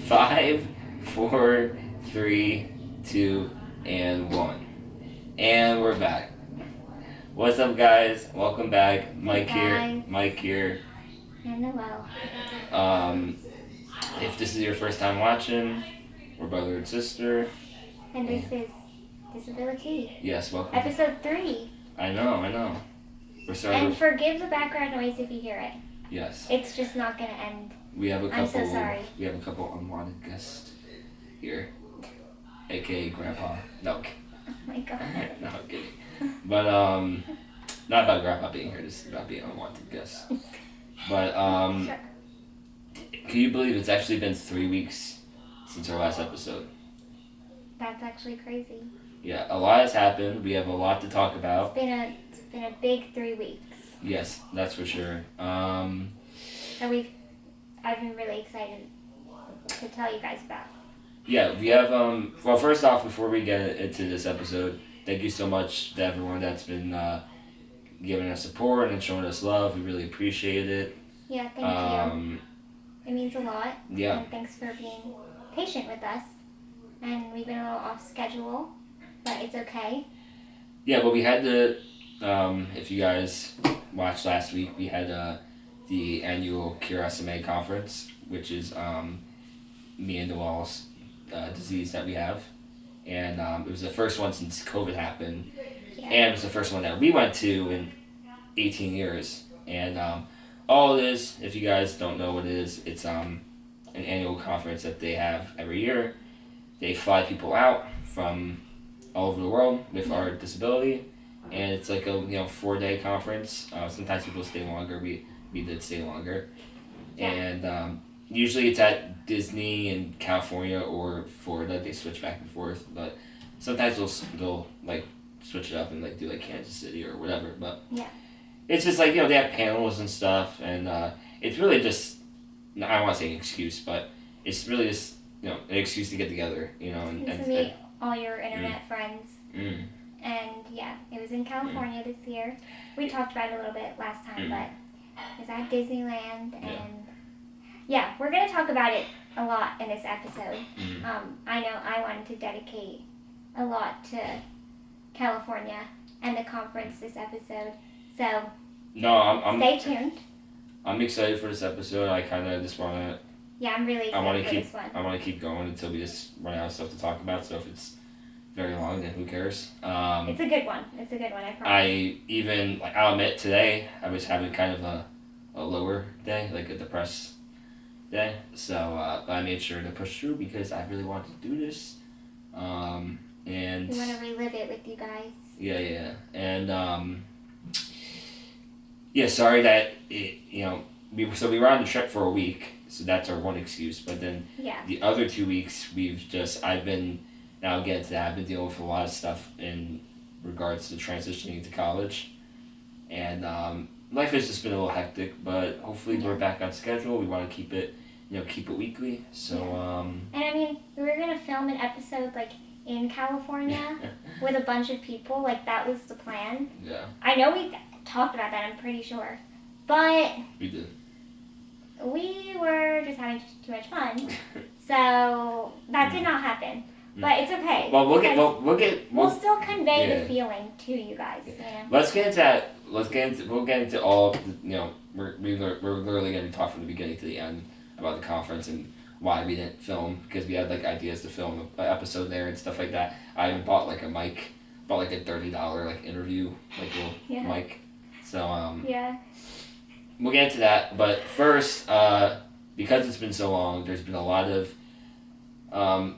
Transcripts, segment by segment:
5, 4, 3, 2, and 1. And we're back. What's up, guys? Welcome back. Mike here. Mike here. And Noel. If this is your first time watching, we're brother and sister. And this is Disability. Yes, welcome. Episode 3. I know. We're sorry. And forgive the background noise if you hear it. Yes. It's just not going to end. We have a couple. I'm so sorry. We have a couple unwanted guests here, aka Grandpa. No. Oh my god. No, I'm kidding. But not about Grandpa being here, just about being unwanted guests. But Sure. Can you believe it's actually been 3 weeks since our last episode? That's actually crazy. Yeah, a lot has happened. We have a lot to talk about. It's been a big 3 weeks. Yes, that's for sure. So I've been really excited to tell you guys about. Yeah, we have, well, first off, before we get into this episode, thank you so much to everyone that's been giving us support and showing us love. We really appreciate it. Yeah, thank you. It means a lot. Yeah. And thanks for being patient with us. And we've been a little off schedule, but it's okay. Yeah, but we had to, if you guys watched last week, we had the annual CureSMA conference, which is me and Noel's disease that we have. And it was the first one since COVID happened. Yeah. And it was the first one that we went to in 18 years. And all it is, if you guys don't know what it is, it's an annual conference that they have every year. They fly people out from all over the world with our disability. And it's like a 4-day conference. Sometimes people stay longer. We did stay longer. Yeah. And usually it's at Disney in California or Florida. They switch back and forth. But sometimes they'll like switch it up and like do like Kansas City or whatever. But yeah. It's just like, they have panels and stuff. And it's really just, I don't want to say an excuse, but it's really just, an excuse to get together, and to meet all your internet friends. Mm. And yeah, it was in California this year. We talked about it a little bit last time, but it was at Disneyland, and yeah, we're going to talk about it a lot in this episode. I know I wanted to dedicate a lot to California and the conference this episode, so stay tuned. I'm excited for this episode. I kind of just want to... Yeah, I'm really excited for this one. I want to keep going until we just run out of stuff to talk about, so if it's very long, then who cares? It's a good one, I promise. I'll admit, today, I was having kind of a lower day, like a depressed day, so I made sure to push through because I really wanted to do this, and... We want to relive it with you guys. Yeah, and, sorry that, we were on the trip for a week, so that's our one excuse, but then the other 2 weeks, I've been dealing with a lot of stuff in regards to transitioning to college, and life has just been a little hectic, but hopefully we're back on schedule. We want to keep it weekly, so... And I mean, we were going to film an episode, in California with a bunch of people, that was the plan. Yeah. I know we talked about that, I'm pretty sure, but... We did. We were just having too much fun, so that did not happen. But it's okay. Well, we'll still convey the feeling to you guys. Yeah. Let's get into that. We'll get into all. We're literally going to talk from the beginning to the end about the conference and why we didn't film, because we had ideas to film an episode there and stuff like that. I even bought a mic, a $30 interview little mic. So we'll get into that, but first, because it's been so long, there's been a lot of,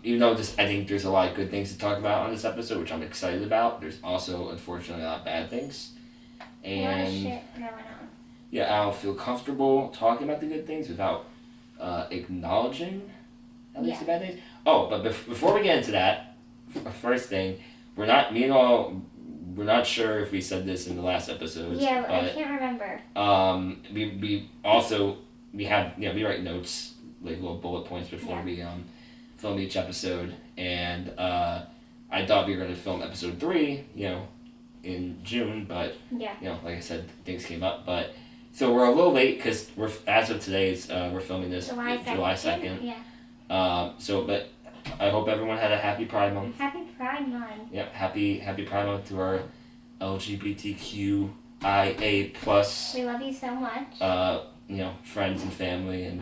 even though I think there's a lot of good things to talk about on this episode, which I'm excited about, there's also, unfortunately, a lot of bad things. And a lot of shit going on. Yeah, I don't feel comfortable talking about the good things without acknowledging at least the bad things. Oh, but before we get into that, first thing, we're not sure if we said this in the last episodes. Yeah, but, I can't remember. We write notes, little bullet points before we film each episode, and I thought we were going to film episode 3, in June, but like I said, things came up, but so we're a little late because as of today, we're filming this July 2nd. July 2nd. Yeah. But I hope everyone had a happy Pride Month. Happy Pride Month. Yep, happy Pride Month to our LGBTQIA plus. We love you so much. Friends and family and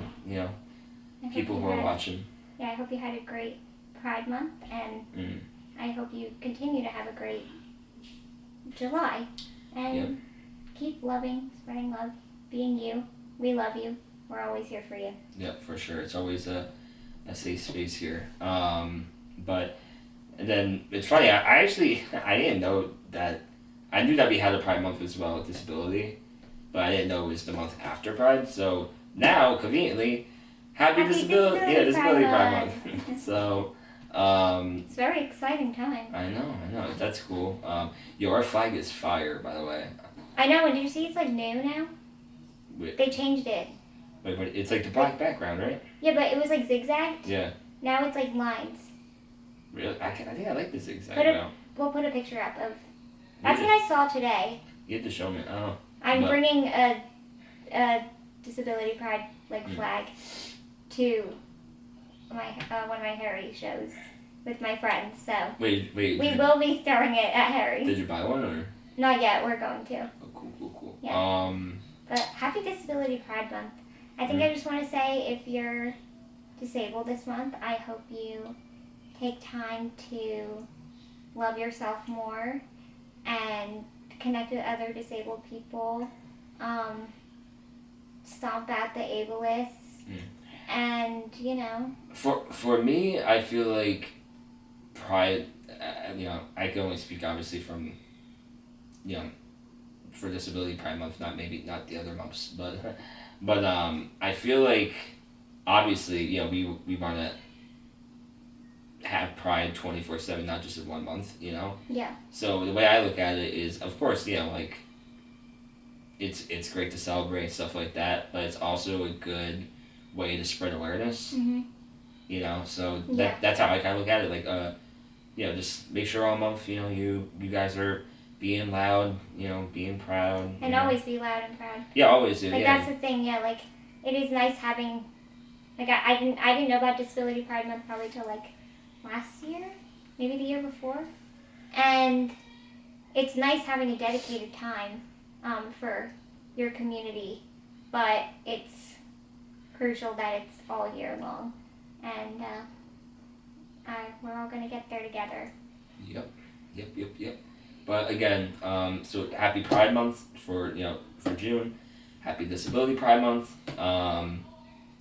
people who are watching. Yeah, I hope you had a great Pride Month, and I hope you continue to have a great July. And keep loving, spreading love, being you. We love you. We're always here for you. Yep, for sure. It's always a safe space here. But and then it's funny. I didn't know that. I knew that we had a Pride Month as well with disability, but I didn't know it was the month after Pride. So now, conveniently, happy disability Pride Month. So. It's a very exciting time. I know. That's cool. Our flag is fire, by the way. I know. And did you see it's like new now? They changed it. Wait, it's like the black background, right? Yeah, but it was like zigzagged. Yeah. Now it's like lines. Really? I think I like the zigzag now. We'll put a picture up of. That's what I saw today. You have to show me. Oh. I'm bringing a disability pride flag to one of my Harry shows with my friends. So wait. We will be throwing it at Harry. Did you buy one or? Not yet. We're going to. Oh, cool. Yeah. But happy Disability Pride Month. I think I just want to say, if you're disabled this month, I hope you take time to love yourself more and connect with other disabled people. Stomp out the ableists. And, For me, I feel like Pride, I can only speak obviously from, for Disability Pride Month, not the other months, but I feel like, obviously, we want to have Pride 24/7, not just in 1 month, Yeah. So the way I look at it is, of course, it's great to celebrate and stuff like that, but it's also a good way to spread awareness. So that's how I kind of look at it. Just make sure all month, you guys are being loud, being proud. And always be loud and proud. Yeah, always do. That's the thing. Yeah, it is nice having. I didn't know about Disability Pride Month probably till last year, maybe the year before, and it's nice having a dedicated time for your community, but it's crucial that it's all year long, and we're all gonna get there together. Yep. But again, so happy Pride Month for June, happy Disability Pride Month,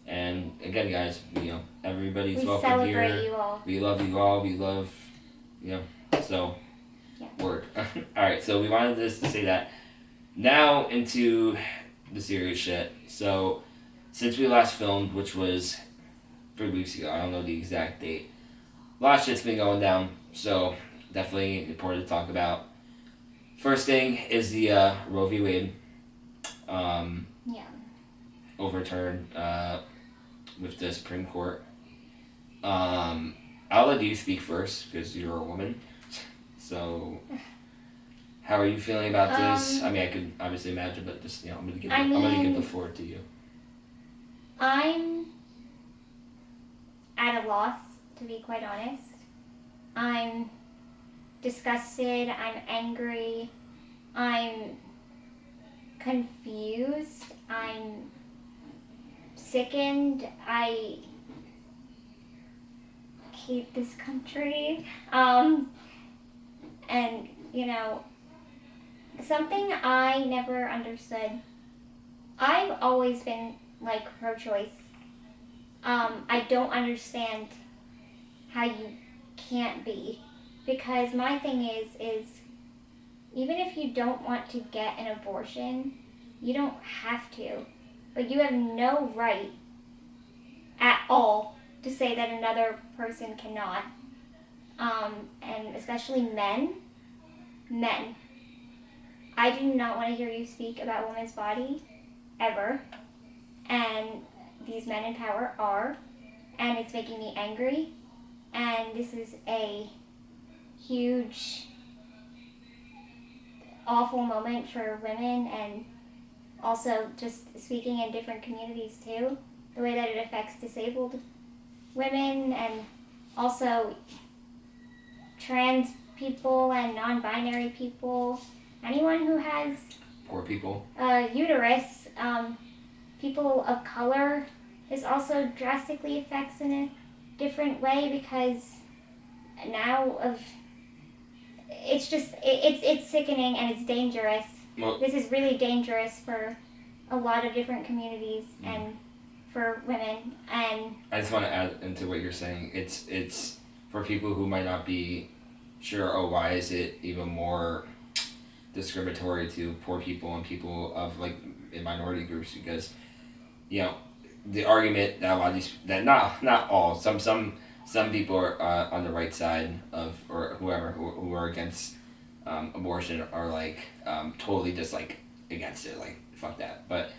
and again, guys, everybody's welcome here. We celebrate you all. We love you all. We love, so. Yeah. Word. All right, so we wanted this to say that. Now into the serious shit. So, since we last filmed, which was 3 weeks ago, I don't know the exact date, a lot of shit's been going down, so definitely important to talk about. First thing is the Roe v. Wade overturn with the Supreme Court. I'll let you speak first because you're a woman. So, how are you feeling about this? I mean, I could obviously imagine, but just I'm gonna give the floor to you. I'm at a loss, to be quite honest. I'm disgusted. I'm angry. I'm confused. I'm sickened. I hate this country. And, something I never understood. I've always been, pro-choice. I don't understand how you can't be. Because my thing is even if you don't want to get an abortion, you don't have to. But you have no right at all to say that another person cannot. And especially men. I do not want to hear you speak about a woman's body, ever. And these men in power are. And it's making me angry. And this is a huge, awful moment for women, and also just speaking in different communities too. The way that it affects disabled women and also trans people and non-binary people, anyone who has poor people, a uterus, people of color, this also drastically affects in a different way because now it's just it's sickening and it's dangerous. Well, this is really dangerous for a lot of different communities and for women. And I just want to add into what you're saying. It's for people who might not be sure, oh, why is it even more discriminatory to poor people and people of like in minority groups? Because the argument that a lot of these, that not all, some people are on the right side of, or whoever who are against abortion are like totally just like against it, like fuck that. But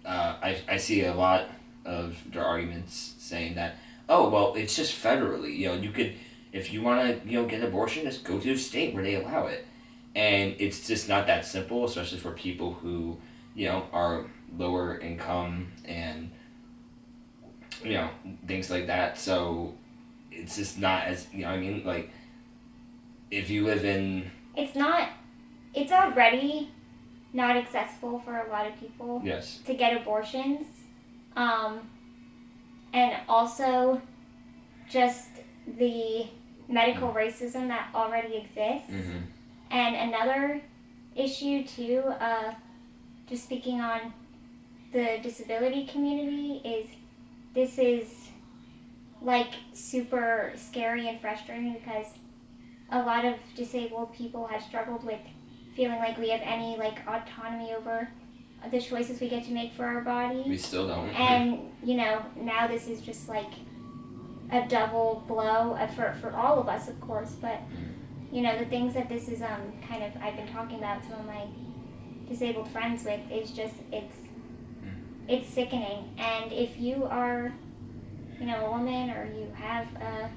I see a lot of their arguments saying that, oh well, it's just federally, you could, if you want to get an abortion, just go to a state where they allow it. And it's just not that simple, especially for people who are lower income and things like that. So it's just not as like if you live in, it's already not accessible for a lot of people yes, to get abortions, and also just the medical racism that already exists. mm-hmm. And another issue too, just speaking on the disability community, is this is like super scary and frustrating because a lot of disabled people have struggled with feeling like we have any like autonomy over the choices we get to make for our body. We still don't. And now this is just like a double blow for all of us, of course, but the things that this is kind of I've been talking about some of my disabled friends with is just it's sickening. And if you are a woman or you have a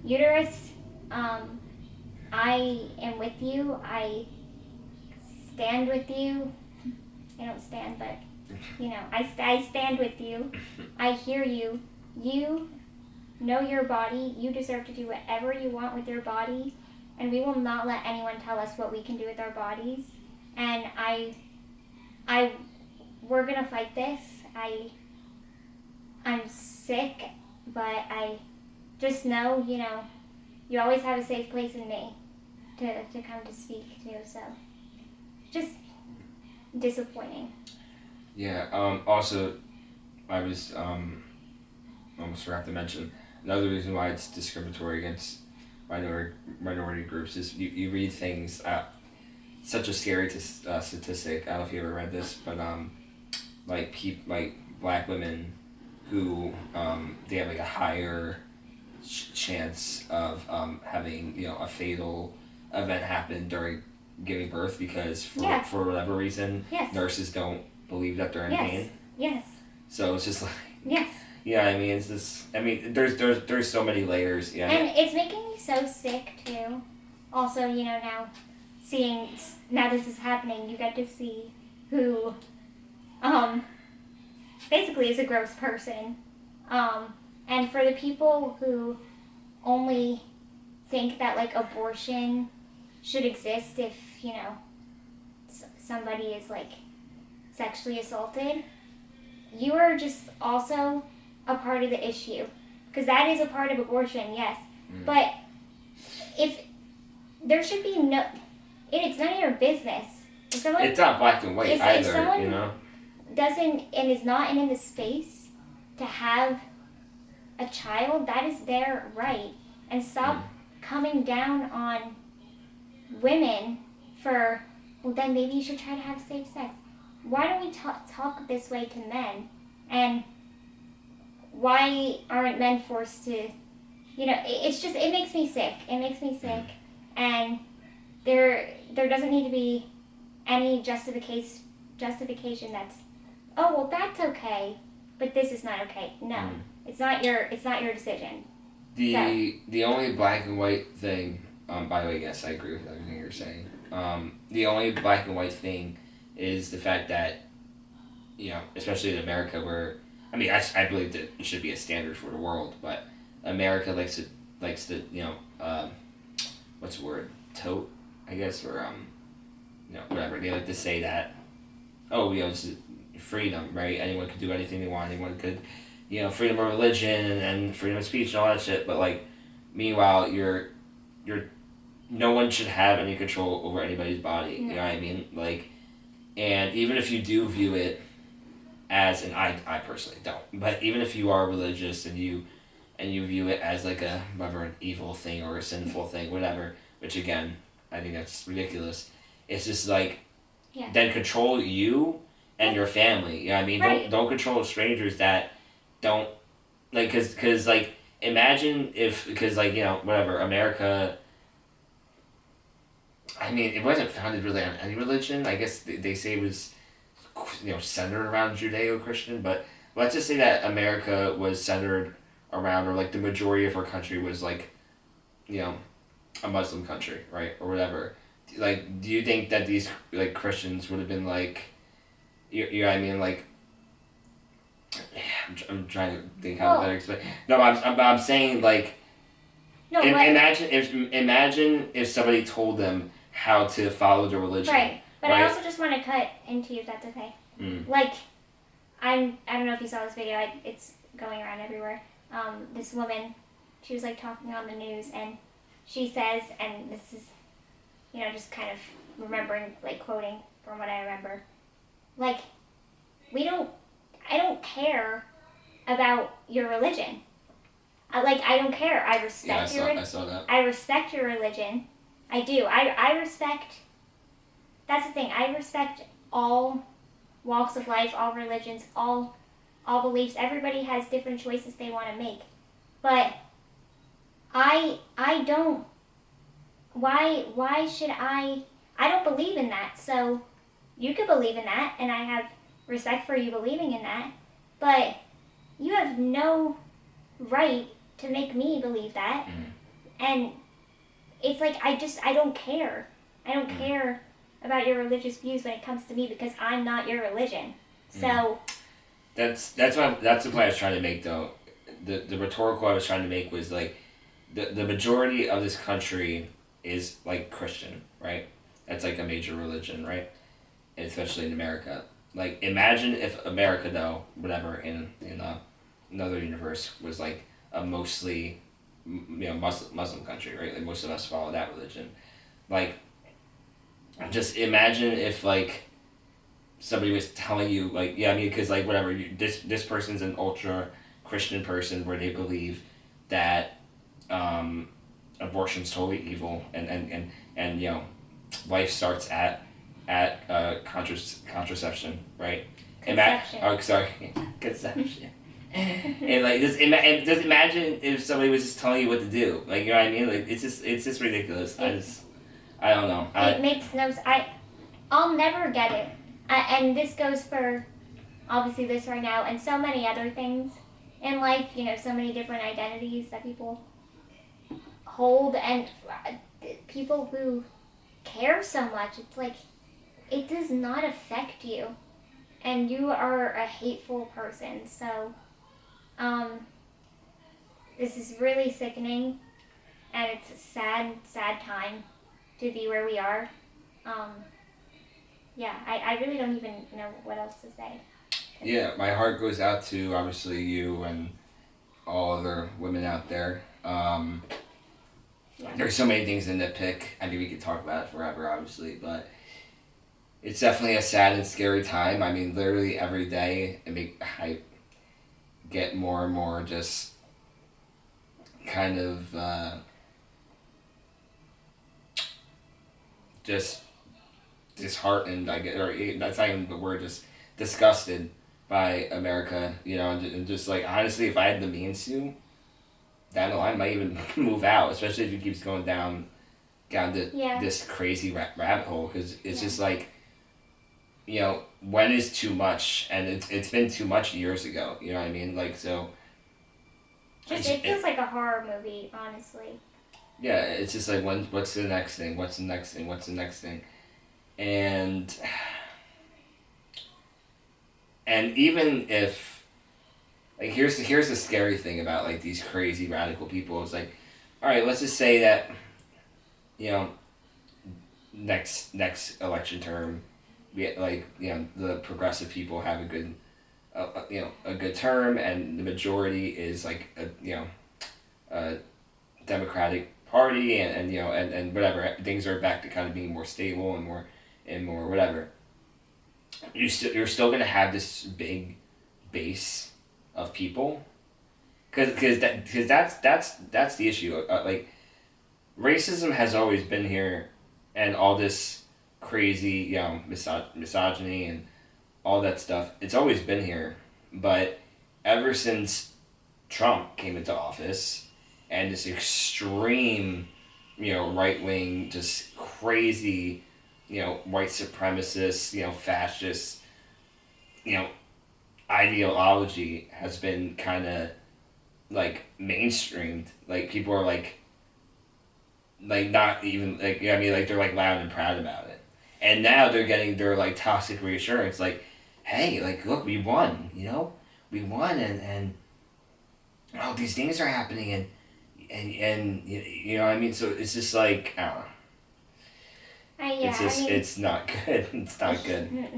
uterus, I am with you. I stand with you. I don't stand, but I stand with you. I hear you. You know your body. You deserve to do whatever you want with your body, and we will not let anyone tell us what we can do with our bodies. And we're gonna fight this. I'm sick, but I just know, you always have a safe place in me to come to speak to. So, just disappointing. Yeah. Also, I was almost forgot to mention another reason why it's discriminatory against minority groups is you read things. Such a scary statistic. I don't know if you ever read this, but like black women who they have like a higher chance of having a fatal event happen during giving birth because for whatever reason nurses don't believe that they're in pain. Yes. So it's just like yes. Yeah, I mean it's just there's so many layers. Yeah. And it's making me so sick too. Also, now seeing now this is happening, you get to see who basically is a gross person. And for the people who only think that like abortion should exist if somebody is like sexually assaulted, you are just also a part of the issue, because that is a part of abortion, yes. But if there should be it's none of your business. If someone, it's not black and white either. If someone doesn't and is not in the space to have a child, that is their right. And stop coming down on women for, well, then maybe you should try to have safe sex. Why don't we talk this way to men? And why aren't men forced to, it's just, it makes me sick. It makes me sick. And there doesn't need to be any justification that's, oh, well, that's okay, but this is not okay. No, it's not your decision. The only black and white thing, by the way, yes, I agree with everything you're saying. The only black and white thing is the fact that, especially in America where I mean, I believe that it should be a standard for the world, but America likes to what's the word, tote, I guess, or whatever. They like to say that, oh, this is freedom, right? Anyone could do anything they want. Anyone could, freedom of religion and freedom of speech and all that shit. But like, meanwhile, you're no one should have any control over anybody's body. You know what I mean? Like, and even if you do view it as, and I personally don't, but even if you are religious and you view it as like whether an evil thing or a sinful thing, whatever, which again, I think that's ridiculous. It's just like, then control you and your family. You know what I mean? Right. Don't control strangers that don't, like, cause like, imagine if, because like, whatever, America, I mean, it wasn't founded really on any religion. I guess they say it was, centered around Judeo-Christian, but let's just say that America was centered around, or like the majority of our country was like, a Muslim country, right, or whatever. Like, do you think that these like Christians would have been like, you know what I mean, like, I'm trying to think how to better explain. No, I'm saying like, no, imagine if somebody told them how to follow the religion. Right, but right? I also just want to cut into you if that's okay. Like, I don't know if you saw this video. It's going around everywhere. This woman, she was like talking on the news, and she says, and this is, just kind of remembering, like quoting from what I remember, like, I don't care about your religion. I don't care. I respect I saw that. I respect your religion. I do. I respect, that's the thing, I respect all walks of life, all religions, all beliefs. Everybody has different choices they want to make. But I don't, why should I don't believe in that. So you could believe in that, and I have respect for you believing in that, but you have no right to make me believe that. And it's like, I don't care. I don't care about your religious views when it comes to me, because I'm not your religion. So that's the point I was trying to make, though. The rhetorical I was trying to make was like, the majority of this country is like Christian, right? That's like a major religion, right? And especially in America. Like, imagine if America, though, whatever, in another universe, was like a mostly Muslim country, right? Like, most of us follow that religion. Like, just imagine if like somebody was telling you, like, because like whatever, this person's an ultra Christian person where they believe that abortion's totally evil, and life starts at contraception, right? Conception. And like, just imagine if somebody was just telling you what to do. Like, you know what I mean? Like, it's just ridiculous. I don't know. It makes no sense. I'll never get it. And this goes for, obviously, this right now, and so many other things in life. So many different identities that people hold, and people who care so much. It's like, it does not affect you, and you are a hateful person. So, this is really sickening, and it's a sad, sad time to be where we are. I really don't even know what else to say. Yeah, my heart goes out to, obviously, you and all other women out there. There's so many things to nitpick. I mean, we could talk about it forever, obviously, but it's definitely a sad and scary time. I mean, literally every day, I get more and more just kind of just disheartened, I guess, or that's not even the word, just disgusted by America, and just like, honestly, if I had the means to, down the line, I might even move out, especially if it keeps going down this crazy rabbit hole, because it's just like, when is too much? And it's been too much years ago, you know what I mean? Like, so... It feels like a horror movie, honestly. Yeah, it's just like, what's the next thing? What's the next thing? What's the next thing? And even if like here's the scary thing about like these crazy radical people. It's like, all right, let's just say that, you know, next election term, we like the progressive people have a good, a good term, and the majority is like a Democratic Party, and whatever, things are back to kind of being more stable and more whatever. You're still gonna have this big base of people, because that's the issue. Like racism has always been here, and all this crazy misogyny and all that stuff. It's always been here, but ever since Trump came into office, and this extreme, right wing, just crazy, white supremacist, fascist, you know, ideology has been kind of like mainstreamed. Like people are like not even like like they're like loud and proud about it, and now they're getting their like toxic reassurance. Like, hey, like look, we won. We won, and oh, these things are happening, and what I mean. So it's just like I don't know. It's just it's not good. It's not good.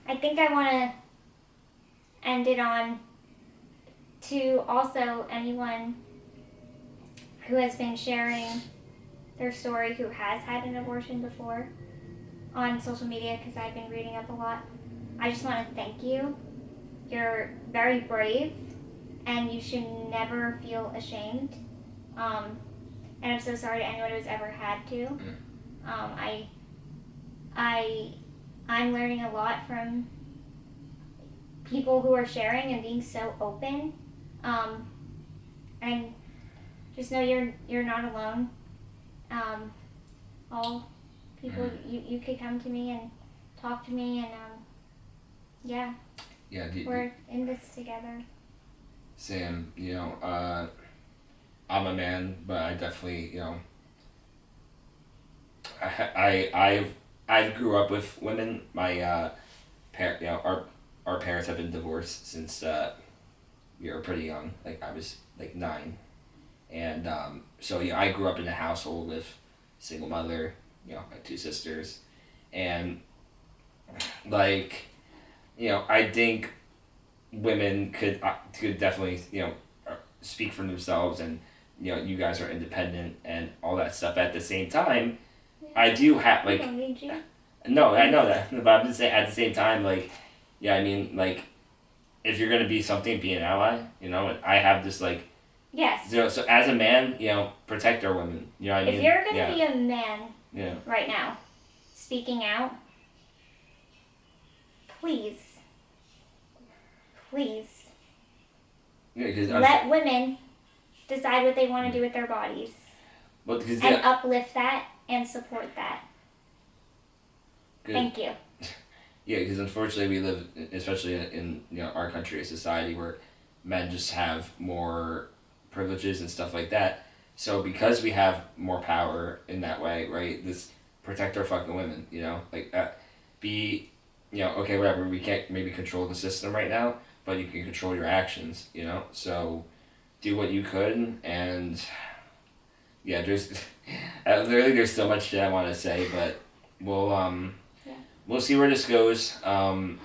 I think I want to end it on to also anyone who has been sharing their story who has had an abortion before on social media, because I've been reading up a lot. I just want to thank you. You're very brave, and you should never feel ashamed. And I'm so sorry to anyone who's ever had to. I'm learning a lot from people who are sharing and being so open. And just know you're not alone. All people, you could come to me and talk to me, and yeah, we're in this together. Sam, I'm a man, but I definitely, I grew up with women. My our parents have been divorced since we were pretty young. Like I was like 9, and so I grew up in a household with single mother. My 2 sisters, and like, I think women could definitely speak for themselves, and you guys are independent and all that stuff. At the same time, I do have like. I don't need you. No, I know that, but I'm just saying at the same time, like, yeah, I mean, like, if you're gonna be something, be an ally. I have this like. Yes. So as a man, protect our women. You know what I mean? If you're gonna be a man. Yeah. Right now, speaking out, please, let women decide what they want to do with their bodies, and uplift that and support that. Good. Thank you. Yeah, because unfortunately we live, especially in our country, a society where men just have more privileges and stuff like that. So because we have more power in that way, right? This protect our fucking women, like that. Be, okay, whatever. We can't maybe control the system right now, but you can control your actions, So do what you could, and yeah, there's literally there's so much shit I want to say, but we'll see where this goes, and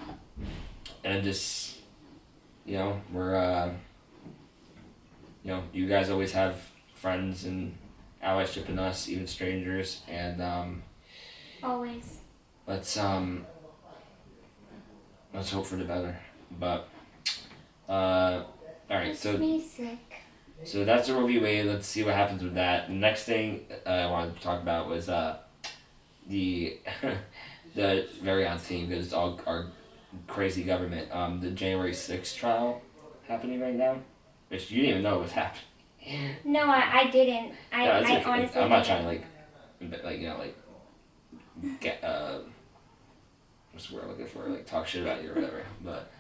just we're you guys always have friends and allyship in us, even strangers, and always. Let's hope for the better. But all right, so me sick. So that's the Roe v. Wade. Let's see what happens with that. The next thing I wanted to talk about was the the very on theme, because it's all our crazy government. The January 6th trial happening right now, which you didn't even know was happening. No, I didn't. I honestly. I'm not trying to get what's the word I'm looking for? Like talk shit about you or whatever. But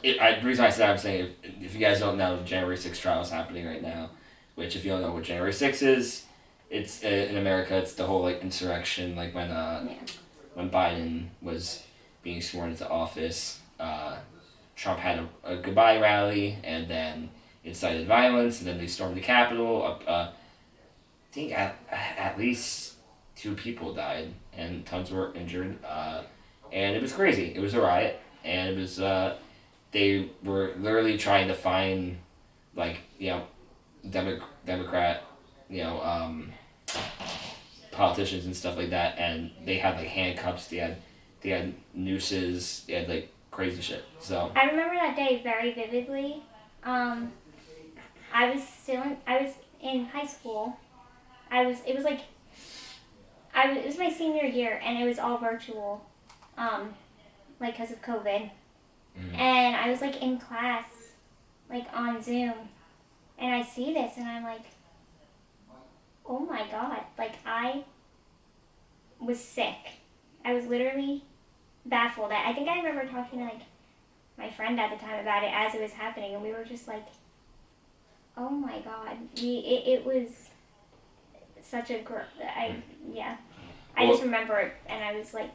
the reason I said that, I'm saying if you guys don't know, the January 6th trial is happening right now. Which, if you don't know what January 6th is, it's in America. It's the whole like insurrection, like when Biden was being sworn into office. Trump had a goodbye rally, and then incited violence, and then they stormed the Capitol. I think at least 2 people died, and tons were injured. And it was crazy. It was a riot, and it was they were literally trying to find, like, Democrat, you know, politicians and stuff like that, and they had like handcuffs. They had nooses. They had like crazy shit. So I remember that day very vividly. I was in high school. It was like it was my senior year, and it was all virtual, like because of COVID. And I was like in class, like on Zoom, and I see this, and I'm like, oh my god, like I was sick. I was literally baffled. I think I remember talking to like my friend at the time about it as it was happening, and we were just like, oh my god, it was such a I just remember it, and I was like,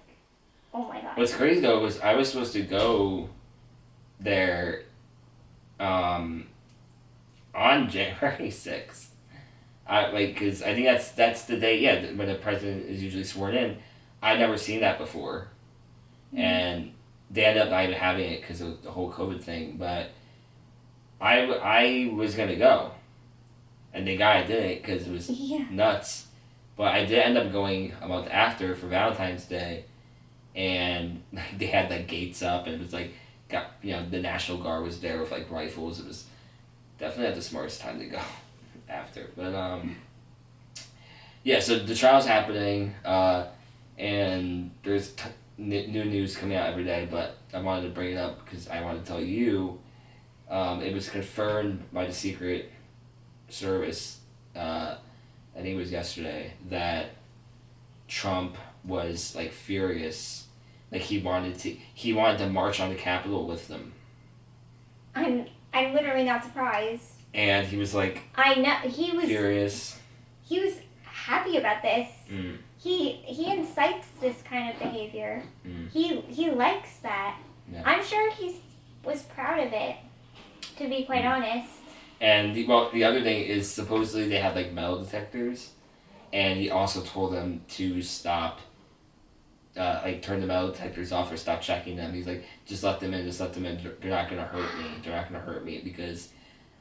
oh my god. What's crazy though was I was supposed to go there on January 6th. Because I think that's the day, when the president is usually sworn in. I'd never seen that before. And they ended up not even having it because of the whole COVID thing. But I was going to go. And the guy didn't because it was nuts. But I did end up going a month after for Valentine's Day. And they had like gates up, and it was like, the National Guard was there with like rifles. It was definitely not the smartest time to go after. But so the trial's happening, and there's new news coming out every day, but I wanted to bring it up because I wanted to tell you, it was confirmed by the Secret Service, I think it was yesterday, that Trump was like furious. Like he wanted to march on the Capitol with them. I'm literally not surprised. And he was like, I know he was furious. He was happy about this. He incites this kind of behavior. He likes that. Yeah. I'm sure he was proud of it, to be quite honest. And the other thing is supposedly they had like metal detectors, and he also told them to stop, turn the metal detectors off or stop checking them. He's like, just let them in. They're not gonna hurt me because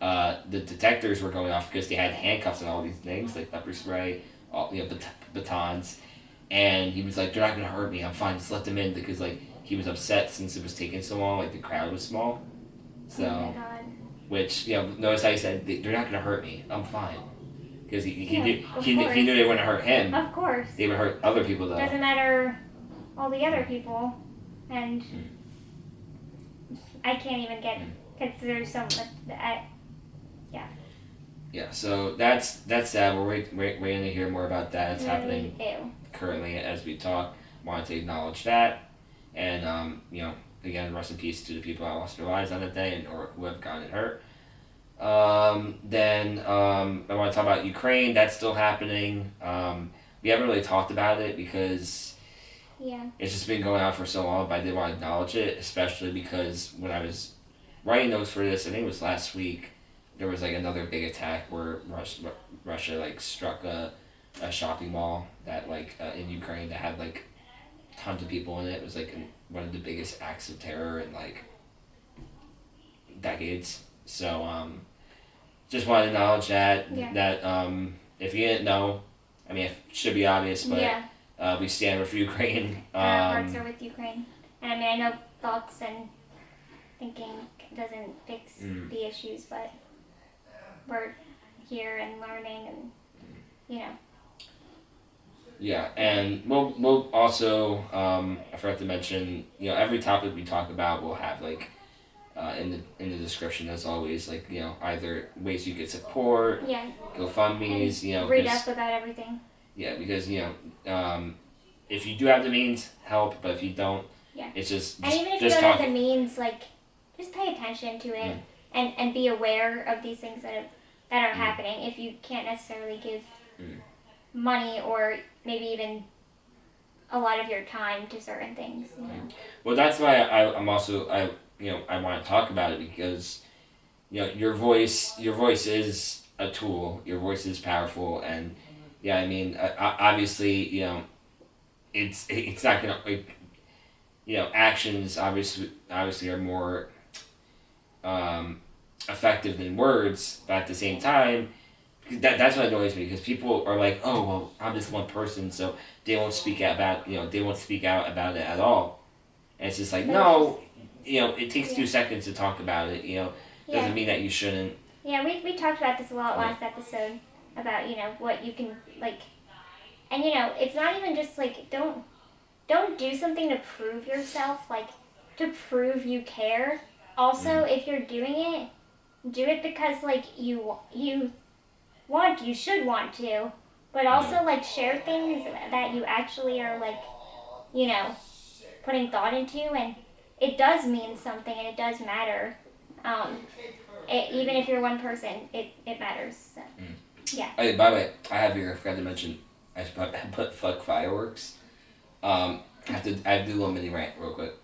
the detectors were going off because they had handcuffs and all these things like pepper spray, batons, and he was like, they're not gonna hurt me. I'm fine. Just let them in because like he was upset since it was taking so long. Like the crowd was small, so. Oh my God. Which notice how he said they're not gonna hurt me. I'm fine. Because he knew they wouldn't hurt him. Of course. They would hurt other people though. Doesn't matter all the other people, and I can't even get because there's so much. Yeah, so that's sad. We're waiting to hear more about that. It's happening currently as we talk. Wanted to acknowledge that, and again, rest in peace to the people that lost their lives on that day or who have gotten hurt. Then I want to talk about Ukraine. That's still happening. We haven't really talked about it because it's just been going on for so long, but I did want to acknowledge it, especially because when I was writing notes for this, I think it was last week, there was like another big attack where Russia like struck a shopping mall that in Ukraine that had like tons of people in it. It was like one of the biggest acts of terror in like decades. So just want to acknowledge that if you didn't know, I mean it should be obvious, but we stand with Ukraine. Our hearts are with Ukraine, and I mean I know thoughts and thinking doesn't fix the issues, but we're here and learning, and Yeah, and we'll also I forgot to mention, every topic we talk about we'll have like in the description as always, like either ways you could support, GoFundMe's, read up about everything. Yeah, because if you do have the means, help, but if you don't, it's just and even if you don't have the means, like just pay attention to it and be aware of these things that are happening. If you can't necessarily give money or maybe even a lot of your time to certain things. Well, that's why I'm also I want to talk about it because your voice is a tool. Your voice is powerful, and yeah, I mean, obviously, it's not gonna like, actions obviously are more effective than words, but at the same time, that's what annoys me because people are like, oh well, I'm just one person, so they won't speak out about they won't speak out about it at all, and it's just like no, it takes 2 seconds to talk about it, doesn't mean that you shouldn't. Yeah, we talked about this a lot last episode about what you can like, and it's not even just like don't do something to prove yourself, like to prove you care. Also, if you're doing it, do it because like you should want to, but also like share things that you actually are like, putting thought into, and it does mean something and it does matter. Even if you're one person, it matters. So, yeah. Hey, by the way, I forgot to mention, I put fuck fireworks. I have to do a little mini rant real quick.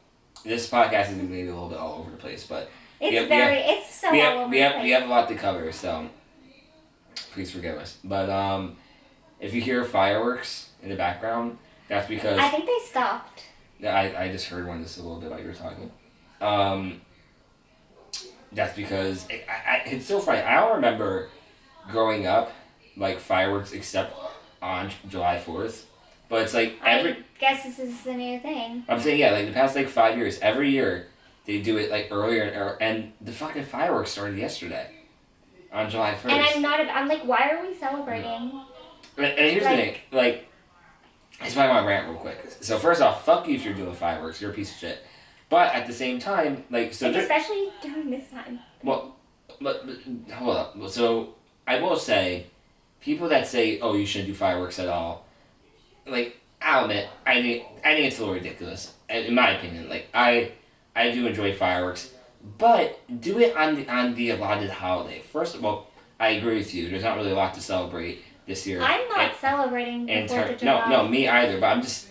This podcast is going to be a little bit all over the place, but it's so all over the place. We have a lot to cover, so please forgive us. But if you hear fireworks in the background, that's because I think they stopped. Yeah, I just heard one just a little bit while you were talking. That's because it's so funny. I don't remember growing up like fireworks except on July 4th. But it's like I guess this is the new thing. I'm saying, yeah, like the past like 5 years, every year they do it like earlier and the fucking fireworks started yesterday on July 1st. And I'm like, why are we celebrating? And here's the thing, like, that's why I want to rant real quick. So first off, fuck you if you're doing fireworks, you're a piece of shit. But at the same time, like, so especially during this time. Well, but hold up. So I will say, people that say, "Oh, you shouldn't do fireworks at all," like, I'll admit, I think it's a little ridiculous. In my opinion, like, I do enjoy fireworks, but do it on the allotted holiday. First of all, I agree with you. There's not really a lot to celebrate this year. I'm not celebrating the 4th of July. No, me either. But I'm just.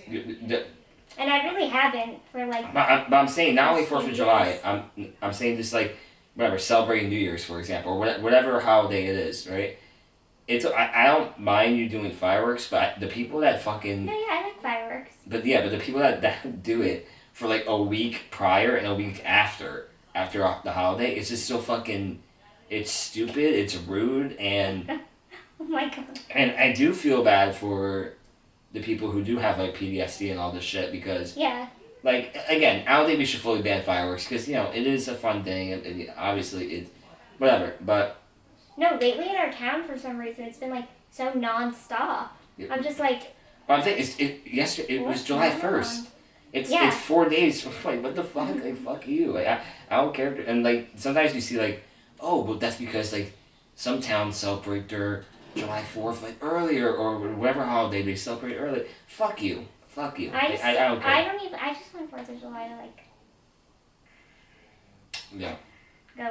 And I really haven't for like. But I'm saying not only 4th of July. I'm saying just like whatever, celebrating New Year's, for example, or whatever holiday it is, right? I don't mind you doing fireworks, but the people that fucking... No, yeah, I like fireworks. But the people that do it for like a week prior and a week after the holiday, it's just so fucking... It's stupid, it's rude, and... Oh my god. And I do feel bad for the people who do have like PTSD and all this shit because... Yeah. Like, again, I don't think we should fully ban fireworks because, it is a fun thing and obviously it's... Whatever, but... No, lately in our town, for some reason, it's been, like, so non-stop. Yeah. I'm just, like... But I'm saying, it was July 1st. It's 4 days. Like, what the fuck? Like, fuck you. Like, I don't care. And, like, sometimes you see, like, oh, well, that's because, like, some towns celebrate their July 4th, like, earlier, or whatever holiday they celebrate early. Fuck you. Fuck you. I don't care. I just want 4th of July to, like... Yeah. Go.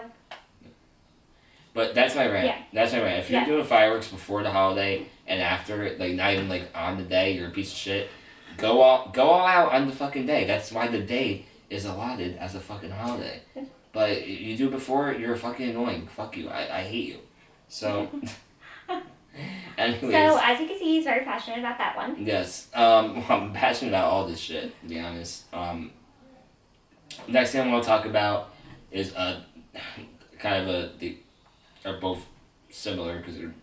But that's my rant. Yeah. That's my rant. If you're doing fireworks before the holiday and after, like not even like on the day, you're a piece of shit. Go all out on the fucking day. That's why the day is allotted as a fucking holiday. But you do it before, you're fucking annoying. Fuck you. I hate you. So. Anyways. So as you can see, he's very passionate about that one. Yes. I'm passionate about all this shit, to be honest. Next thing I want to talk about is kind of are both similar because they're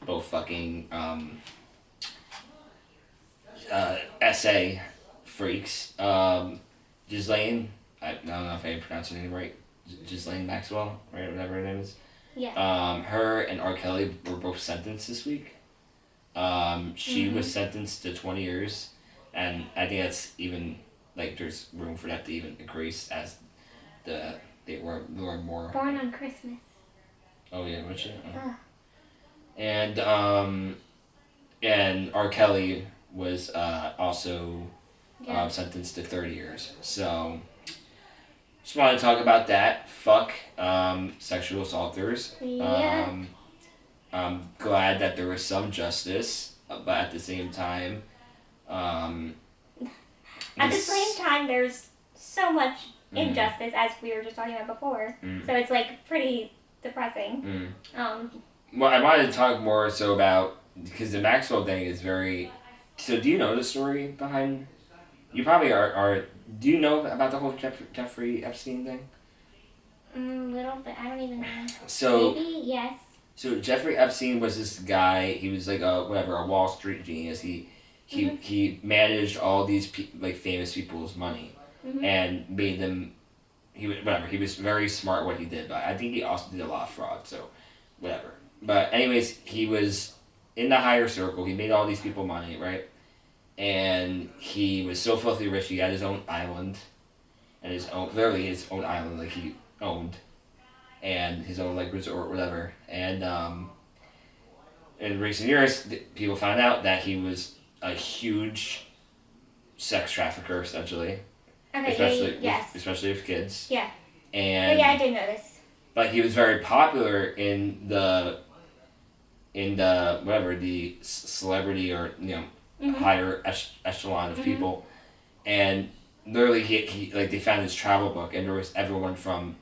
both fucking essay freaks. Ghislaine, I don't know if I pronounced her name right. Ghislaine Maxwell, right? Whatever her name is. Yeah. Her and R. Kelly were both sentenced this week. She was sentenced to 20 years, and I think that's even like there's room for that to even increase as they were more. Born on Christmas. Oh yeah, which and R. Kelly was also sentenced to 30 years. So just want to talk about that. Fuck sexual assaulters. Yeah. I'm glad that there was some justice, but at the same time, at the same time, there's so much injustice, as we were just talking about before. So it's like pretty depressing. Well, I wanted to talk more so about, because the Maxwell thing is very. So do you know the story behind? You probably are. Do you know about the whole Jeffrey Epstein thing? Little bit. I don't even know. So maybe yes. So Jeffrey Epstein was this guy. He was like a Wall Street genius. He managed all these like famous people's money and made them. He was very smart what he did, but I think he also did a lot of fraud. So whatever. But anyways, he was in the higher circle. He made all these people money, right? And he was so filthy rich. He had his own island, and his own island, like he owned, and his own like resort, whatever. And in recent years, people found out that he was a huge sex trafficker, essentially. Okay. Especially with kids. Yeah. And I did know this. But he was very popular in the the celebrity or higher echelon of people, and literally he like they found his travel book, and there was everyone from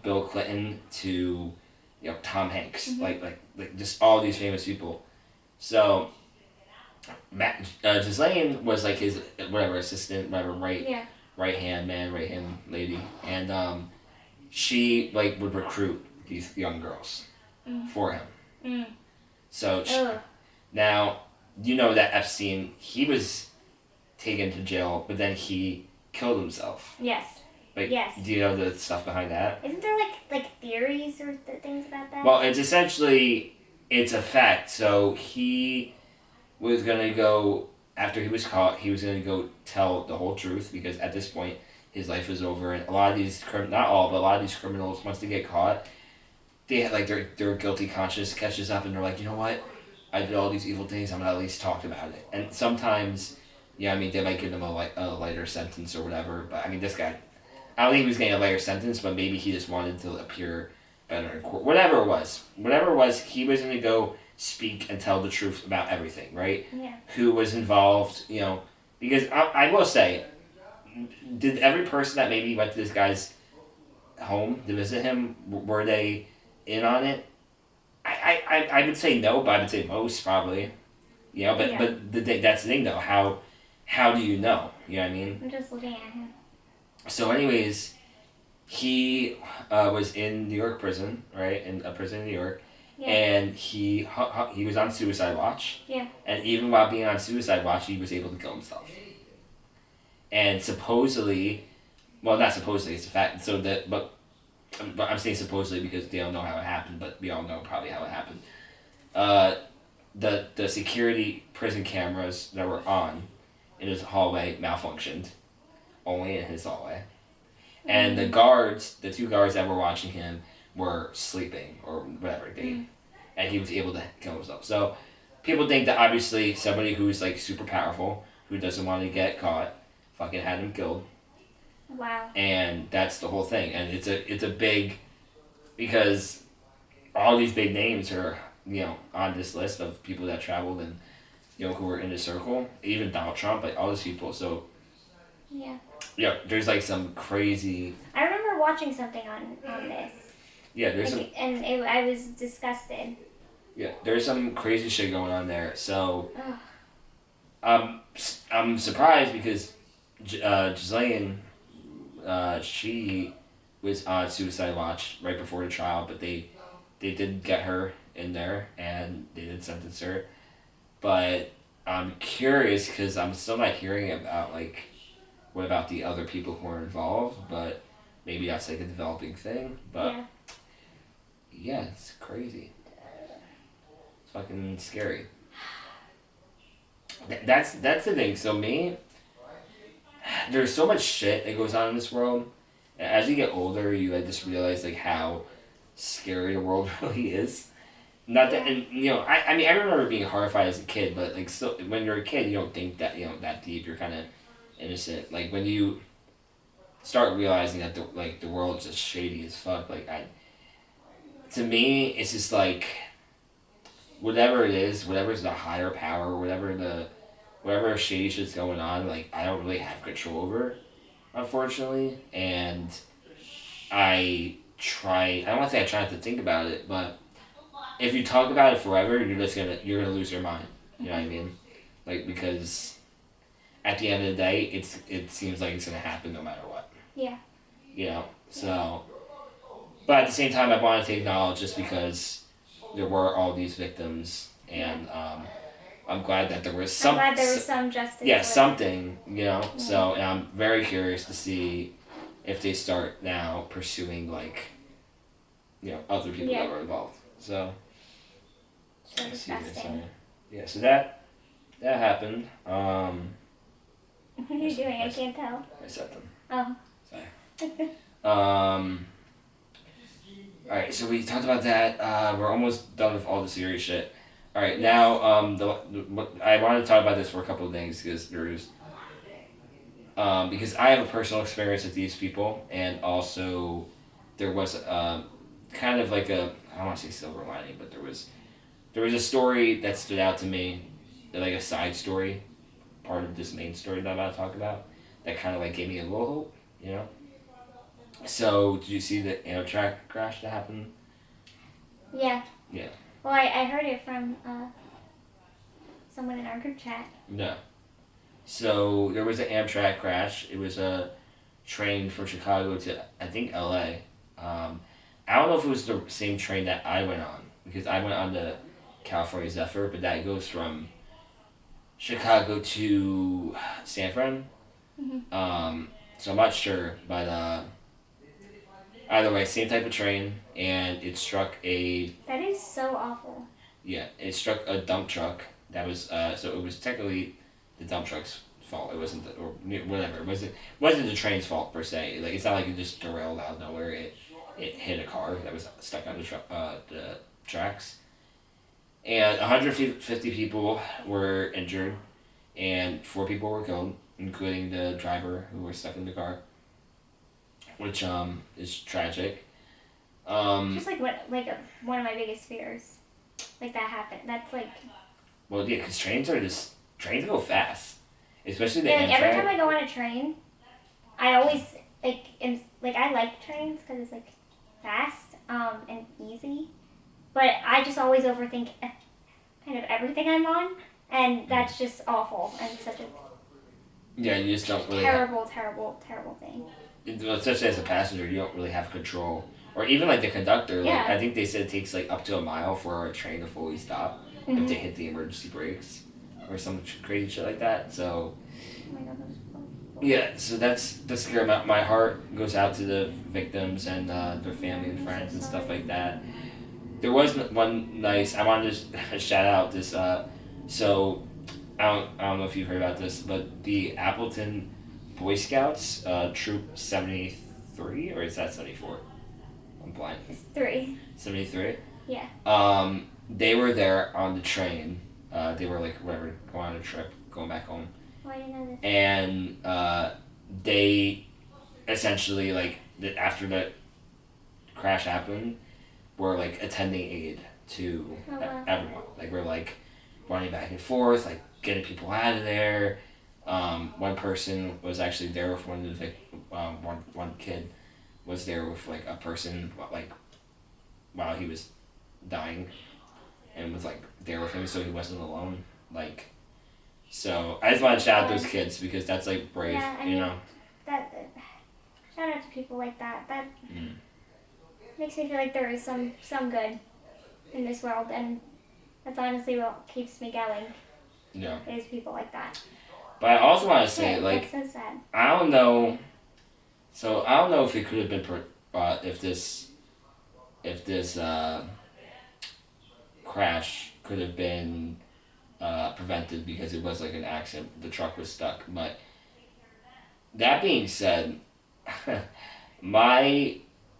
Bill Clinton to Tom Hanks, like just all these famous people. So Ghislaine was like his assistant, right hand man, right hand lady, and she like would recruit these young girls for him. So now that Epstein, he was taken to jail, but then he killed himself. Yes. Yes. Do you know the stuff behind that? Isn't there like theories or things about that? Well, it's a fact. So he was gonna go after he was caught. He was gonna go tell the whole truth, because at this point his life is over, and a lot of these not all, but a lot of these criminals, once they get caught, they have like their guilty conscience catches up, and they're like, you know what, I did all these evil things. I'm gonna at least talk about it. And sometimes, they might give them a lighter sentence or whatever. But this guy, I don't think he was getting a lighter sentence, but maybe he just wanted to appear better in court. Whatever it was, he was gonna go speak and tell the truth about everything, right? Yeah. Who was involved, because I will say, did every person that maybe went to this guy's home to visit him, were they in on it? I would say no, but I would say most probably. But that's the thing though. How do you know? You know what I mean? I'm just looking at him. So anyways, he was in New York prison, right? In a prison in New York. Yeah. And he was on suicide watch. Yeah. And even while being on suicide watch, he was able to kill himself. And supposedly, well, not supposedly, it's a fact. But I'm saying supposedly because they don't know how it happened, but we all know probably how it happened. The security prison cameras that were on in his hallway malfunctioned, only in his hallway, and the two guards that were watching him were sleeping or whatever and he was able to kill himself. So people think that obviously somebody who's like super powerful, who doesn't want to get caught, fucking had him killed. Wow. And that's the whole thing, and it's a big, because all these big names are on this list of people that traveled and who were in the circle, even Donald Trump, like all these people. So there's like some crazy. I remember watching something on this. Yeah, there's I was disgusted. Yeah, there's some crazy shit going on there. So I'm surprised because Ghislaine, she was on suicide watch right before the trial, but they did get her in there and they did sentence her. But I'm curious because I'm still not hearing about what about the other people who are involved, but maybe that's like a developing thing. But yeah, it's crazy. It's fucking scary. That's the thing. So there's so much shit that goes on in this world. And as you get older, you just realize how scary the world really is. Not that, and I remember being horrified as a kid, but still, when you're a kid, you don't think that that deep. You're kind of innocent. When you start realizing that the world's just shady as fuck. To me, it's just whatever it is, whatever's the higher power, whatever shady shit's going on, I don't really have control over. unfortunately, and I don't want to say I try not to think about it, but if you talk about it forever, you're gonna lose your mind. You know what I mean? Like, because at the end of the day, it seems like it's gonna happen no matter what. Yeah. You know, so. But at the same time, I wanted to acknowledge just because there were all these victims, and I'm glad that there was some. I'm glad there was some justice. Yeah, something. You know, Yeah. so and I'm very curious to see if they start now pursuing other people that were involved. So. So disgusting. Yeah, so that happened. What are you doing? I can't tell. I set them. Oh. Sorry. Alright, so we talked about that. We're almost done with all the serious shit. Alright, now I wanted to talk about this for a couple of things because because I have a personal experience with these people, and also there was kind of like I don't want to say silver lining, but there was a story that stood out to me, like a side story, part of this main story that I'm about to talk about, that kind of like gave me a little hope, you know? So, did you see the Amtrak crash that happened? Yeah. Yeah. Well, I heard it from someone in our group chat. No. So, there was an Amtrak crash. It was a train from Chicago to, I think, LA. I don't know if it was the same train that I went on, because I went on the California Zephyr, but that goes from Chicago to San Fran. Mm-hmm. So I'm not sure, but either way, same type of train, and it struck That is so awful. Yeah, it struck a dump truck. That was so it was technically the dump truck's fault. It wasn't or whatever. It wasn't the train's fault per se. Like, it's not like it just derailed out of nowhere. It hit a car that was stuck on the tracks. And 150 people were injured, and 4 people were killed, including the driver who was stuck in the car, which is tragic. Just like one of my biggest fears, like that happened. That's like. Well, yeah, because trains go fast, especially the Like Amtrak. every time I go on a train, I always I like trains because it's like fast and easy. But I just always overthink kind of everything I'm on, and that's just awful and such a Yeah, you just don't really terrible thing. especially as a passenger, you don't really have control. Or even like the conductor, Yeah. I think they said it takes like up to a mile for a train to fully stop if they hit the emergency brakes or some crazy shit like that. So Oh my God, that was cool. yeah, so that's scary. My heart goes out to the victims and their family and friends and stuff like that. There was one nice. I wanted to shout out this. So I don't know if you've heard about this, but the Appleton Boy Scouts, Troop 73, or is that 74? I'm blind. It's 3. 73. Yeah. They were there on the train. They were like whatever, going on a trip, going back home. Oh, I didn't know this. And they essentially after the crash happened, were like attending aid to everyone. Like, we're like running back and forth, like getting people out of there. One person was actually there with one of the one kid was there with like a person like while he was dying, and was like there with him, so he wasn't alone. Like, so I just want to shout out those kids because that's like brave, Yeah, you know. That shout out to people like that. That makes me feel like there is some good in this world, and that's honestly what keeps me going. Yeah. Is people like that. But I also want to say, that's so sad. I don't know. So I don't know if it could have been if this crash could have been prevented because it was like an accident. The truck was stuck. But that being said, I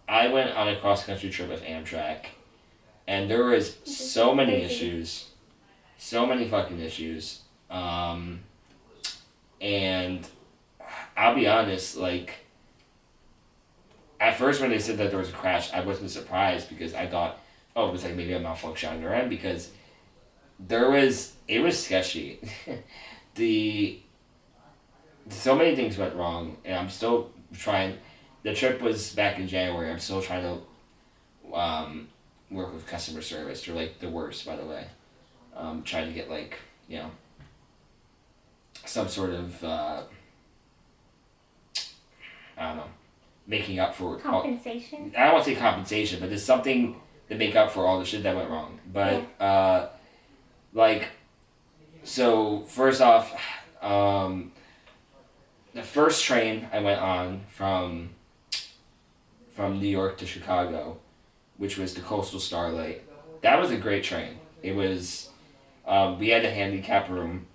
went on a cross country trip with Amtrak, and there was so many issues, so many fucking issues. And I'll be honest, like, at first when they said that there was a crash, I wasn't surprised because I thought, oh, it was like maybe a malfunction on their end, because it was sketchy. so many things went wrong, and I'm still trying. The trip was back in January. I'm still trying to work with customer service. They're like the worst, by the way. Trying to get like some sort of I don't know, making up for compensation. I don't want to say compensation, but there's something to make up for all the shit that went wrong. But like, so first off, the first train I went on from New York to Chicago, which was the Coastal Starlight. That was a great train. It was, we had a handicap room,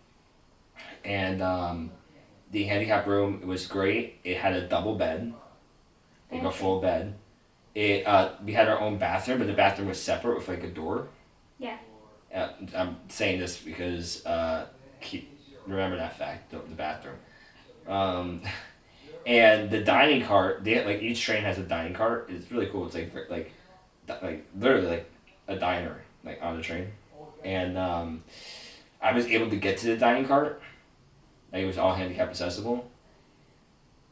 and the handicap room was great. It had a double bed, like a full bed. It we had our own bathroom, but the bathroom was separate with like a door. Yeah. I'm saying this because remember that fact, the bathroom. And the dining cart, they like each train has a dining cart. It's really cool. It's like literally like a diner like on the train, and I was able to get to the dining cart. Like it was all handicap accessible.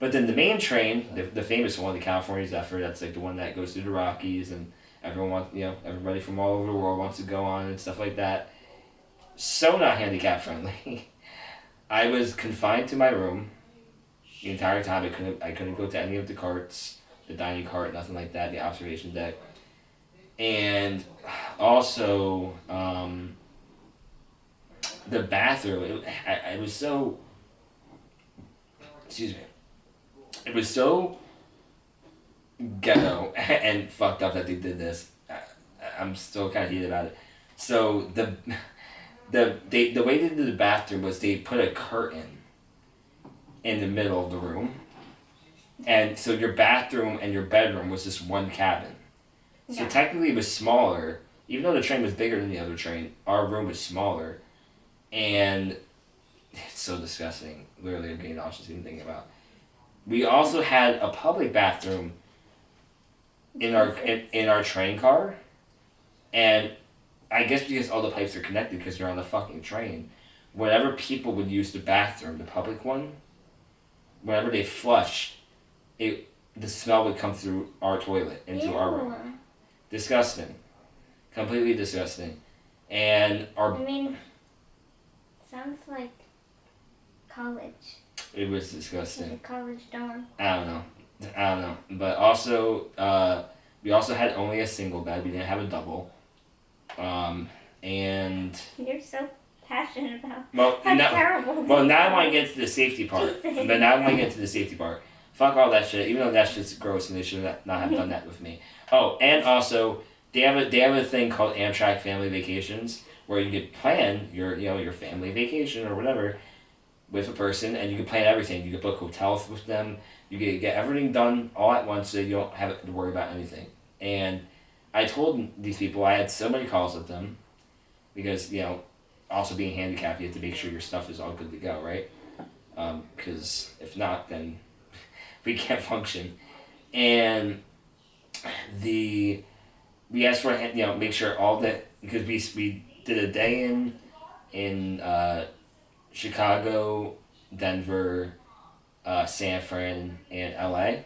But then the main train, the famous one, the California Zephyr, that's like the one that goes through the Rockies, and everyone wants, everybody from all over the world wants to go on and stuff like that. So not handicap friendly. I was confined to my room the entire time. I couldn't go to any of the carts, the dining cart, nothing like that, the observation deck. And also, the bathroom, it was so, excuse me, it was so ghetto and fucked up that they did this. I'm still kind of heated about it. So the way they did the bathroom was they put a curtain in the middle of the room, and so your bathroom and your bedroom was just one cabin. So technically it was smaller, even though the train was bigger than the other train. Our room was smaller, and it's so disgusting. Literally, I'm getting nauseous even thinking about. We also had a public bathroom in our train car, and I guess because all the pipes are connected because you're on the fucking train, whenever people would use the bathroom, the public one, whenever they flushed, the smell would come through our toilet into our room. Disgusting. Completely disgusting. And sounds like college. It was disgusting. Like a college dorm. I don't know. But also, we also had only a single bed. We didn't have a double. And you're so passionate about. Terrible. Well, now I want to get to the safety part. Jesus. But now I want to get to the safety part. Fuck all that shit. Even though that shit's gross, and they should not have done that with me. Oh, and also they have a thing called Amtrak Family Vacations where you could plan your family vacation or whatever with a person, and you can plan everything. You can book hotels with them. You can get everything done all at once, so you don't have to worry about anything. And I told these people I had so many calls with them because also being handicapped, you have to make sure your stuff is all good to go, right? Because if not, then we can't function. And we asked for make sure all that, because we did a day in Chicago, Denver, San Fran, and LA.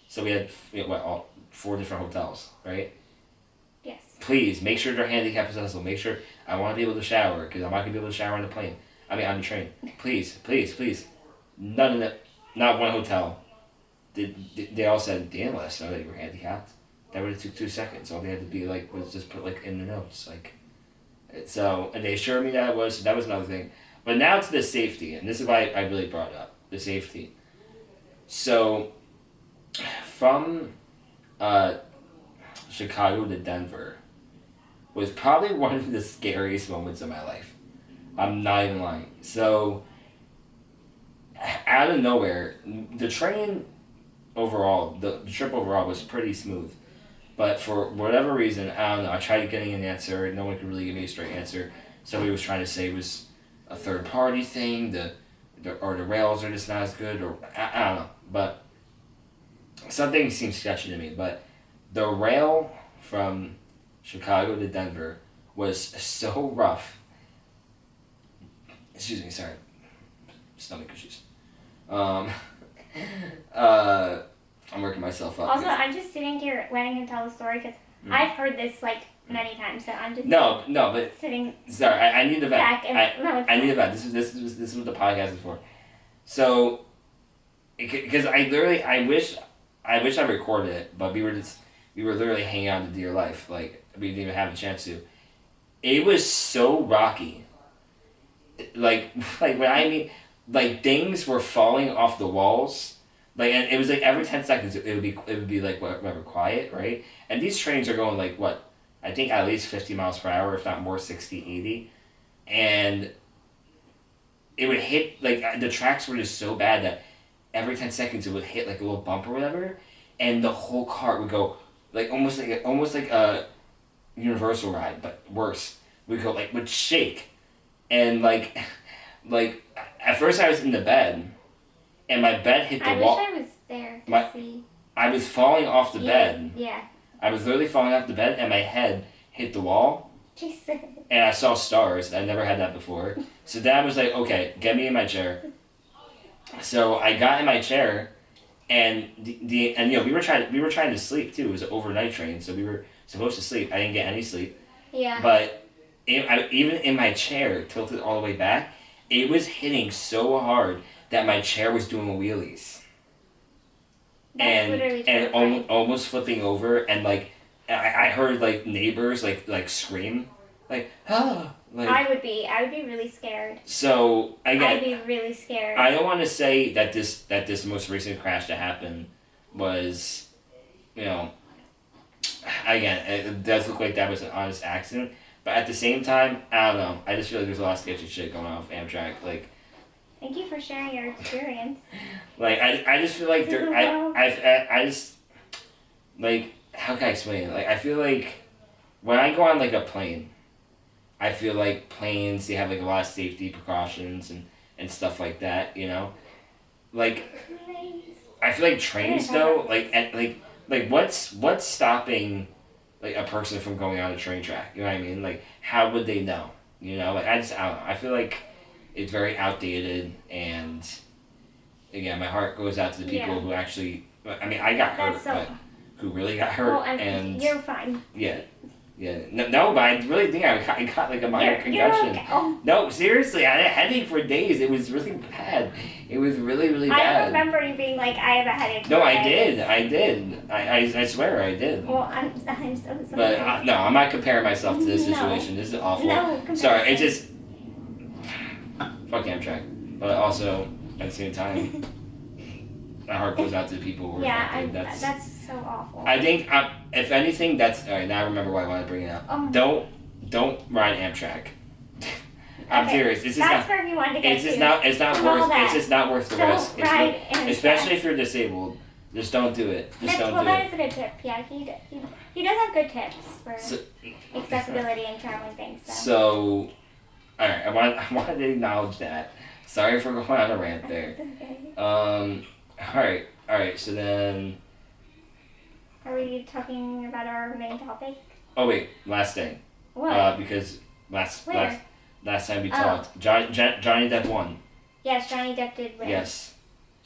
So we had all 4 different hotels, right? Yes. Please make sure they're handicap accessible. Make sure I want to be able to shower because I'm not gonna be able to shower on the plane. On the train. Please. None of that. Not one hotel. They all said, "Dan, let us know that you were handicapped." That would have took 2 seconds. All they had to be was just put in the notes So, and they assured me that was another thing. But now to the safety, and this is why I really brought it up, the safety. So, from Chicago to Denver was probably one of the scariest moments of my life. I'm not even lying. So, out of nowhere, the train overall, the trip overall was pretty smooth. But for whatever reason, I don't know, I tried getting an answer. No one could really give me a straight answer. Somebody was trying to say it was a third-party thing, or the rails are just not as good, or I don't know. But something seems sketchy to me. But the rail from Chicago to Denver was so rough. Excuse me, sorry. Stomach issues. Um, I'm working myself up. Also, I'm just sitting here letting him tell the story because I've heard this like many times, so I'm just no, but sitting. Sorry, I need to vent. Back and no, it's I need to vent. This is what the podcast is for. So, because I wish I recorded it, but we were literally hanging out to dear life. Like we didn't even have a chance to. It was so rocky. Like when I mean, like things were falling off the walls. Like, and it was like every 10 seconds it would be like whatever quiet, right? And these trains are going like what, I think at least 50 miles per hour, if not more, 60, 80. And it would hit, like the tracks were just so bad that every 10 seconds it would hit like a little bump or whatever, and the whole cart would go like almost like a universal ride, but worse. Would shake, and like at first I was in the bed, and my bed hit the wall. I wish I was there to see. I was falling off the bed. Yeah. I was literally falling off the bed, and my head hit the wall. Jesus. And I saw stars. I never had that before. So Dad was like, "Okay, get me in my chair." So I got in my chair, and we were trying to sleep too. It was an overnight train, so we were supposed to sleep. I didn't get any sleep. Yeah. But even in my chair, tilted all the way back, it was hitting so hard that my chair was doing wheelies. That's literally terrifying. And almost flipping over, and like I heard like neighbors like scream, like ah. Like, I would be really scared. So I'd be really scared. I don't want to say that this most recent crash that happened was, again, it does look like that was an honest accident, but at the same time, I don't know. I just feel like there's a lot of sketchy shit going on with Amtrak. Like, thank you for sharing your experience. Like I just feel like I just like, how can I explain it? Like I feel like when I go on like a plane, I feel like planes, they have like a lot of safety precautions and stuff like that, Like I feel like trains though, like what's stopping like a person from going on a train track? You know what I mean? Like how would they know? Like I don't know. I feel like it's very outdated, and again, my heart goes out to the people who actually. I mean, I got hurt, but who really got hurt, and you're fine. Yeah. No, but I really think I got like a minor concussion. Okay. Oh. No, seriously, I had a headache for days. It was really bad. It was really, really bad. I don't remember you being like, I have a headache. No, I did. I swear I did. Well, I'm so sorry. But no, I'm not comparing myself to this situation. This is awful. No, sorry, it just fuck Amtrak. But also at the same time, my heart goes out to the people who are affected. That's so awful. I think if anything, that's all right. Now I remember why I want to bring it up. Don't ride Amtrak. I'm serious. It's just that's where you wanted to get It's just not worth the risk. Especially if you're disabled. Just don't do it. That is a good tip. Yeah, he does have good tips for accessibility and traveling things. So, all right. I wanted to acknowledge that. Sorry for going on a rant there. Okay. All right. So then. Are we talking about our main topic? Oh wait, last thing. What? Because last time we talked, Johnny Depp won. Yes, Johnny Depp did win. Yes.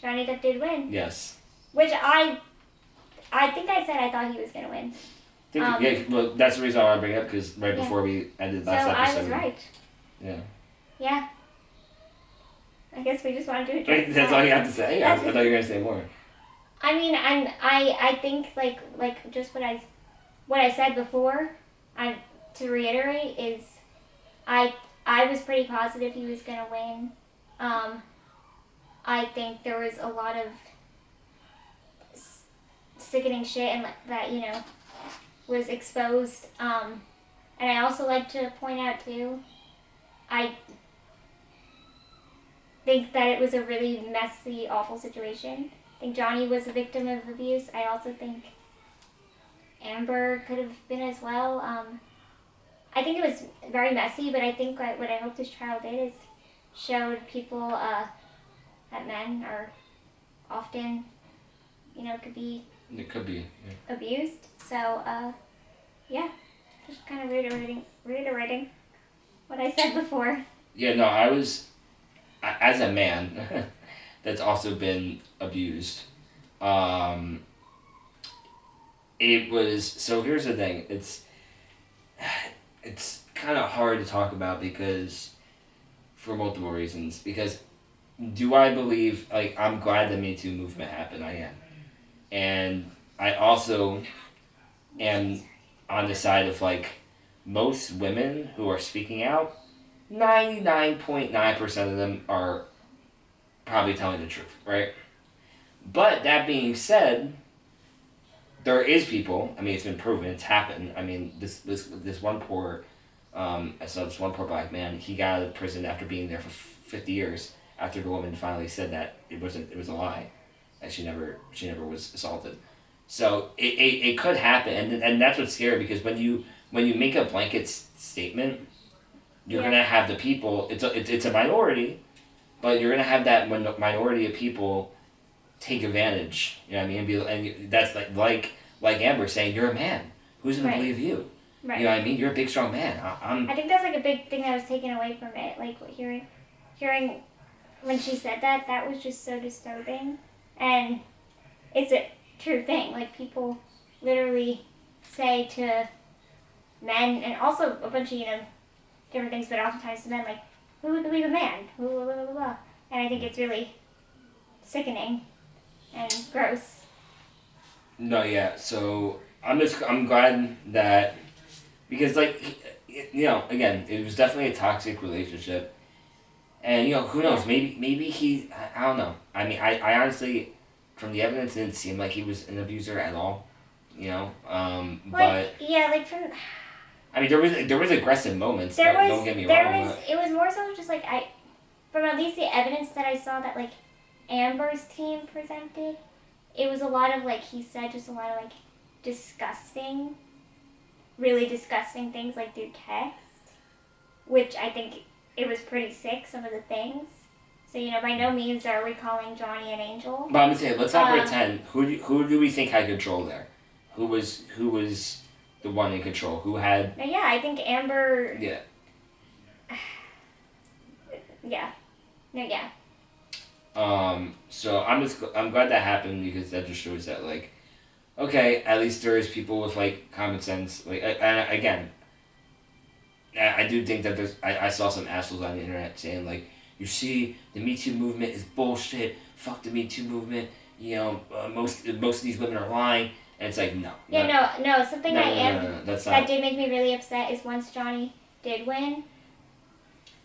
Johnny Depp did win. Yes. Which I think I said I thought he was gonna win. Well, that's the reason I want to bring it up, because before we ended last episode. So I was right. Yeah. Yeah. I guess we just want to do it. That's all you have to say? I thought you were gonna say more. I mean, I think like just what I said before. To reiterate is, I was pretty positive he was gonna win. I think there was a lot of sickening shit and that was exposed. And I also like to point out too, I think that it was a really messy, awful situation. I think Johnny was a victim of abuse. I also think Amber could have been as well. I think it was very messy, but I think what I hope this trial did is showed people that men are often, could be abused. So, yeah, just kind of reiterating what I said before. Yeah, no, I was, as a man, that's also been abused. Um, it was so. Here's the thing. It's kind of hard to talk about because for multiple reasons. Because do I believe like I'm glad the Me Too movement happened. I am, and I also am on the side of like most women who are speaking out. 99.9% of them are probably telling the truth, right? But that being said, there is people. I mean, it's been proven. It's happened. I mean, this one poor, I saw this one poor black man. He got out of prison after being there for 50 years. After the woman finally said that it wasn't, it was a lie, and she never was assaulted. So it could happen, and that's what's scary because when you make a blanket statement, you're gonna have the people. It's a minority, but you're gonna have that minority of people take advantage. You know what I mean? And that's like Amber saying, "You're a man. Who's gonna believe you?" Right. You know what I mean? You're a big, strong man. I think that's like a big thing that was taken away from it. Like hearing when she said that, that was just so disturbing, and it's a true thing. Like people literally say to men, and also a bunch of different things, but oftentimes to men, like, who would believe a man? Blah, blah, blah, blah. And I think it's really sickening and gross. No, yeah. So I'm glad that because again, it was definitely a toxic relationship, and who knows? Maybe he. I don't know. I mean, I honestly, from the evidence, it didn't seem like he was an abuser at all. But yeah, like from. I mean, there was aggressive moments. Don't get me wrong. It was more so just like from at least the evidence that I saw that like Amber's team presented, it was a lot of like he said just a lot of like really disgusting things like through text, which I think it was pretty sick, some of the things. So by no means are we calling Johnny an angel. But I'm saying let's not pretend. Who do we think had control there? Who was the one in control? Who had? No, yeah, I think Amber. Yeah. Yeah. No, yeah. So I'm glad that happened because that just shows that like, okay, at least there is people with like common sense. Like, and again, I do think that I saw some assholes on the internet saying like, you see, the Me Too movement is bullshit. Fuck the Me Too movement. Most of these women are lying. And it's like, no. Yeah, no. Something that did make me really upset is once Johnny did win,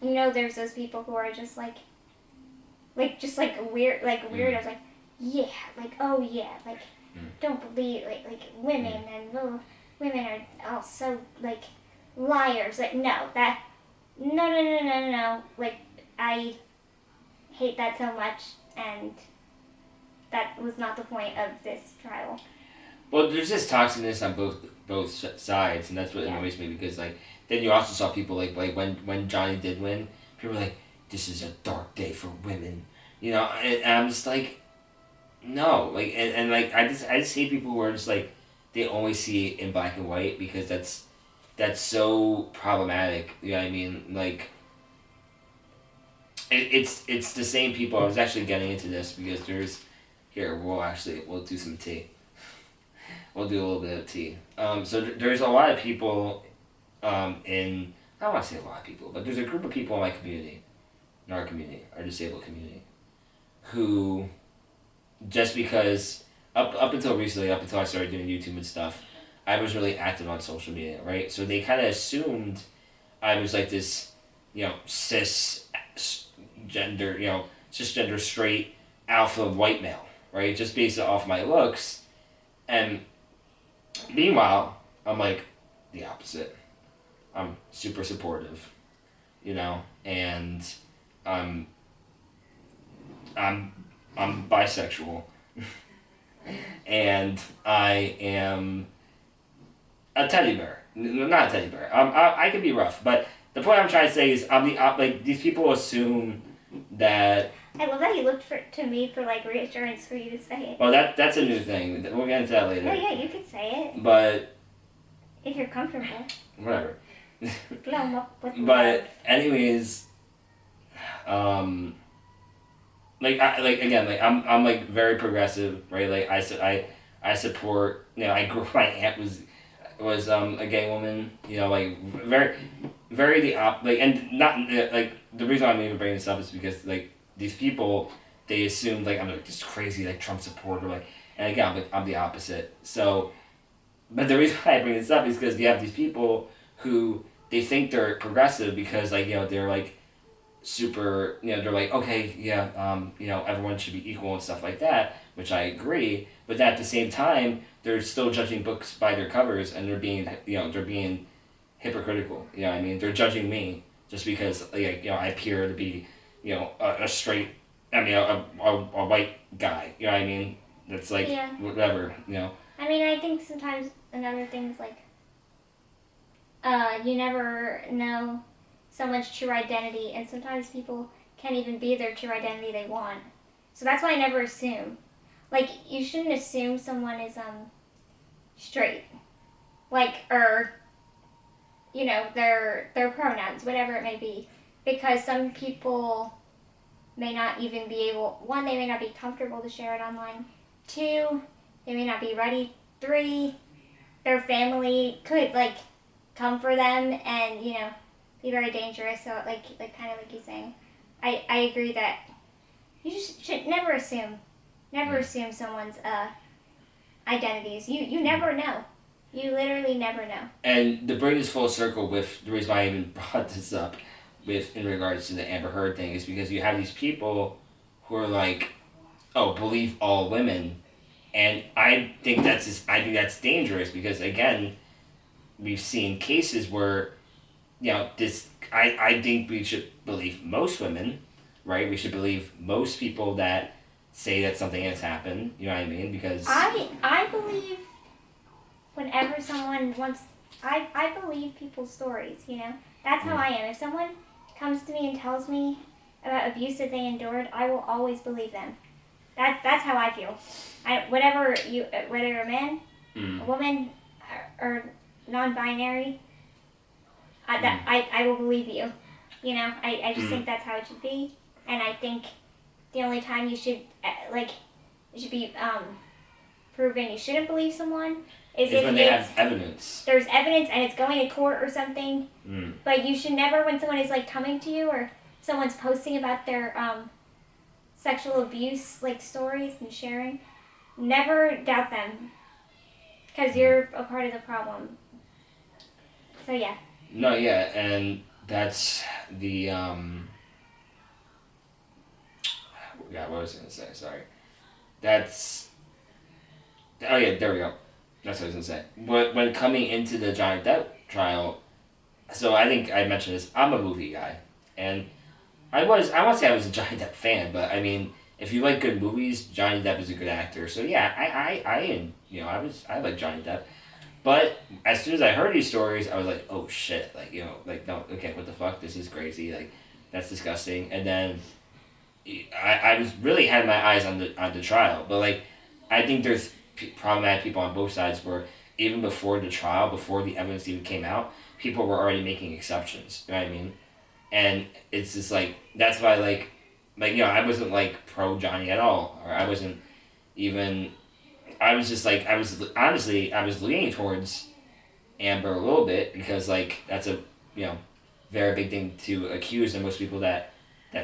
there's those people who are just like weird, like weirdos, like, yeah, like, oh yeah, like, don't believe, like women and women are all so, like, liars. Like, no, like, I hate that so much, and that was not the point of this trial. Well, there's this toxicness on both sides, and that's what annoys me because like then you also saw people like when Johnny did win, people were like, this is a dark day for women, and I'm just like, no, like and like I just hate people who are just like they only see it in black and white because that's so problematic. You know what I mean? Like it's the same people. I was actually getting into this because we'll do some tea. We'll do a little bit of tea. So there's a lot of people I don't want to say a lot of people, but there's a group of people in my community, in our community, our disabled community, who just because up until recently, up until I started doing YouTube and stuff, I was really active on social media, right? So they kind of assumed I was like this, cisgender straight alpha white male, right? Just based off my looks, and meanwhile, I'm like the opposite. I'm super supportive, and I'm bisexual, and I am a teddy bear. Not a teddy bear. I can be rough, but the point I'm trying to say is like these people assume that. I love that you looked to me for like reassurance for you to say it. Well, that's a new thing. We'll get into that later. Oh yeah, you could say it. But if you're comfortable. Whatever. Blow 'em up with but anyways, I'm like very progressive, right? Like I support. I grew. My aunt was a gay woman. Like very very and not like the reason I'm even bringing this up is because like these people they assume like I'm like this crazy like Trump supporter like and again I'm the opposite. So, but the reason why I bring this up is because you have these people who they think they're progressive because like they're like super they're like okay everyone should be equal and stuff like that, which I agree, but at the same time they're still judging books by their covers and they're being hypocritical. What I mean? They're judging me just because I appear to be a straight a white guy. What I mean? That's like whatever. I mean, I think sometimes another thing is like you never know someone's true identity, and sometimes people can't even be their true identity they want. So that's why I never assume. Like, you shouldn't assume someone is straight, like, or their pronouns, whatever it may be, because some people may not even be able. One, they may not be comfortable to share it online. Two, they may not be ready. Three, their family could like come for them and be very dangerous. So like kind of like you're saying, I agree that you just should never assume someone's identities. You never know. You literally never know. And to bring this full circle with the reason why I even brought this up with in regards to the Amber Heard thing is because you have these people who are like, oh, believe all women, and I think that's dangerous because again, we've seen cases where I think we should believe most women, right? We should believe most people that say that something has happened. You know what I mean? Because I believe whenever someone wants, I believe people's stories. That's how I am. If someone comes to me and tells me about abuse that they endured, I will always believe them. That's how I feel. Whether you're a man, a woman, or non-binary, I will believe you. I just think that's how it should be, and I think the only time you should it should be proven you shouldn't believe someone is if when they have evidence. There's evidence and it's going to court or something. But you should never, when someone is like coming to you or someone's posting about their sexual abuse like stories and sharing, never doubt them because you're a part of the problem. So yeah. No, yeah, and that's the what was I gonna say? Sorry. Oh yeah, there we go. That's what I was gonna say. But when coming into the Johnny Depp trial, so I think I mentioned this. I'm a movie guy, and I won't say I was a Johnny Depp fan, but I mean, if you like good movies, Johnny Depp is a good actor. So yeah, I like Johnny Depp. But as soon as I heard these stories, I was like, oh shit, no, okay, what the fuck, this is crazy, that's disgusting. And then I was really had my eyes on the trial, but I think there's problematic people on both sides where even before the trial, before the evidence even came out, people were already making exceptions. You know what I mean? And it's just that's why I wasn't pro Johnny at all, or I wasn't even. I was just I was leaning towards Amber a little bit because that's a very big thing to accuse, and most people that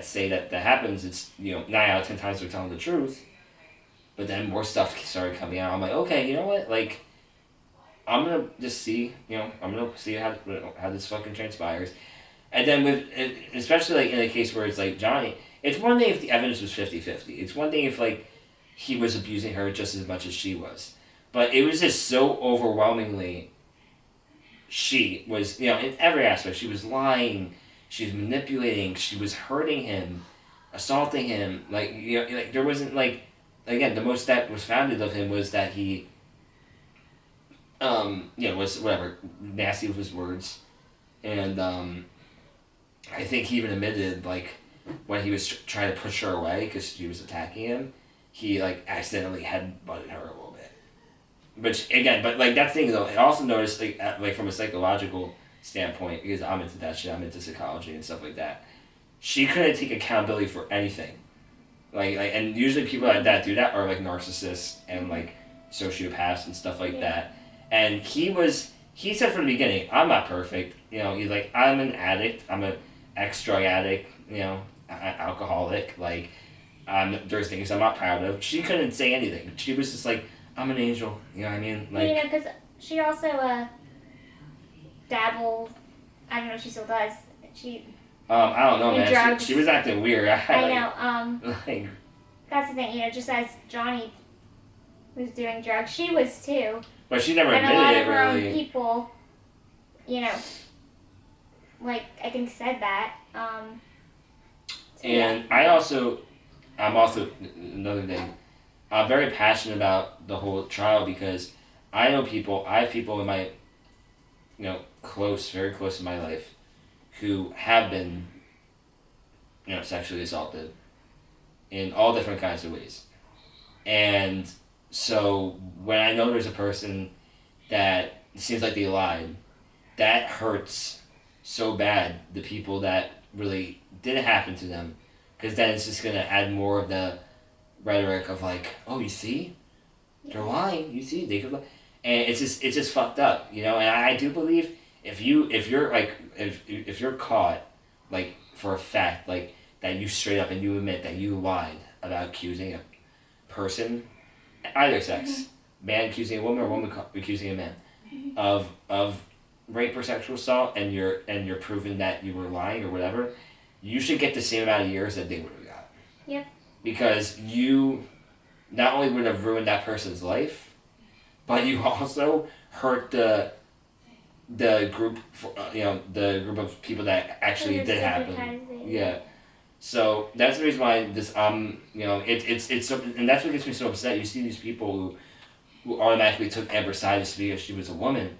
say that happens, it's 9 out of 10 times they're telling the truth. But then more stuff started coming out. I'm like, okay, you know what? I'm gonna just see, I'm gonna see how this fucking transpires. And then especially in a case where it's Johnny, it's one thing if the evidence was 50-50. It's one thing if he was abusing her just as much as she was. But it was just so overwhelmingly she was, in every aspect. She was lying, she was manipulating, she was hurting him, assaulting him. There wasn't, again, the most that was founded of him was that he, was, whatever, nasty with his words. And, I think he even admitted, when he was trying to push her away because she was attacking him, he accidentally headbutted her a little bit. Which again, but that thing though, I also noticed from a psychological standpoint, because I'm into that shit, I'm into psychology and stuff like that. She couldn't take accountability for anything. And usually people that do that are like narcissists and like sociopaths and stuff like that. And he said from the beginning, I'm not perfect. He's like, I'm an addict. I'm an ex-drug addict. Alcoholic. Like, there's things I'm not proud of. She couldn't say anything. She was just like, I'm an angel. You know what I mean? Like, because she also dabbled. I don't know if she still does. I don't know, man. Drugs. She was acting weird. I know. Like, that's the thing. Just as Johnny was doing drugs, she was too. But she never and admitted a lot it, of her really. own people, like I think said that. And I'm also another thing. I'm very passionate about the whole trial because I have people in my, very close in my life, who have been, sexually assaulted, in all different kinds of ways, and so when I know there's a person that seems like they lied, that hurts so bad. The people that really did happen to them, because then it's just gonna add more of the rhetoric of like, oh, you see, they're lying. You see, they could lie, and it's just fucked up, And I do believe if you're caught, like for a fact, like that you straight up and you admit that you lied about accusing a person, either sex, man accusing a woman or woman accusing a man, of rape or sexual assault, and you're proven that you were lying or whatever, you should get the same amount of years that they would have got. Yep. Because you not only would have ruined that person's life, but you also hurt the group, the group of people that actually did happen. Yeah. So that's the reason why this it's so, and that's what gets me so upset. You see these people who automatically took Amber's side just because she was a woman,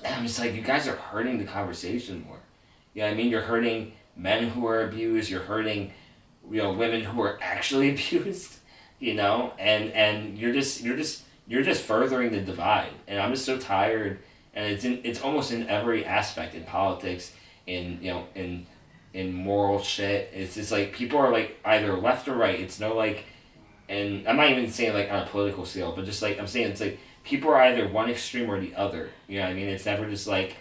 and I'm just like, you guys are hurting the conversation more. You know what I mean? You're hurting men who are abused. You're hurting, women who are actually abused. And you're just furthering the divide. And I'm just so tired. And it's almost in every aspect, in politics, in moral shit. It's just like people are like either left or right. It's no like, and I'm not even saying like on a political scale, but just like I'm saying, it's like people are either one extreme or the other. You know what I mean? It's never just like,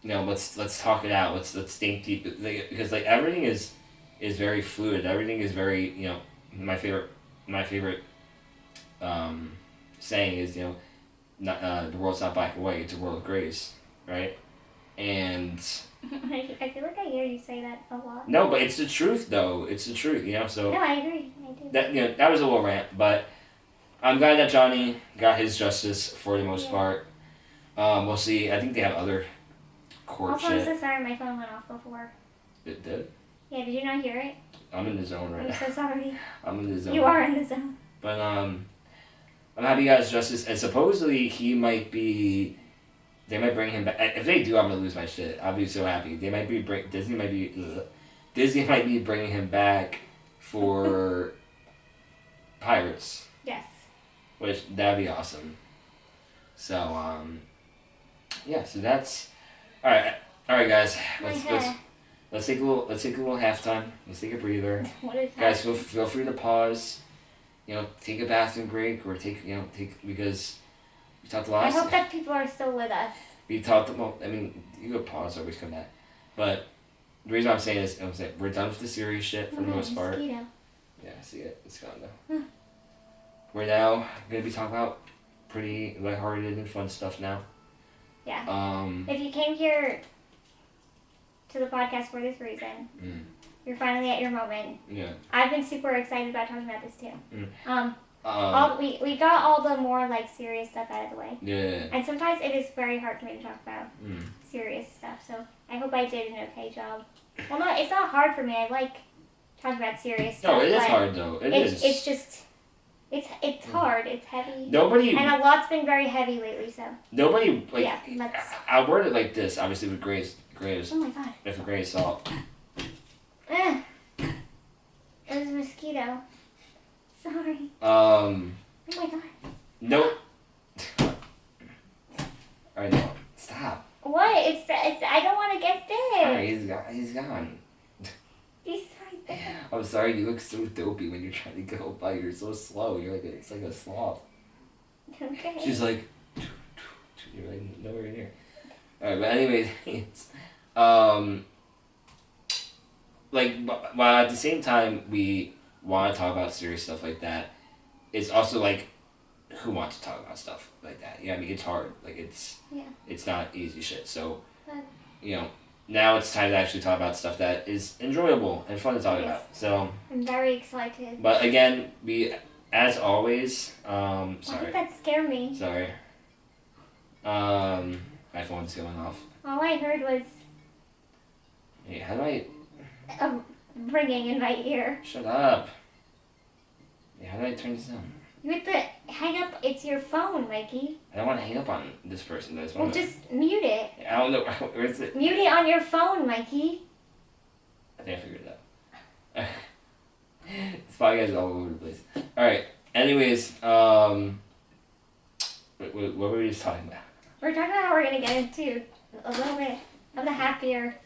let's talk it out. Let's think deep, because like everything is very fluid. Everything is very, my favorite saying is, not, the world's not black and white. It's a world of grays, right? And I feel like I hear you say that a lot. No, but it's the truth, though. It's the truth, So no, I agree. I do. That was a little rant, but I'm glad that Johnny got his justice for the most part. We'll see. I think they have other court also, shit. I'm so sorry my phone went off before. It did? Yeah, did you not hear it? I'm in the zone right now. I'm so sorry. I'm in the zone. You are in the zone. But I'm happy he got his justice, and supposedly they might bring him back. If they do, I'm gonna lose my shit. I'll be so happy. Disney might be bringing him back for Pirates. Yes. Which that'd be awesome. So yeah. So that's all right, guys. Let's take a little halftime. Let's take a breather. What is guys, feel free to pause. Take a bathroom break or take because. We talked a lot. I hope that people are still with us. We talked about. I mean, you go pause, always come back. But the reason I'm saying is, we're done with the serious shit for the most part. Mosquito. Yeah, I see it. It's gone though. We're now gonna be talking about pretty lighthearted and fun stuff now. Yeah. If you came here to the podcast for this reason, you're finally at your moment. Yeah. I've been super excited about talking about this too. We got all the more like serious stuff out of the way. Yeah. And sometimes it is very hard for me to talk about serious stuff. So I hope I did an okay job. Well, no, it's not hard for me. I like talking about serious stuff. No, it is hard though. It's just it's hard. It's heavy. Nobody. And a lot's been very heavy lately. So. Nobody like. Yeah. I'll word it like this. Obviously, with grace. Oh my god. With a grain of salt. It was a mosquito. Sorry. Oh my god. Nope. Alright, no. Stop. What? It's I don't want to get bit. Alright, he's gone. He's right there. I'm sorry, you look so dopey when you're trying to go, but you're so slow. It's like a sloth. Okay. She's like, you're like nowhere near. Alright, but anyways, while at the same time we want to talk about serious stuff like that, it's also like, who wants to talk about stuff like that? Yeah, I mean, it's hard. Like, it's not easy shit. So, now it's time to actually talk about stuff that is enjoyable and fun to talk about. So I'm very excited. But again, as always, Why did that scare me? Sorry. My phone's going off. All I heard was Hey, how do I... a ringing in my ear. Shut up. Hey, how do I turn this down? You have to hang up. It's your phone, Mikey. I don't want to hang up on this person. Just mute it. I don't know. Where is it? Mute it on your phone, Mikey. I think I figured it out. This podcast is all over the place. Alright. Anyways, what were we just talking about? We're talking about how we're going to get into a little bit of the happier,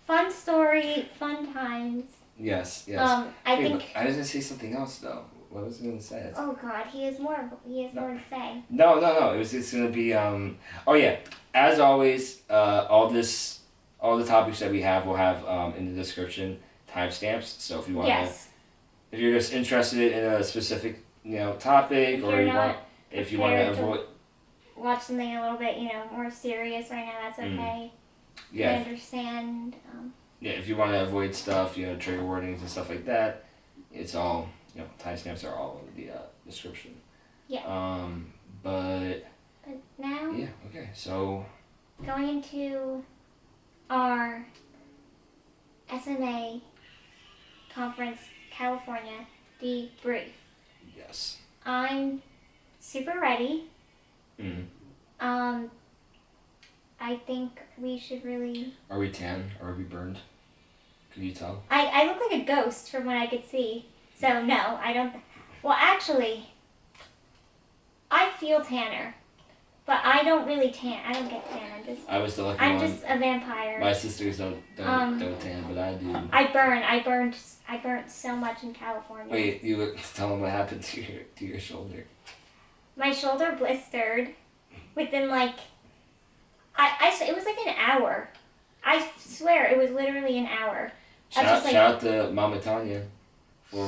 fun story, fun times. Yes. I think... I was going to say something else, though. What was I going to say? Oh, God. He has more to say. No. It was just going to be... Oh, yeah. As always, all the topics that we have, we'll have in the description timestamps. So if you want to... If you're just interested in a specific, topic, or if you want to avoid... Watch something a little bit, more serious right now, that's okay. Yeah. I understand. Yeah, if you want to avoid stuff, trigger warnings and stuff like that, it's all, timestamps are all in the description. Yeah. But now... Yeah, okay, so... Going into our SMA conference, California, debrief. Yes. I'm super ready. Mm-hmm. I think we should really... Are we tan? Or are we burned? Can you tell? I look like a ghost from what I could see. So, no, I don't... Well, actually, I feel tanner. But I don't really tan. I don't get tan. I was the lucky I'm one. just a vampire. My sisters don't tan, but I do. I burned so much in California. Wait, tell them what happened to your shoulder. My shoulder blistered within it was like an hour. I swear it was literally an hour. Shout out to Mama Tanya for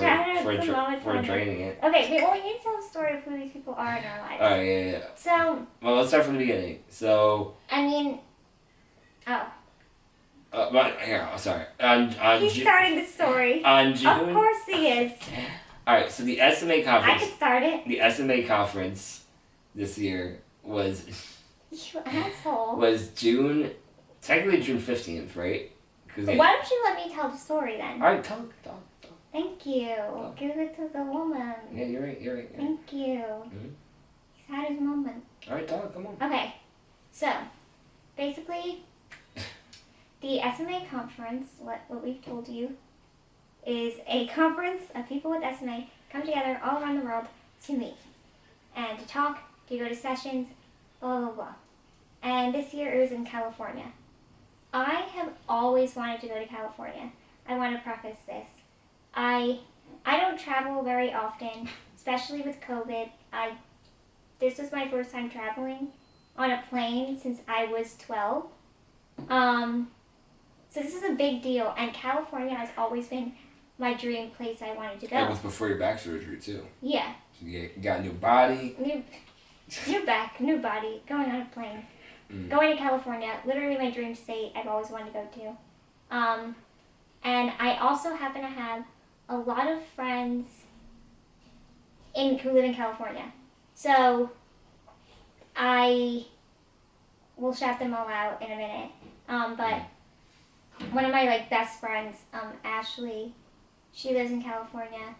draining it. Okay, wait, well, we need to tell the story of who these people are in our lives. Alright, yeah. So... Well, let's start from the beginning. So... I mean... Oh. Sorry. He's starting the story. On June... Of course he is. Alright, so the SMA conference... I could start it. The SMA conference this year was... You asshole. Was technically June 15th, right? Why don't you let me tell the story then? Alright, tell. Thank you. Give it to the woman. Yeah, you're right. Thank you. Mm-hmm. He's had his moment. Alright, talk, come on. Okay, so, basically, the SMA conference, what we've told you, is a conference of people with SMA come together all around the world to meet and to talk, to go to sessions, blah, blah, blah. And this year it was in California. I have always wanted to go to California. I want to preface this. I don't travel very often, especially with COVID. This was my first time traveling on a plane since I was 12. So this is a big deal, and California has always been my dream place I wanted to go. It was before your back surgery, too. Yeah. So you got a new body. New back, new body, going on a plane. Going to California, literally my dream state I've always wanted to go to. And I also happen to have a lot of friends who live in California. So I will shout them all out in a minute. But one of my best friends, Ashley, she lives in California.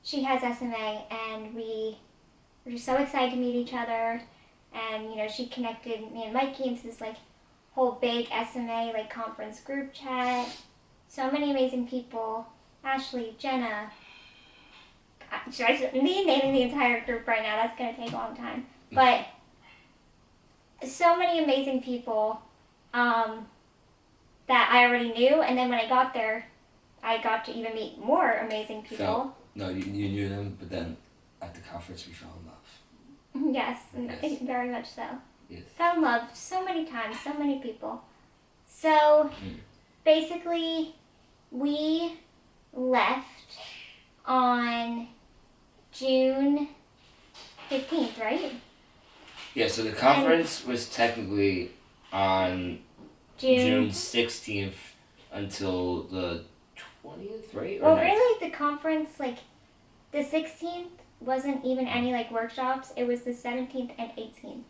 She has SMA, and we're just so excited to meet each other. And she connected me and Mikey into this whole big SMA conference group chat. So many amazing people. Ashley, Jenna. Me naming the entire group right now, that's going to take a long time. But so many amazing people that I already knew. And then when I got there, I got to even meet more amazing people. No, you knew them, but then at the conference we fell in love. Yes, Yes. very much so. Yes. Fell in love so many times, so many people. So, basically, we left on June 15th, right? Yeah, so the conference was technically on June 16th until the 20th, right? Well, really, the conference, like, the 16th wasn't even any, like, workshops. It was the 17th and 18th.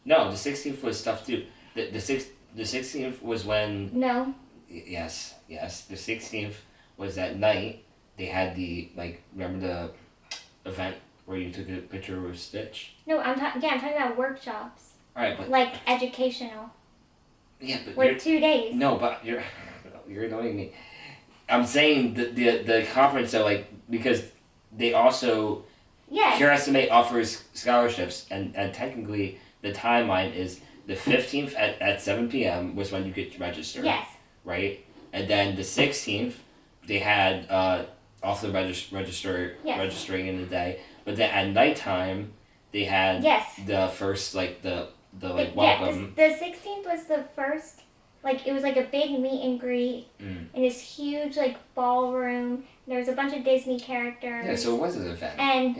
No, the 16th was stuff too. The 16th was when... No. Yes. The 16th was that night. They had the, like, remember the event where you took a picture with Stitch? No, I'm talking about workshops. Alright, but... Like, educational. Yeah, but With 2 days. No, but you're annoying me. I'm saying the conference, though, like, because they also... Yes. CureSMA offers scholarships, and technically the timeline is the 15th at 7 p.m. was when you could register. Yes. Right? And then the 16th, they had also registering in the day. But then at nighttime, they had the first, like, the welcome. Yeah, the 16th was the first, like, it was like a big meet and greet in this huge, like, ballroom. There was a bunch of Disney characters. Yeah, so it was an event. And,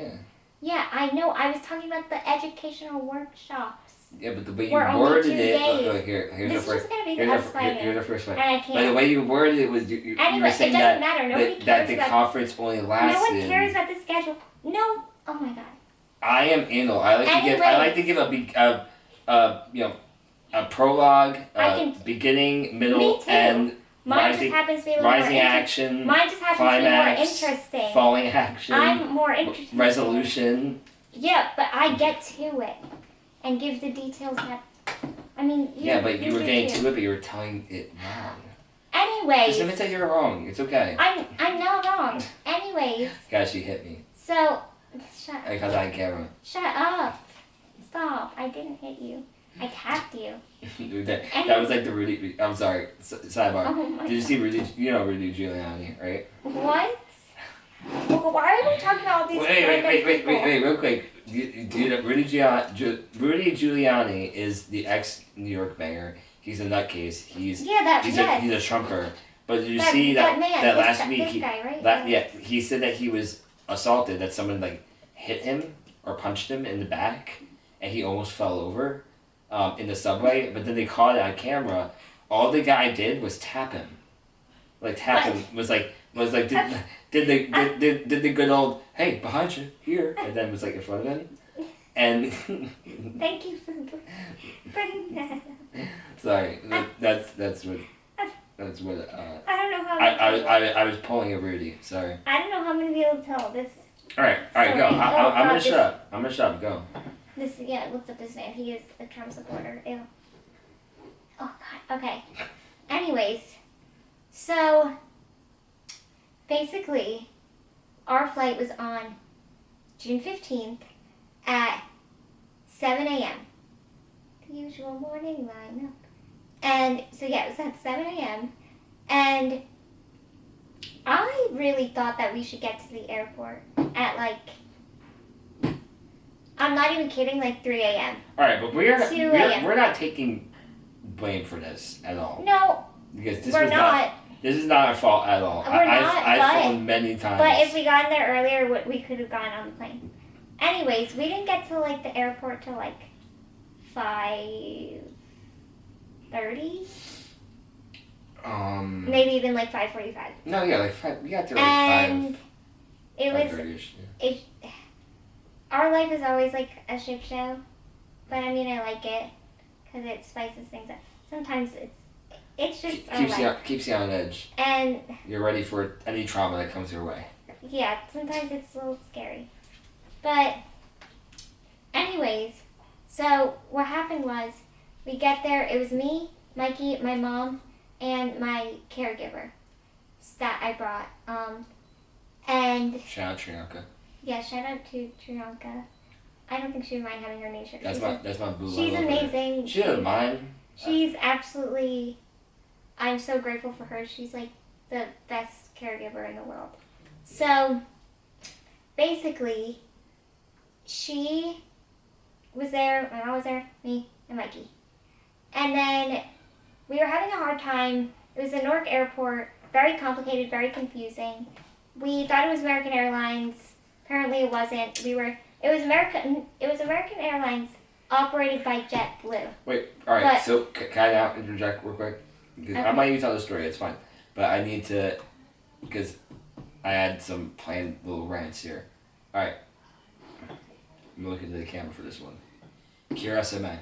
yeah, I know. I was talking about the educational workshops. Yeah, but the way you worded it... Look, here's this the first... is going to be us fighting. Here's the first one. And I can't. But the way you worded it was... You anyway, were saying it doesn't matter. Nobody cares that the conference only lasted... No one cares about the schedule. No. Oh, my God. I am anal. I like to give a prologue, beginning, middle, end, Mine just happens to be a little rising more action, Mine just happens climax, to be more interesting. falling action, I'm more interested. Resolution. Yeah, but I get to it and give the details that. I mean. You were getting to it, but you were telling it wrong. Anyways. Just admit that you're wrong. It's okay. I'm not wrong. Anyways. Guys, she hit me. So. Shut. Because I camera. Shut up. Stop. I didn't hit you. I tapped you. that was like the Rudy. I'm sorry. Sidebar. Oh Did you see Rudy? You know Rudy Giuliani, right? What? Well, why are we talking about all these? Wait, real quick. Do you know Rudy Giuliani is the ex-New York mayor. He's a nutcase. He's a Trumper. But did you see that last week? This guy, right? He said that he was assaulted. That someone like hit him or punched him in the back, and he almost fell over in the subway. But then they caught it on camera. All the guy did was tap him. Him was like did the good old hey behind you here, and then was like in front of him. And thank you for bringing that up. Sorry, that's what. I don't know how. I was pulling a Rudy. Sorry. I don't know how I'm gonna be able to tell this. All right, go. I'm gonna shut up. I'm gonna shut up. Go. Looked up this man. He is a Trump supporter. Ew. Oh God. Okay. Anyways, so basically, our flight was on June 15th at 7 a.m. The usual morning lineup. And so it was at 7 a.m. And I really thought that we should get to the airport at I'm not even kidding, 3 a.m. Alright, but we're not taking blame for this at all. No, because this is not our fault at all. I've flown many times. But if we got in there earlier, we could have gone on the plane. Anyways, we didn't get to the airport till 5:30. Maybe even 5:45. No, yeah, 5. We got there 5. And it was. Our life is always a shit show, but I mean I like it because it spices things up. Sometimes it's just keeps you on edge. And you're ready for any trauma that comes your way. Yeah, sometimes it's a little scary, but anyways, so what happened was we get there. It was me, Mikey, my mom, and my caregiver that I brought. And shout out Trianka. Yeah, shout out to Trianka. I don't think she would mind having her name shirt. That's my boo. She's amazing. She doesn't mind. She's absolutely. I'm so grateful for her. She's the best caregiver in the world. So, basically, she was there, my mom was there, me, and Mikey. And then we were having a hard time. It was a Newark airport, very complicated, very confusing. We thought it was American Airlines. Apparently it wasn't. It was American Airlines operated by JetBlue. Wait, alright, so can I now interject real quick? Because I might even tell the story, it's fine. But I need to, because I had some planned little rants here. Alright. I'm looking at the camera for this one. CureSMA.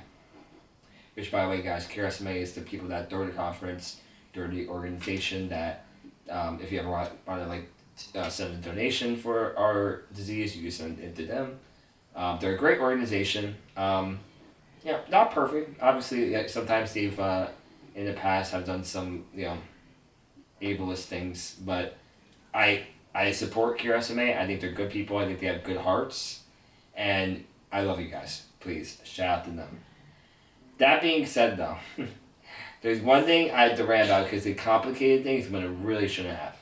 Which, by the way, guys, CureSMA is the people that throw the conference. They're the organization that, if you ever want to send a donation for our disease, you can send it to them. They're a great organization. Not perfect. Obviously, sometimes they've in the past have done some ableist things, but I support CureSMA. I think they're good people. I think they have good hearts, and I love you guys. Please shout out to them. That being said, though, there's one thing I had to rant about because they complicated things when it really shouldn't have.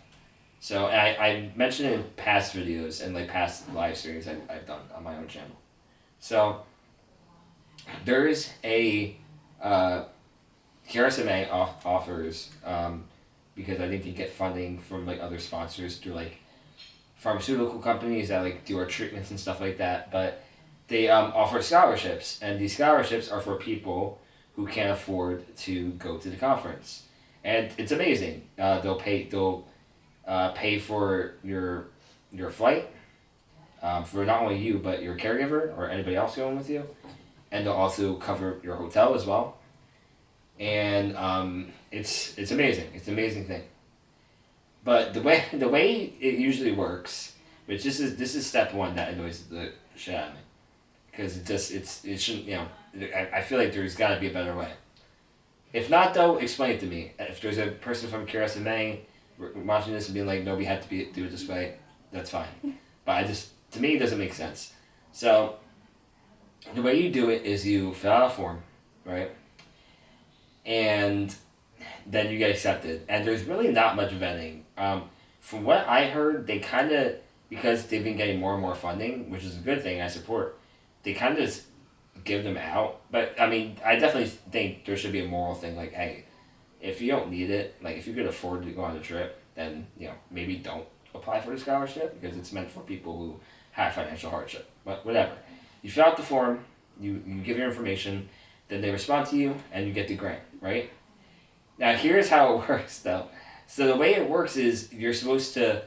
So I mentioned it in past videos and past live streams I've done on my own channel. So there's a CureSMA offers because I think they get funding from other sponsors through pharmaceutical companies that do our treatments and stuff like that. But they offer scholarships, and these scholarships are for people who can't afford to go to the conference, and it's amazing. They'll pay for your flight for not only you but your caregiver or anybody else going with you, and they'll also cover your hotel as well. And it's amazing. It's an amazing thing. But the way it usually works, which this is step one that annoys the shit out of me. Because it shouldn't, I feel like there's got to be a better way. If not, though, explain it to me. If there's a person from CureSMA watching this and being like, no, we have to do it this way, that's fine. But to me, it doesn't make sense. So, the way you do it is you fill out a form, right? And then you get accepted. And there's really not much vetting. From what I heard, they kind of, because they've been getting more and more funding, which is a good thing, I support, they kind of just give them out. But, I mean, I definitely think there should be a moral thing, hey, if you don't need it, if you could afford to go on a trip, then, maybe don't apply for the scholarship, because it's meant for people who have financial hardship. But whatever. You fill out the form, you give your information, then they respond to you, and you get the grant, right? Now, here's how it works, though. So the way it works is you're supposed to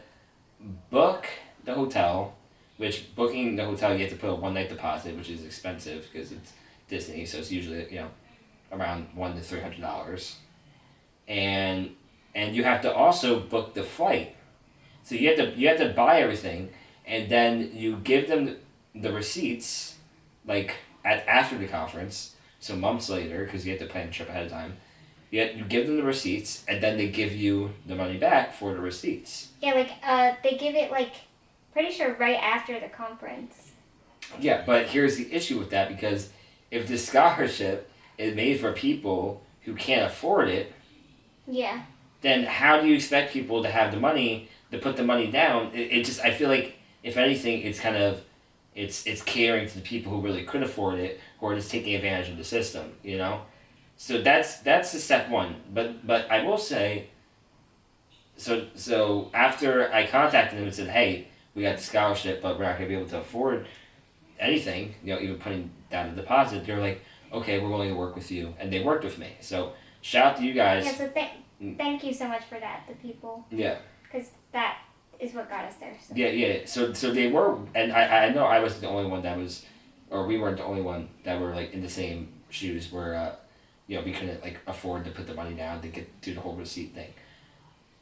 book the hotel, which booking the hotel, you have to put a one-night deposit, which is expensive because it's Disney, so it's usually, around $100 to $300. And you have to also book the flight. So you have to buy everything, and then you give them the receipts, after the conference, so months later, because you have to plan a trip ahead of time. You give them the receipts, and then they give you the money back for the receipts. Yeah, they give it, pretty sure right after the conference. Yeah, but here's the issue with that, because if the scholarship is made for people who can't afford it, yeah, then how do you expect people to have the money to put the money down? I feel like, if anything, it's kind of, it's catering to the people who really could afford it, who are just taking advantage of the system, So that's the step one. But I will say, so after I contacted them and said, hey, we got the scholarship, but we're not going to be able to afford anything, even putting down a deposit, they're like, okay, we're willing to work with you. And they worked with me. So shout out to you guys. Yeah, so thank you so much for that, the people. Yeah. Because that is what got us there. So. Yeah. So they were, and I know I wasn't the only one that was, or we weren't the only one that were in the same shoes where, we couldn't afford to put the money down to do the whole receipt thing.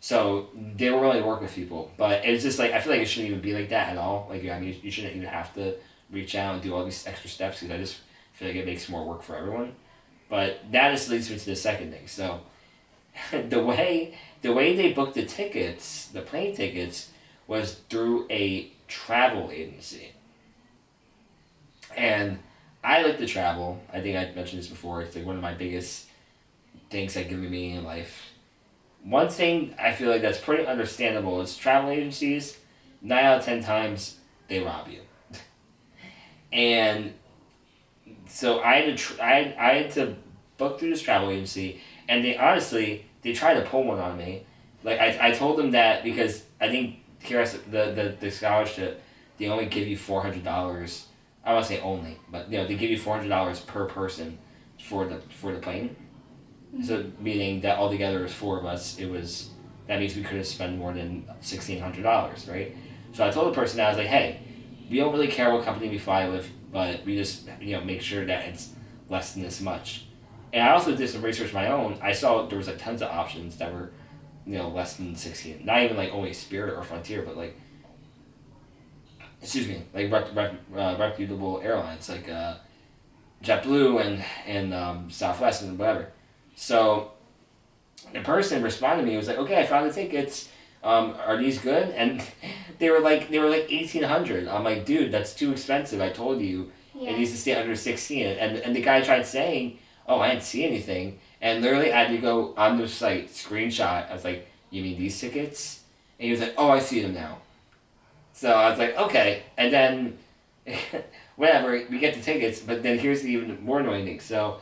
So they were willing to work with people, but it's just I feel like it shouldn't even be like that at all. You shouldn't even have to reach out and do all these extra steps, because I just feel like it makes more work for everyone. But that just leads me to the second thing. So the way they booked the tickets, the plane tickets, was through a travel agency. And I like to travel. I think I mentioned this before. It's one of my biggest things that give me meaning in life. one thing I feel like that's pretty understandable is travel agencies, 9 out of 10 times, they rob you. And so I had to book through this travel agency, and they honestly, they tried to pull one on me. Like, I told them that because I think the scholarship, they only give you $400. I don't want to say only, but they give you $400 per person for the plane. So meaning that altogether was four of us. That means we could have spent more than $1,600, right? So I told the person that I was like, hey, we don't really care what company we fly with, but we just make sure that it's less than this much. And I also did some research of my own. I saw there was like tons of options that were less than 16. Not even like only Spirit or Frontier, but like like reputable airlines like JetBlue and Southwest and whatever. So the person responded to me and was like, okay, I found the tickets. Are these good? And they were like 1,800. I'm like, dude, that's too expensive. I told you it needs to stay under 16. And the guy tried saying, oh, I didn't see anything. And literally I had to go on the site, screenshot. I was like, you mean these tickets? And he was like, oh, I see them now. So I was like, okay. And then whatever, we get the tickets, but then here's the even more annoying thing. So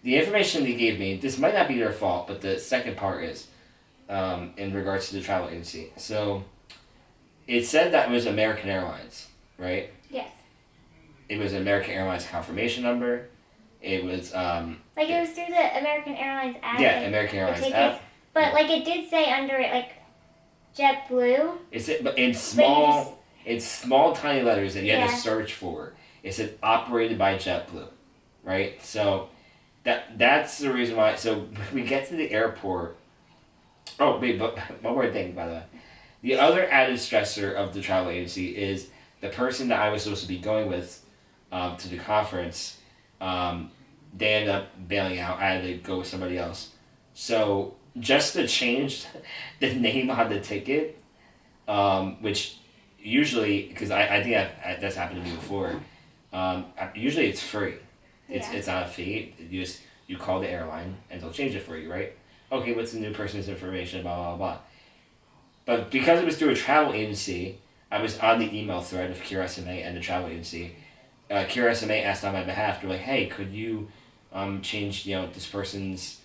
the information they gave me, this might not be their fault, but the second part is in regards to the travel agency. So it said that it was American Airlines, right? Yes. It was an American Airlines confirmation number. It was like it was through the American Airlines app. Yeah, American Airlines app. But like it did say under it like JetBlue. But in small tiny letters that you had to search for. It said operated by JetBlue, right? So that's the reason why. So we get to the airport. Oh wait, but one more thing by the way. The other added stressor of the travel agency is the person that I was supposed to be going with to the conference. They ended up bailing out. I had to go with somebody else. So just to change the name on the ticket, which usually, because I think that's happened to me before, usually it's free. It's not a fee. You call the airline and they'll change it for you, right? Okay, what's the new person's information, blah, blah, blah. But because it was through a travel agency, I was on the email thread of CureSMA and the travel agency. CureSMA asked on my behalf, they're like, hey, could you change this person's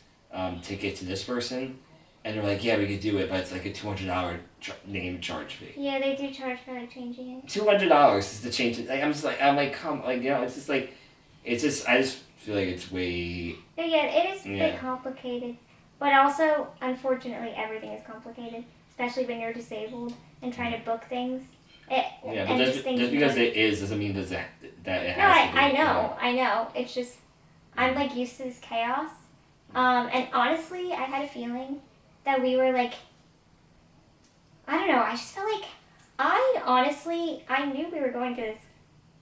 ticket to this person? And they're like, yeah, we could do it, but it's like a $200 name charge fee. Yeah, they do charge for like changing it. $200 is to change it. Like, I'm like, come, like, it's just like, I just feel like it's way. Yeah, it is a bit complicated, but also, unfortunately, everything is complicated, especially when you're disabled and trying to book things. But just because it is doesn't mean that it has to be. I know. It's just, I'm like used to this chaos. And honestly, I had a feeling that we were like, I don't know, I just felt like, I knew we were going to this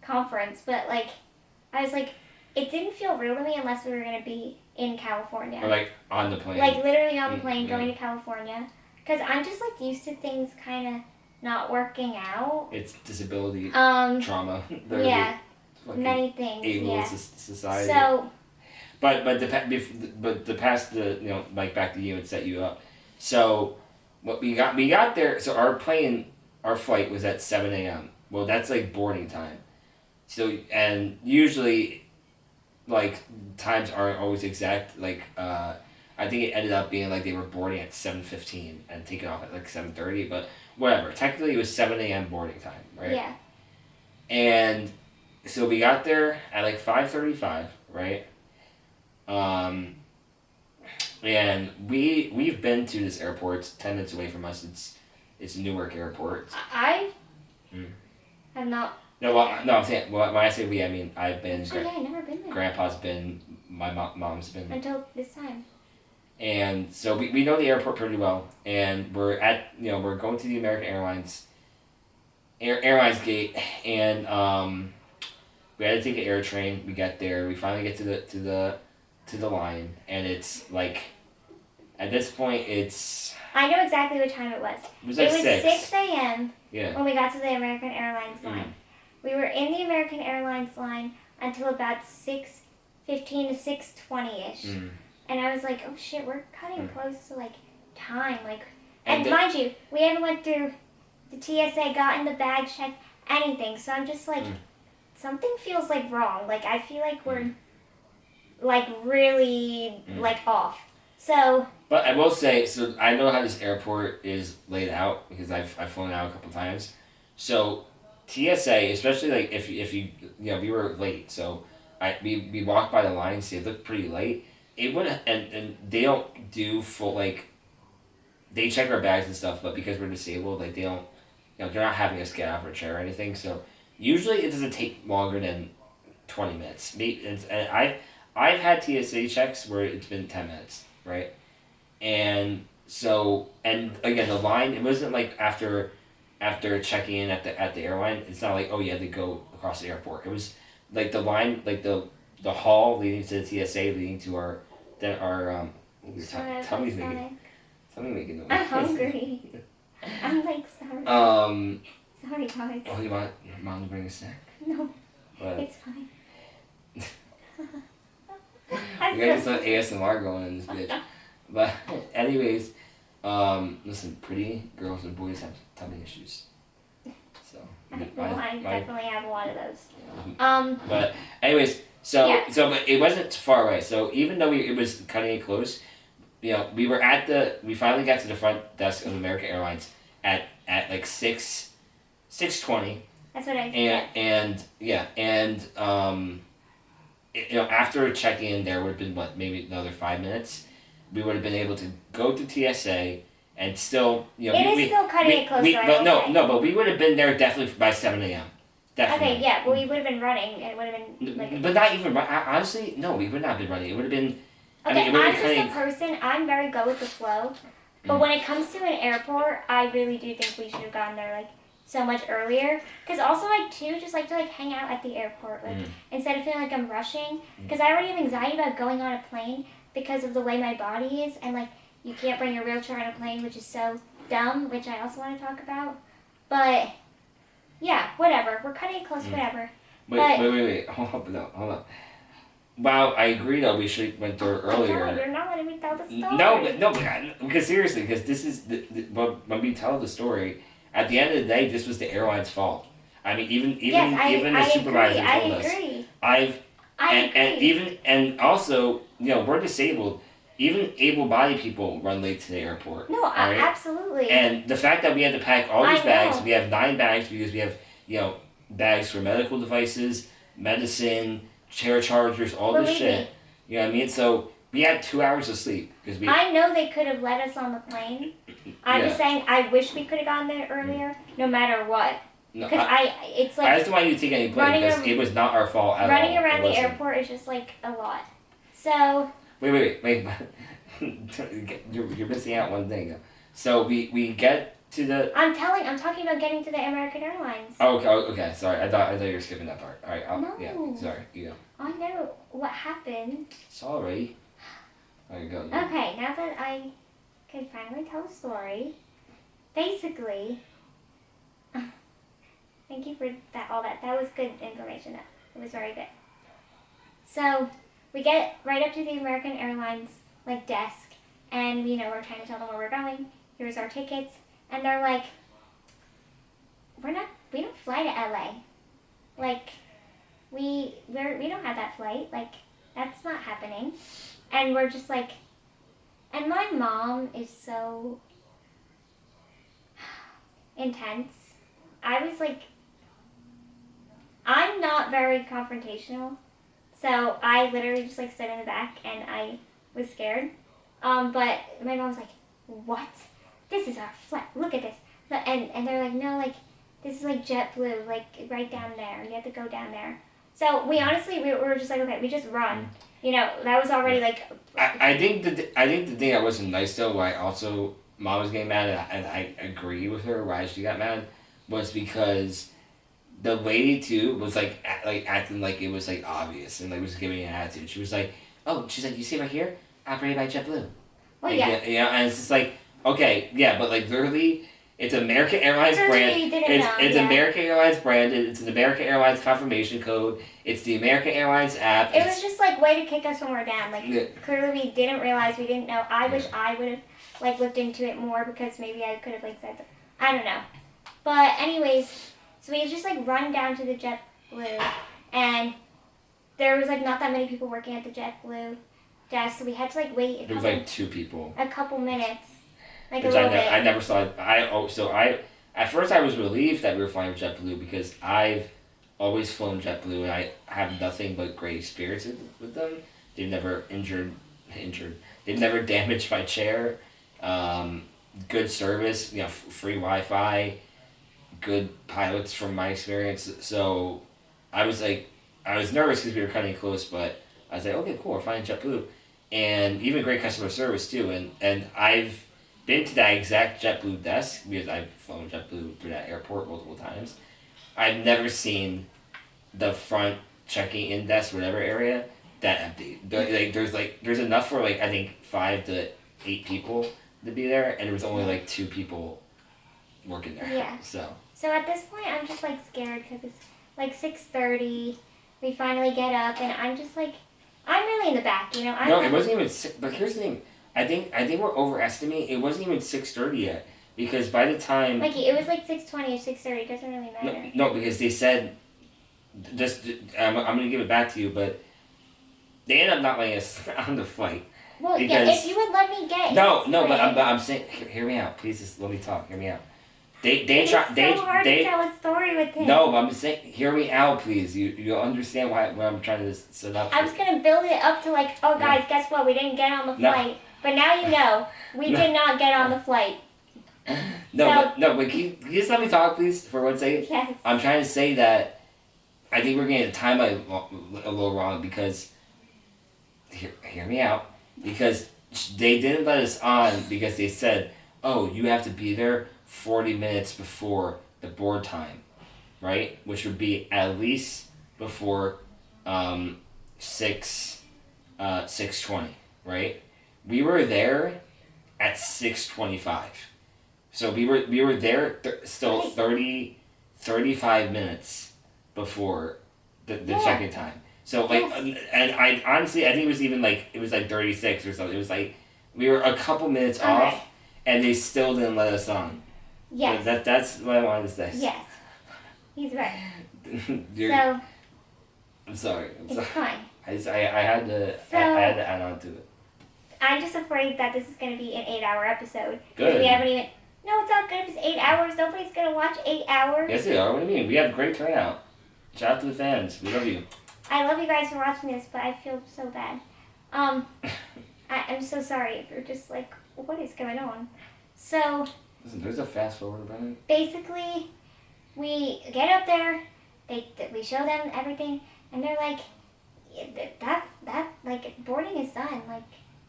conference, but like, I was like, it didn't feel real to me unless we were going to be in California. Or like on the plane. Like literally on the plane going to California. Because I'm just like used to things kind of not working out. It's disability trauma. Yeah, many things. Able society. So. But the past like back to you and set you up. So what we got there. So our flight was at 7 a.m. Well, that's like boarding time. So and usually, like times aren't always exact. Like I think it ended up being like they were boarding at 7:15 and taking off at like 7:30. But whatever. Technically, it was 7 a.m. boarding time, right? Yeah. And so we got there at like 5:35, right? And we've been to this airport. It's 10 minutes away from us. It's Newark Airport. I have not. No, I'm saying when I say we, I mean I've been. Actually, I've never been there. Grandpa's been. My mom's been. Until this time. And so we know the airport pretty well, and we're going to the American Airlines gate, and we had to take an air train. We got there. We finally get to the line, and it's like, at this point, it's. I know exactly what time it was. It was like 6 a.m. Yeah. When we got to the American Airlines line. We were in the American Airlines line until about 6:15 to 6:20ish. And I was like, oh shit, we're cutting close to like time. Like, And mind you, we haven't went through the TSA, got in the bag, checked anything. So I'm just like, something feels like wrong. Like I feel like we're like really like off. So. But I will say, so I know how this airport is laid out because I've flown out a couple times. So TSA, especially like if you we were late, so we walked by the line, see it looked pretty late. It would and they don't do full like. They check our bags and stuff, but because we're disabled, like they don't, they're not having us get out of our chair or anything. So usually it doesn't take longer than 20 minutes. And I've had TSA checks where it's been 10 minutes, right? And so, and again, the line, it wasn't like after checking in at the airline, it's not like, oh, you had to go across the airport. It was like the line, like the hall leading to the TSA, leading to our tummy's making noise. I'm hungry. I'm like, sorry. Sorry, guys. Oh, you want your mom to bring a snack? No, But it's fine. we got some ASMR going in this bitch. But anyways, listen, pretty girls and boys have tummy issues. So I definitely have a lot of those. But anyways, but it wasn't far away. So even though it was cutting it close, we finally got to the front desk of American Airlines at like 6:20. That's what I said. After checking in, there would have been maybe another 5 minutes. We would have been able to go to TSA and still, It is still cutting it closer. But we would have been there definitely by 7 a.m. Definitely. Okay, yeah. Well, we would have been running. It would have been like. But not even honestly, no, we would not have been running. It would have been. Okay, I'm just a person. I'm very good with the flow, but when it comes to an airport, I really do think we should have gotten there like so much earlier. Because also just like to like hang out at the airport, like instead of feeling like I'm rushing. Because I already have anxiety about going on a plane because of the way my body is, and like you can't bring your wheelchair on a plane, which is so dumb. Which I also want to talk about, but yeah, whatever. We're cutting it close, whatever. Wait. Hold up. Wow, I agree though. We should went there earlier. God, you're not letting me tell the story. No, because seriously, because this is when we tell the story. At the end of the day, this was the airline's fault. I mean, even the supervisor told us. I agree. And also, we're disabled. Even able-bodied people run late to the airport. No, right? Absolutely. And the fact that we had to pack all these bags, we have 9 bags because we have bags for medical devices, medicine, chair chargers, all this shit. You know what I mean? So we had 2 hours of sleep because I know they could have let us on the plane. I'm just saying I wish we could have gotten there earlier, no matter what. Because it's like I just don't want you to take any blame because it was not our fault at all. Running around the airport is just like a lot. So. Wait. You're missing out one thing. So we get to the. I'm talking about getting to the American Airlines. Oh, okay. Sorry, I thought you were skipping that part. All right. No. Yeah. Sorry. You go. I know what happened. Sorry. All right, go. Okay, now that I can finally tell a story, basically. Thank you for that. All that was good information. It was very good. So we get right up to the American Airlines desk, and we're trying to tell them where we're going. Here's our tickets, and they're like, we don't fly to LA. Like, we don't have that flight. Like, that's not happening. And we're just like, and my mom is so intense. I was like, I'm not very confrontational, so I literally just stood in the back and I was scared. But my mom was like, what? This is our flight. Look at this. And they're like, no, this is JetBlue, right down there. You have to go down there. So we honestly, we were just like, okay, we just run. That was already I think the thing that wasn't nice though, why also Mom was getting mad, and I agree with her why she got mad, was because the lady too was acting like it was obvious and was giving an attitude. She was like, oh, she's like, you see right here, operated by JetBlue. Well, yeah. And it's just okay, yeah, but literally, it's American Airlines brand. It's American Airlines branded. It's an American Airlines confirmation code. It's the American Airlines app. It was just way to kick us when we're down. Clearly we didn't realize, we didn't know. I wish I would have like looked into it more because maybe I could have like said, I don't know. But anyways, so we just like run down to the JetBlue, and there was like not that many people working at the JetBlue desk, so we had to like wait. There was like 2 people. A couple minutes, like Which a little bit. I never saw it. At first I was relieved that we were flying with JetBlue because I've always flown JetBlue and I have nothing but great experiences with them. They've never injured. They've never damaged my chair. Good service, free Wi-Fi, good pilots from my experience. So I was nervous because we were cutting close, but I was like, okay, cool, we're flying JetBlue, and even great customer service too. And I've been to that exact JetBlue desk because I've flown JetBlue through that airport multiple times. I've never seen the front checking in desk, whatever area, that empty. There's enough for I think 5 to 8 people to be there, and there was only 2 people working there. Yeah. So at this point, I'm just scared because it's 6:30. We finally get up, and I'm just I'm really in the back, No, it wasn't even. But here's the thing. I think we're overestimating. It wasn't even 6:30 yet, because by the time it was 6:20 or 6:30. It doesn't really matter. No, because they said, I'm gonna give it back to you, but they ended up not letting us on the flight. Well, yeah, if you would let me get but I'm saying, hear me out, please. Just let me talk. Hear me out. It's so hard to tell a story with him. No, but I'm just saying, hear me out, please. You'll understand what I'm trying to set up. I was gonna build it up to oh guys, guess what? We didn't get on the flight. No. But now you know, we did not get on the flight. But can you just let me talk, please, for 1 second? Yes. I'm trying to say that I think we're getting the timeline a little wrong because, hear me out, because they didn't let us on because they said, oh, you have to be there 40 minutes before the board time, right? Which would be at least before 6:20, right? We were there at 6:25. So we were there still 35 minutes before the check-in time. So and I honestly, I think it was even 36 or something. It was we were a couple minutes off, and they still didn't let us on. Yes. So that's what I wanted to say. Yes. He's right. So. I'm sorry. It's fine. I had to add on to it. I'm just afraid that this is going to be an 8-hour episode. Good. We haven't even. No, it's not good if it's 8 hours. Nobody's going to watch 8 hours. Yes, they are. What do you mean? We have great turnout. Shout out to the fans. We love you. I love you guys for watching this, but I feel so bad. I'm so sorry if you're just what is going on? So. Listen, there's a fast forward button. Basically, we get up there. We show them everything, and they're that boarding is done.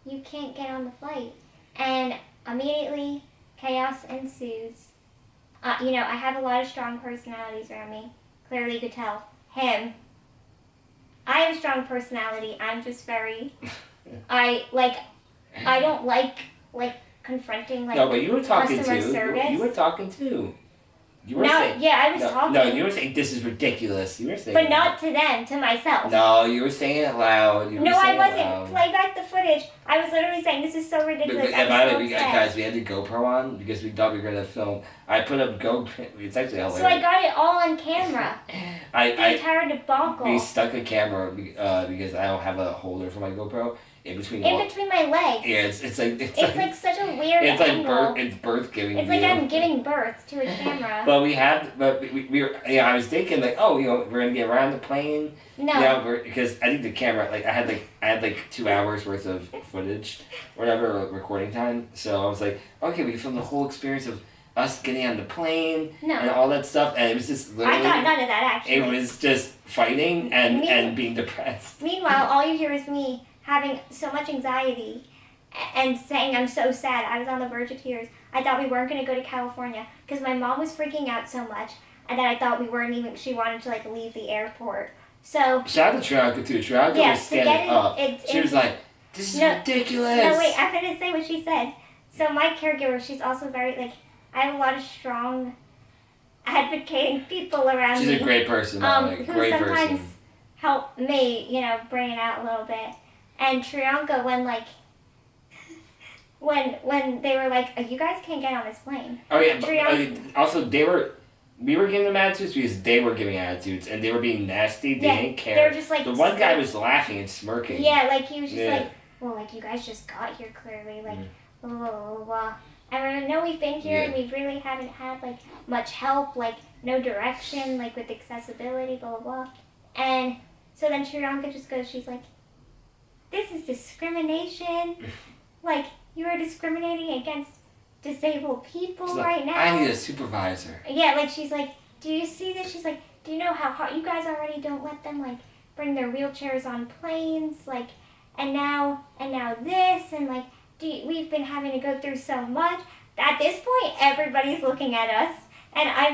You can't get on the flight, and immediately chaos ensues. I have a lot of strong personalities around me. Clearly, you could tell. Him. I have a strong personality. I'm just very. I don't like confronting no, but you were talking customer too. service. You were talking too. You were saying, yeah, I was talking. No, you were saying this is ridiculous. You were saying. But not to them, to myself. No, you were saying it loud. No, I wasn't. Play back the footage. I was literally saying this is so ridiculous. Guys, we had the GoPro on because we thought we were gonna film. I put up GoPro. It's actually hilarious. So I got it all on camera. The entire debacle. We stuck a camera because I don't have a holder for my GoPro. In between my legs. Yeah, it's such a weird angle. It's birth giving. It's I'm giving birth to a camera. But we were I was thinking we're gonna get around the plane. No. Because I think the camera I had 2 hours worth of footage, whatever recording time. So I was okay, we filmed the whole experience of us getting on the plane and all that stuff, and it was just literally. I got none of that actually. It was just fighting and being depressed. Meanwhile, all you hear is me having so much anxiety and saying I'm so sad. I was on the verge of tears. I thought we weren't going to go to California because my mom was freaking out so much, and then I thought we weren't even, she wanted to leave the airport. So shout out to Trianka too. Trianka was standing up. She was this is ridiculous. No, wait, I'm going to say what she said. So my caregiver, she's also very, I have a lot of strong advocating people around me. She's a great person. Who sometimes help me, bring it out a little bit. And Trianka, when when they were like, oh, you guys can't get on this plane. Oh yeah, but also we were giving them attitudes because they were giving attitudes and they were being nasty. They didn't care. They were just like the one guy was laughing and smirking. Yeah, like he was just like, well, like you guys just got here clearly, like blah blah blah blah. And we're like, no, we've been here and we really haven't had like much help, like no direction, like with accessibility, blah blah blah. And so then Shriyanka just goes, she's like, this is discrimination. Like you are discriminating against disabled people right now. I need a supervisor. Yeah, like she's like, do you see this? She's like, do you know how hard you guys already don't let them like bring their wheelchairs on planes, like, and now this, and like, we've been having to go through so much. At this point, everybody's looking at us, and I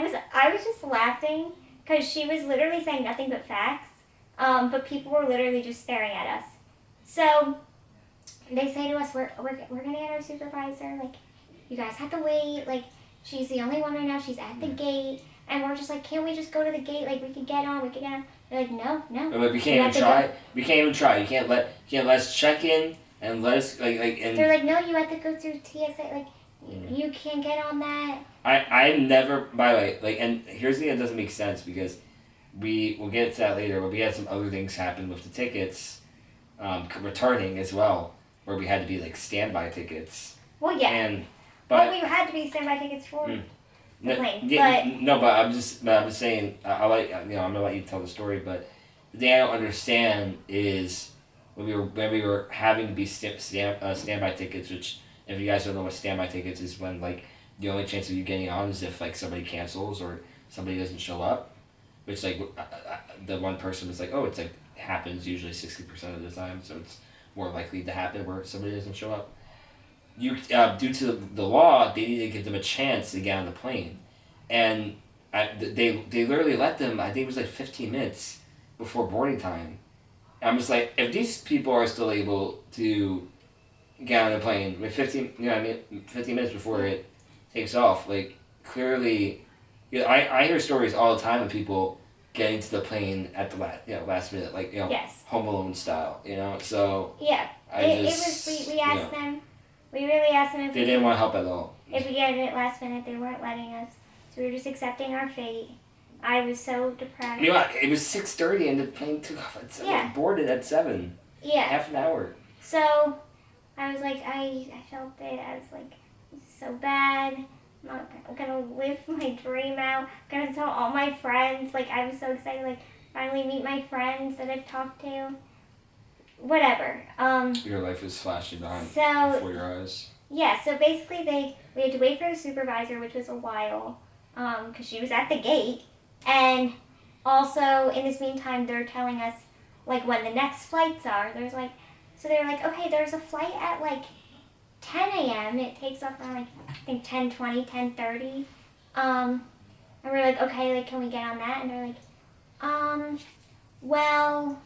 was just laughing because she was literally saying nothing but facts, but people were literally just staring at us. So they say to us, we're gonna get our supervisor, like. You guys have to wait, like, she's the only one right now, she's at the gate, and we're just like, can't we just go to the gate, like, we can get on. They're like, no. Like, we can't even try. We can't even try. You can't let us check in and let us, and... They're like, no, you have to go through TSA, like, you can't get on that. I've never, by the way, like, and here's the thing that doesn't make sense, because we'll get to that later, but we had some other things happen with the tickets, returning as well, where we had to be, like, standby tickets. Well, yeah. But we had to be standby tickets for the plane. But I'm just saying. I'm gonna let you tell the story. But the thing I don't understand is when we were having to be standby tickets. Which, if you guys don't know what standby tickets is, when like the only chance of you getting on is if like somebody cancels or somebody doesn't show up. Which like the one person was like, oh, it's like happens usually 60% of the time, so it's more likely to happen where somebody doesn't show up. You due to the law, they need to give them a chance to get on the plane, and they literally let them. I think it was like 15 minutes before boarding time. And I'm just like, if these people are still able to get on the plane with 15 minutes before it takes off, like clearly, I hear stories all the time of people getting to the plane at the last minute, like yes. Home Alone style, So yeah, we asked them. We really asked them if they didn't want to help at all. If we get it last minute, they weren't letting us. So we were just accepting our fate. I was so depressed. You know what? It was 6:30 and the plane took off at 7. Yeah. Boarded at 7. Yeah. Half an hour. So I was like, I felt it. I was like, this is so bad. I'm going to live my dream out. I'm going to tell all my friends. Like, I was so excited. Like, finally meet my friends that I've talked to. Whatever. Your life is flashing before your eyes. Yeah, so basically we had to wait for the supervisor, which was a while, because she was at the gate. And also, in this meantime, they're telling us, like, when the next flights are. So they're like, okay, there's a flight at, like, 10 a.m. It takes off around, like, I think 10:20, 10:30. And we're like, okay, like, can we get on that? And they're like, well...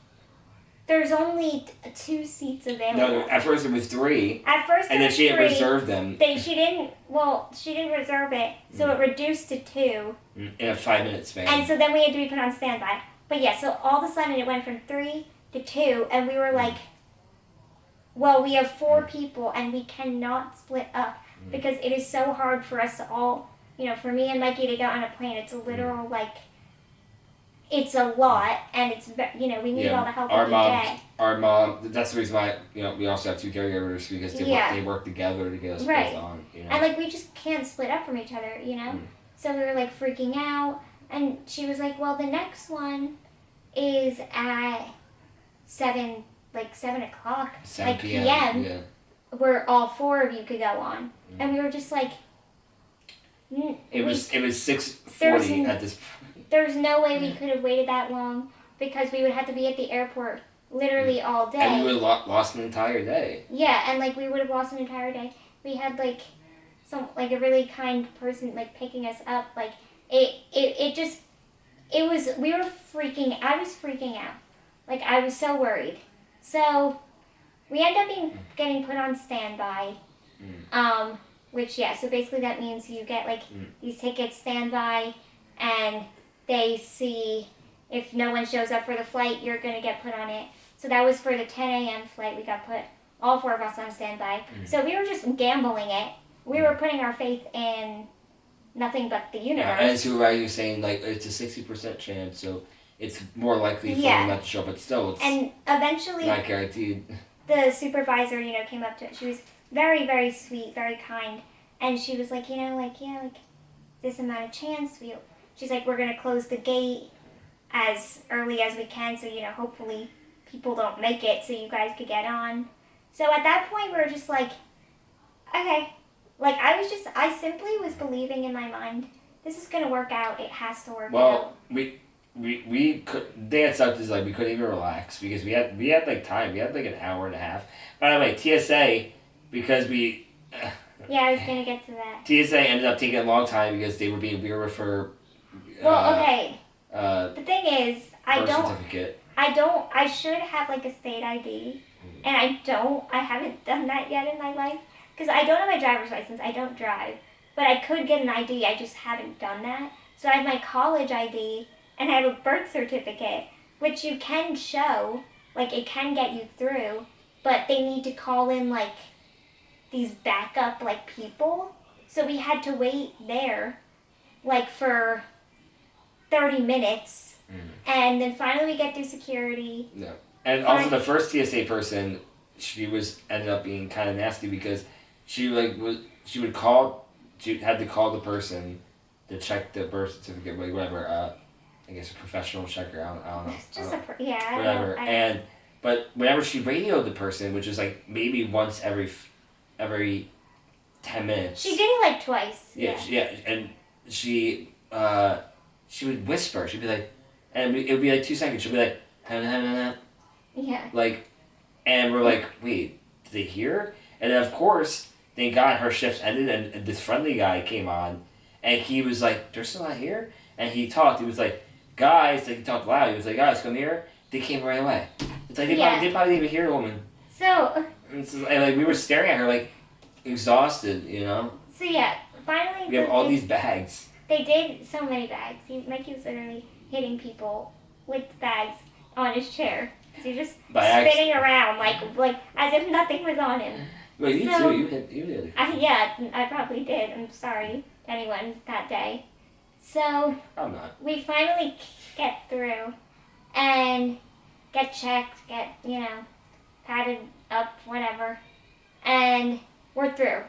There's only 2 seats available. No, at first it was 3. At first and then she had reserved them. She didn't reserve it, so it reduced to 2. In a 5-minute span. And so then we had to be put on standby. But yeah, so all of a sudden it went from 3 to 2, and we were like, well, we have 4 people, and we cannot split up, because it is so hard for us to all, for me and Mikey to get on a plane, it's a literal, like, it's a lot, and it's, we need all the help we can get. Our mom, that's the reason why, we also have 2 caregivers, because they work together to get us both on, And, like, we just can't split up from each other, So we were, like, freaking out, and she was like, well, the next one is at 7 o'clock, 7 p.m., where all 4 of you could go on. And we were just like... It was 6:40 at this point. There's no way we could have waited that long, because we would have to be at the airport literally all day. And we would have lost an entire day. Yeah, and like we would have lost an entire day. We had like a really kind person like picking us up. Like we were freaking. I was freaking out. Like I was so worried. So we ended up getting put on standby. Which so basically that means you get like these tickets standby, and they see if no one shows up for the flight, you're going to get put on it. So that was for the 10 a.m. flight. We got put all 4 of us on standby. So we were just gambling it. We were putting our faith in nothing but the universe. Yeah, and so you're saying, like, it's a 60% chance, so it's more likely for them not to show up, but still, it's and eventually not guaranteed. The supervisor, came up to it. She was very, very sweet, very kind. And she was like, this amount of chance. She's like, we're going to close the gate as early as we can, so, hopefully people don't make it so you guys could get on. So at that point, we were just like, okay. Like, I simply was believing in my mind, this is going to work out. It has to work out. Well, we could, day it sucked is, like, we couldn't even relax because we had like, time. We had, like, an hour and a half. By the way, TSA, because we... yeah, I was going to get to that. TSA ended up taking a long time because they were being weird for... well, okay. The thing is, certificate. I should have, like, a state ID, and I haven't done that yet in my life. Because I don't have my driver's license, I don't drive. But I could get an ID, I just haven't done that. So I have my college ID, and I have a birth certificate, which you can show, like, it can get you through, but they need to call in, like, these backup, like, people. So we had to wait there, like, for 30 minutes, and then finally we get through security. No. And also the first TSA person, she ended up being kind of nasty because she had to call the person to check the birth certificate, like whatever. I guess a professional checker. I don't know. It's just whatever. But whenever she radioed the person, which is like maybe once every 10 minutes. She did it like twice. Yeah, and she would whisper. She'd be like, and it would be like 2 seconds. She'd be like, yeah. Like, and we're like, wait, did they hear? And then of course, thank God her shift ended, and this friendly guy came on, and he was like, they're still not here? And he talked, he was like, guys, like he talked loud, he was like, guys, come here. They came right away. It's like, they probably didn't even hear the woman. So. And like, we were staring at her like, exhausted, So yeah, finally. We have all these bags. They did so many bags. Mikey was literally hitting people with bags on his chair. So you're just spinning around like as if nothing was on him. Well, you too. You did. I probably did. I'm sorry to anyone that day. So I'm not. We finally get through and get checked, get padded up, whatever, and we're through.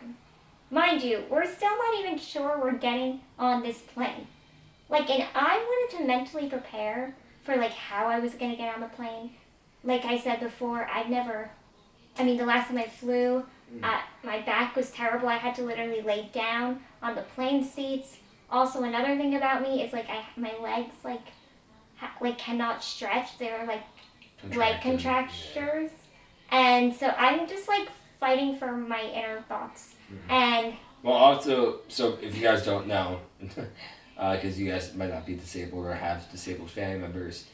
Mind you, we're still not even sure we're getting on this plane. Like, and I wanted to mentally prepare for like how I was gonna get on the plane. Like I said before, the last time I flew, my back was terrible. I had to literally lay down on the plane seats. Also, another thing about me is like my legs like cannot stretch. They're like leg contractures, and so I'm just like fighting for my inner thoughts. And well, also, so if you guys don't know, because you guys might not be disabled or have disabled family members,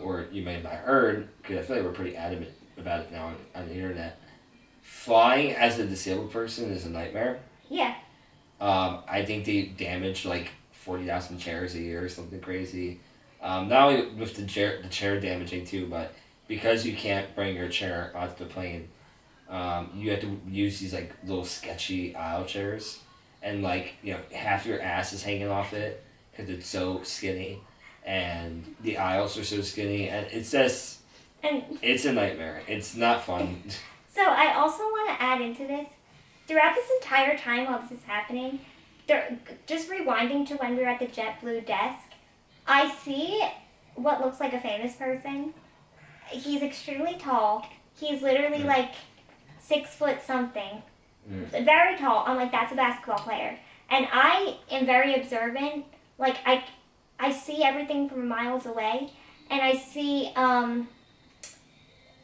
or you may have not heard, because I feel like we're pretty adamant about it now on the internet. Flying as a disabled person is a nightmare. Yeah. I think they damage like 40,000 chairs a year or something crazy. Not only with the chair damaging too, but because you can't bring your chair onto the plane, you have to use these like little sketchy aisle chairs, and like half your ass is hanging off it because it's so skinny, and the aisles are so skinny, and it's a nightmare. It's not fun. So I also want to add into this. Throughout this entire time while this is happening, just rewinding to when we were at the JetBlue desk, I see what looks like a famous person. He's extremely tall. He's literally like 6 foot something. Very tall. I'm like, that's a basketball player. And I am very observant. Like, I see everything from miles away. And I see,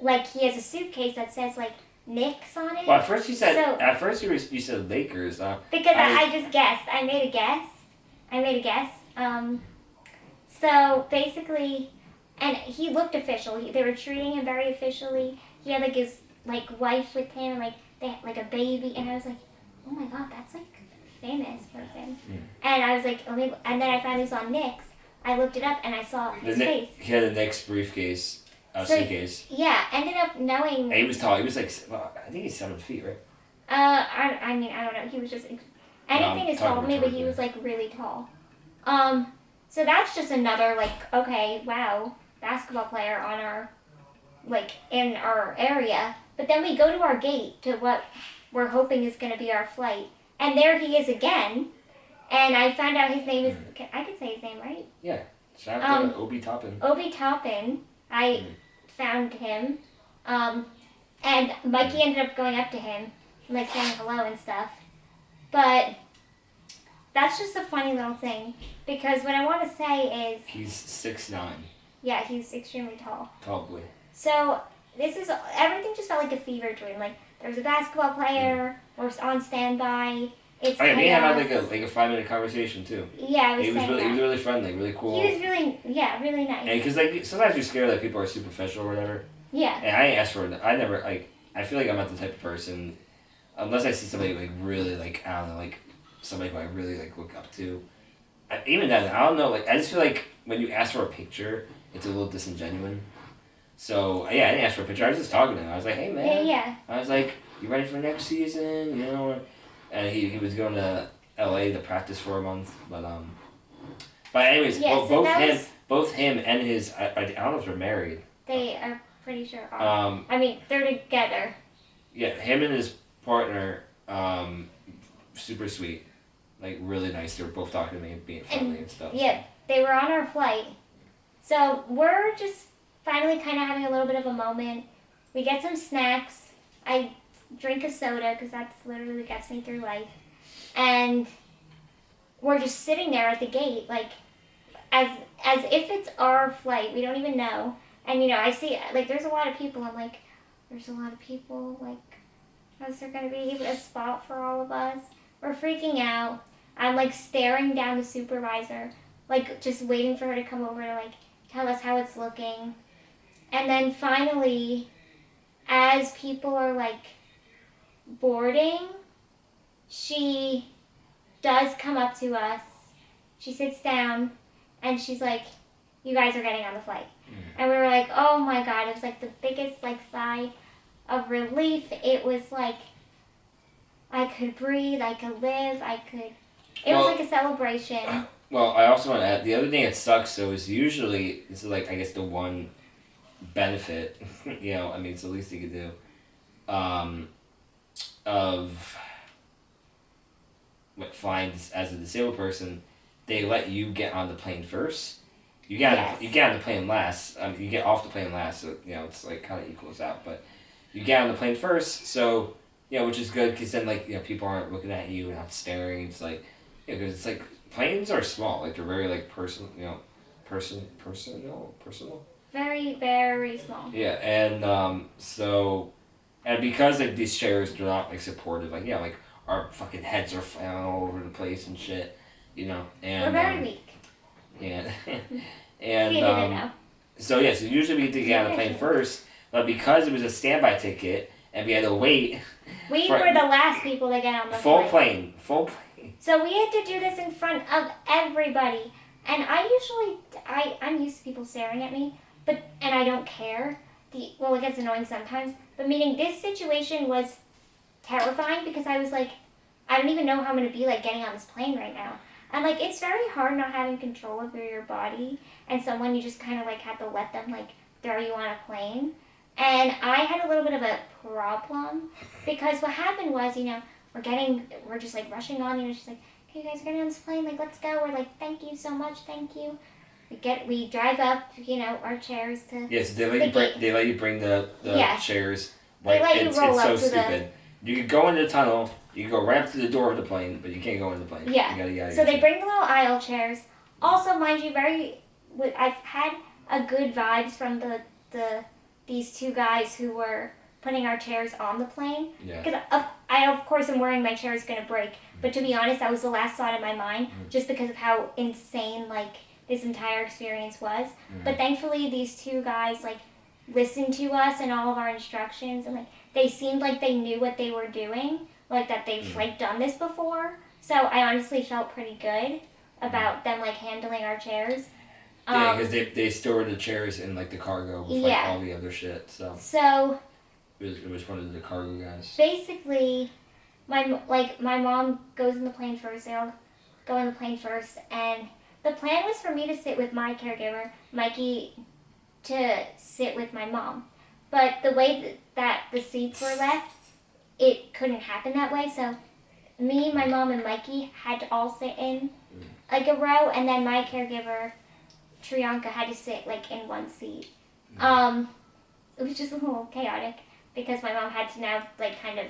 like, he has a suitcase that says, like, Knicks on it. Well, at first you said Lakers. Because I just guessed. I made a guess. So basically, and he looked official. They were treating him very officially. He had like his wife with him, and like they had like a baby. And I was like, oh my god, that's like a famous person. And I was like, and then I finally saw Knicks. I looked it up and I saw his face. He had a Knicks briefcase. suitcase. Yeah, ended up knowing. And he was tall. He was like, well, I think he's 7 feet, right? I mean, I don't know. He was just anything is tall to me, but he was like really tall. So that's just another like, okay, wow, basketball player on our, like in our area. But then we go to our gate to what we're hoping is going to be our flight, and there he is again. And I found out his name is. I could say his name, right? Yeah. Shout out to Obi Toppin. Obi Toppin. I found him. And Mikey ended up going up to him, like saying hello and stuff. But that's just a funny little thing. Because what I want to say is. He's 6'9". Yeah, he's extremely tall. Probably. So everything just felt like a fever dream. Like there was a basketball player, we're on standby. It's chaos. We had like a 5-minute conversation too. Yeah, he was really friendly, really cool. He was really nice. And because like sometimes you're scared that people are superficial or whatever. Yeah. And I ain't asked for it. I never like. I feel like I'm not the type of person, unless I see somebody like really like I don't know like somebody who I really like look up to. Even then, I don't know. Like I just feel like when you ask for a picture, it's a little disingenuous. So yeah, I didn't ask for a picture. I was just talking to him. I was like, hey man. Yeah. I was like, you ready for next season? You know. And he was going to LA to practice for a month, but anyways, both him and his I don't know if they're married. They are pretty sure. I mean, they're together. Yeah, him and his partner, super sweet, like really nice. They were both talking to me, being friendly and stuff. Yeah, they were on our flight, so we're just finally kind of having a little bit of a moment. We get some snacks. I drink a soda because that's literally what gets me through life, and we're just sitting there at the gate like as if it's our flight. We don't even know, and I see like there's a lot of people. I'm like, there's a lot of people. Like, how's there gonna be a spot for all of us? We're freaking out. I'm like staring down the supervisor, like just waiting for her to come over to like tell us how it's looking, and then finally, as people are like boarding, she does come up to us. She sits down and she's like, you guys are getting on the flight. And we were like, oh my god. It was like the biggest like sigh of relief. It was like I could breathe, I could live, it was like a celebration. Well, I also want to add, the other thing that sucks though is usually, this is like I guess the one benefit, I mean it's the least you could do, of flying as a disabled person, they let you get on the plane first. You get on the plane last. You get off the plane last, so it's like kind of equals out. But you get on the plane first, so which is good because then like people aren't looking at you and not staring. It's like because it's like planes are small, like they're very like personal. Very, very small. Yeah, and and because like these chairs they're not like supportive, like like our fucking heads are flying all over the place and shit, and we're very weak. Yeah, and so usually we had to get on the plane first, but because it was a standby ticket and we had to wait. We were the last people to get on the full plane. Full plane. So we had to do this in front of everybody, and I'm used to people staring at me. And I don't care. It gets annoying sometimes. But meaning this situation was terrifying because I was like, I don't even know how I'm going to be like getting on this plane right now. And like, it's very hard not having control over your body and someone you just kind of like had to let them like throw you on a plane. And I had a little bit of a problem because what happened was, we're just like rushing on, she's like, okay, you guys are getting on this plane, like, let's go. We're like, thank you so much, thank you. We drive up, our chairs to. Yes, they let you bring the chairs. Like, they let you roll it's up so to stupid. You could go into the tunnel. You can go right up to the door of the plane, but you can't go into the plane. Yeah. You gotta so they bring the little aisle chairs. Also, mind you, I've had a good vibes from these two guys who were putting our chairs on the plane. Yeah. Because I of course am worrying my chair is gonna break. But to be honest, that was the last thought in my mind, just because of how insane this entire experience was. But thankfully, these two guys listened to us and all of our instructions, and they seemed like they knew what they were doing, that they've done this before. So I honestly felt pretty good about them handling our chairs. Yeah, because they stored the chairs in like the cargo with like all the other shit. So it was one of the cargo guys. Basically, my mom goes in the plane first. They all go in the plane first, and the plan was for me to sit with my caregiver, Mikey, to sit with my mom. But the way that the seats were left, it couldn't happen that way. So me, my mom, and Mikey had to all sit in like a row, and then my caregiver, Trianka, had to sit like in one seat. It was just a little chaotic because my mom had to now like kind of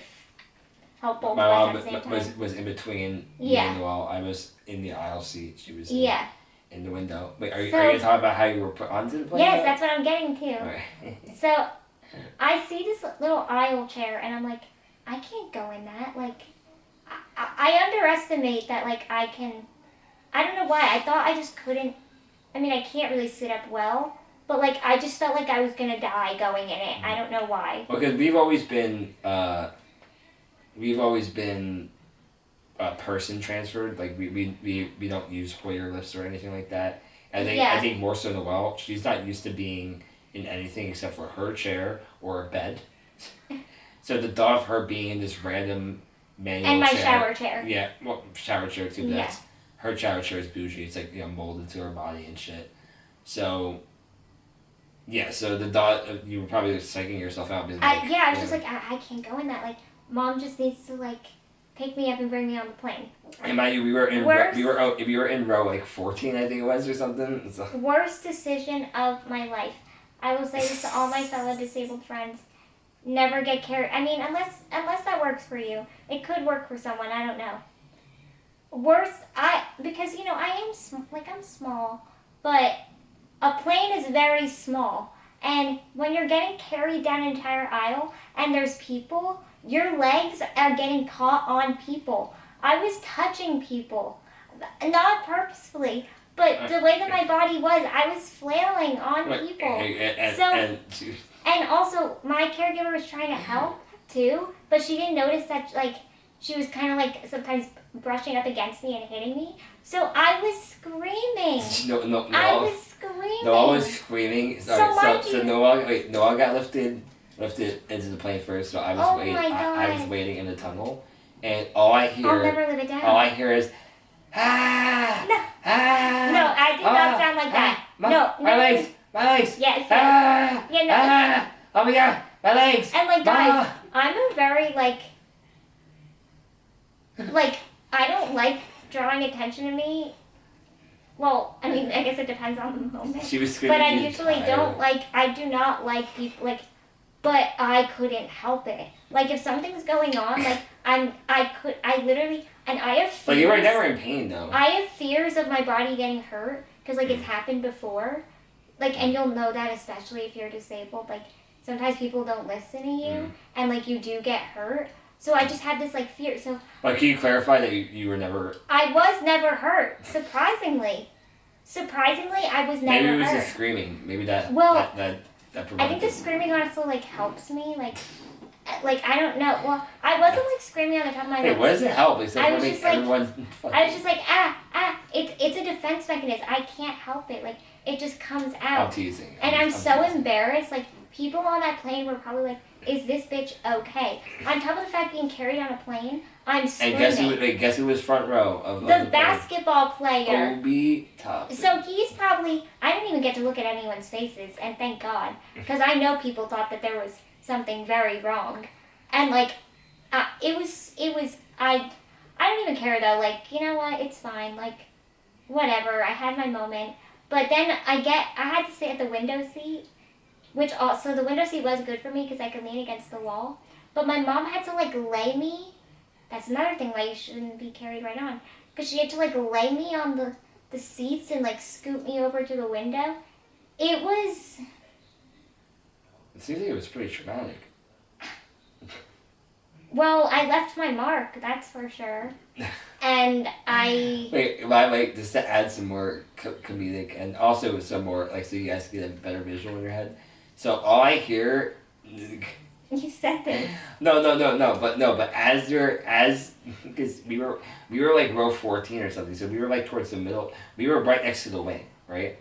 help both of us at the same time. Was in between me and Noelle. I was in the aisle seat. She was in the window. Wait, are you talking about how you were put onto the plane? Yes, that's what I'm getting to. Okay. So I see this little aisle chair, and I'm like, I can't go in that. Like, I underestimate that. Like, I don't know why. I thought I just couldn't. I mean, I can't really sit up well, but like I just felt like I was gonna die going in it. I don't know why. Well, because we've always been person transferred. Like we don't use Hoyer lifts or anything like that. I think more so Noelle. She's not used to being in anything except for her chair or a bed. So the thought of her being in this random manual and my chair, shower chair. Yeah, well, shower chair too. But her shower chair is bougie. It's like molded to her body and shit. So. Yeah, so the thought of you were probably psyching yourself out. Being like, I was just like, I can't go in that. Like, mom just needs to like pick me up and bring me on the plane. And mind you, we were in row like 14, I think it was, or something. So. Worst decision of my life. I will say this to all my fellow disabled friends: never get carried. I mean, unless that works for you, it could work for someone. I don't know. Worst, because I am I'm small, but a plane is very small, and when you're getting carried down an entire aisle and there's people, your legs are getting caught on people. I was touching people, not purposefully, but the way that my body was, I was flailing on people. And also, my caregiver was trying to help too, but she didn't notice that she was kind of like sometimes brushing up against me and hitting me. So I was screaming. I was screaming. Noelle was screaming. So Noelle got lifted into the plane first. So I was waiting. I was waiting in the tunnel, and all I hear. I'll never live it down. All I hear is, ah, no, ah. No, I did not sound like that. My legs. Yes. Ah, yeah, no. Ah, oh my god, my legs. And guys, I'm a very I don't like drawing attention to me. Well, I mean, I guess it depends on the moment. She was screaming. But I usually don't I do not like people but I couldn't help it. Like if something's going on, I literally, and I have fears. Like you were never in pain though. I have fears of my body getting hurt because it's happened before. And you'll know that especially if you're disabled. Sometimes people don't listen to you and you do get hurt. So I just had this fear. So can you clarify that you were never? I was never hurt. Surprisingly, I was never hurt. Maybe it was just screaming. Maybe that. Well, that I think the screaming also helps me. I don't know. Well, I wasn't screaming on the top of my lungs. Hey, what does it help? Except I was just everyone. I was just ah. It's a defense mechanism. I can't help it. It just comes out. I'm teasing. And I'm so embarrassed. People on that plane were probably is this bitch okay? On top of the fact being carried on a plane, I'm screaming. And guess who was front row of the basketball player. Obi Toppin. So he's probably, I didn't even get to look at anyone's faces, and thank God, because I know people thought that there was something very wrong, and it was I don't even care though. You know what? It's fine. Whatever. I had my moment, but then I had to sit at the window seat. Which also, the window seat was good for me because I could lean against the wall. But my mom had to, lay me. That's another thing why you shouldn't be carried right on. Because she had to, lay me on the seats and, scoot me over to the window. It was... It seems like it was pretty traumatic. Well, I left my mark, that's for sure. And I... Wait, just to add some more comedic and also some more, so you guys get a better visual in your head. So all I hear... You said this. No, but because we were row 14 or something, so we were towards the middle. We were right next to the wing, right?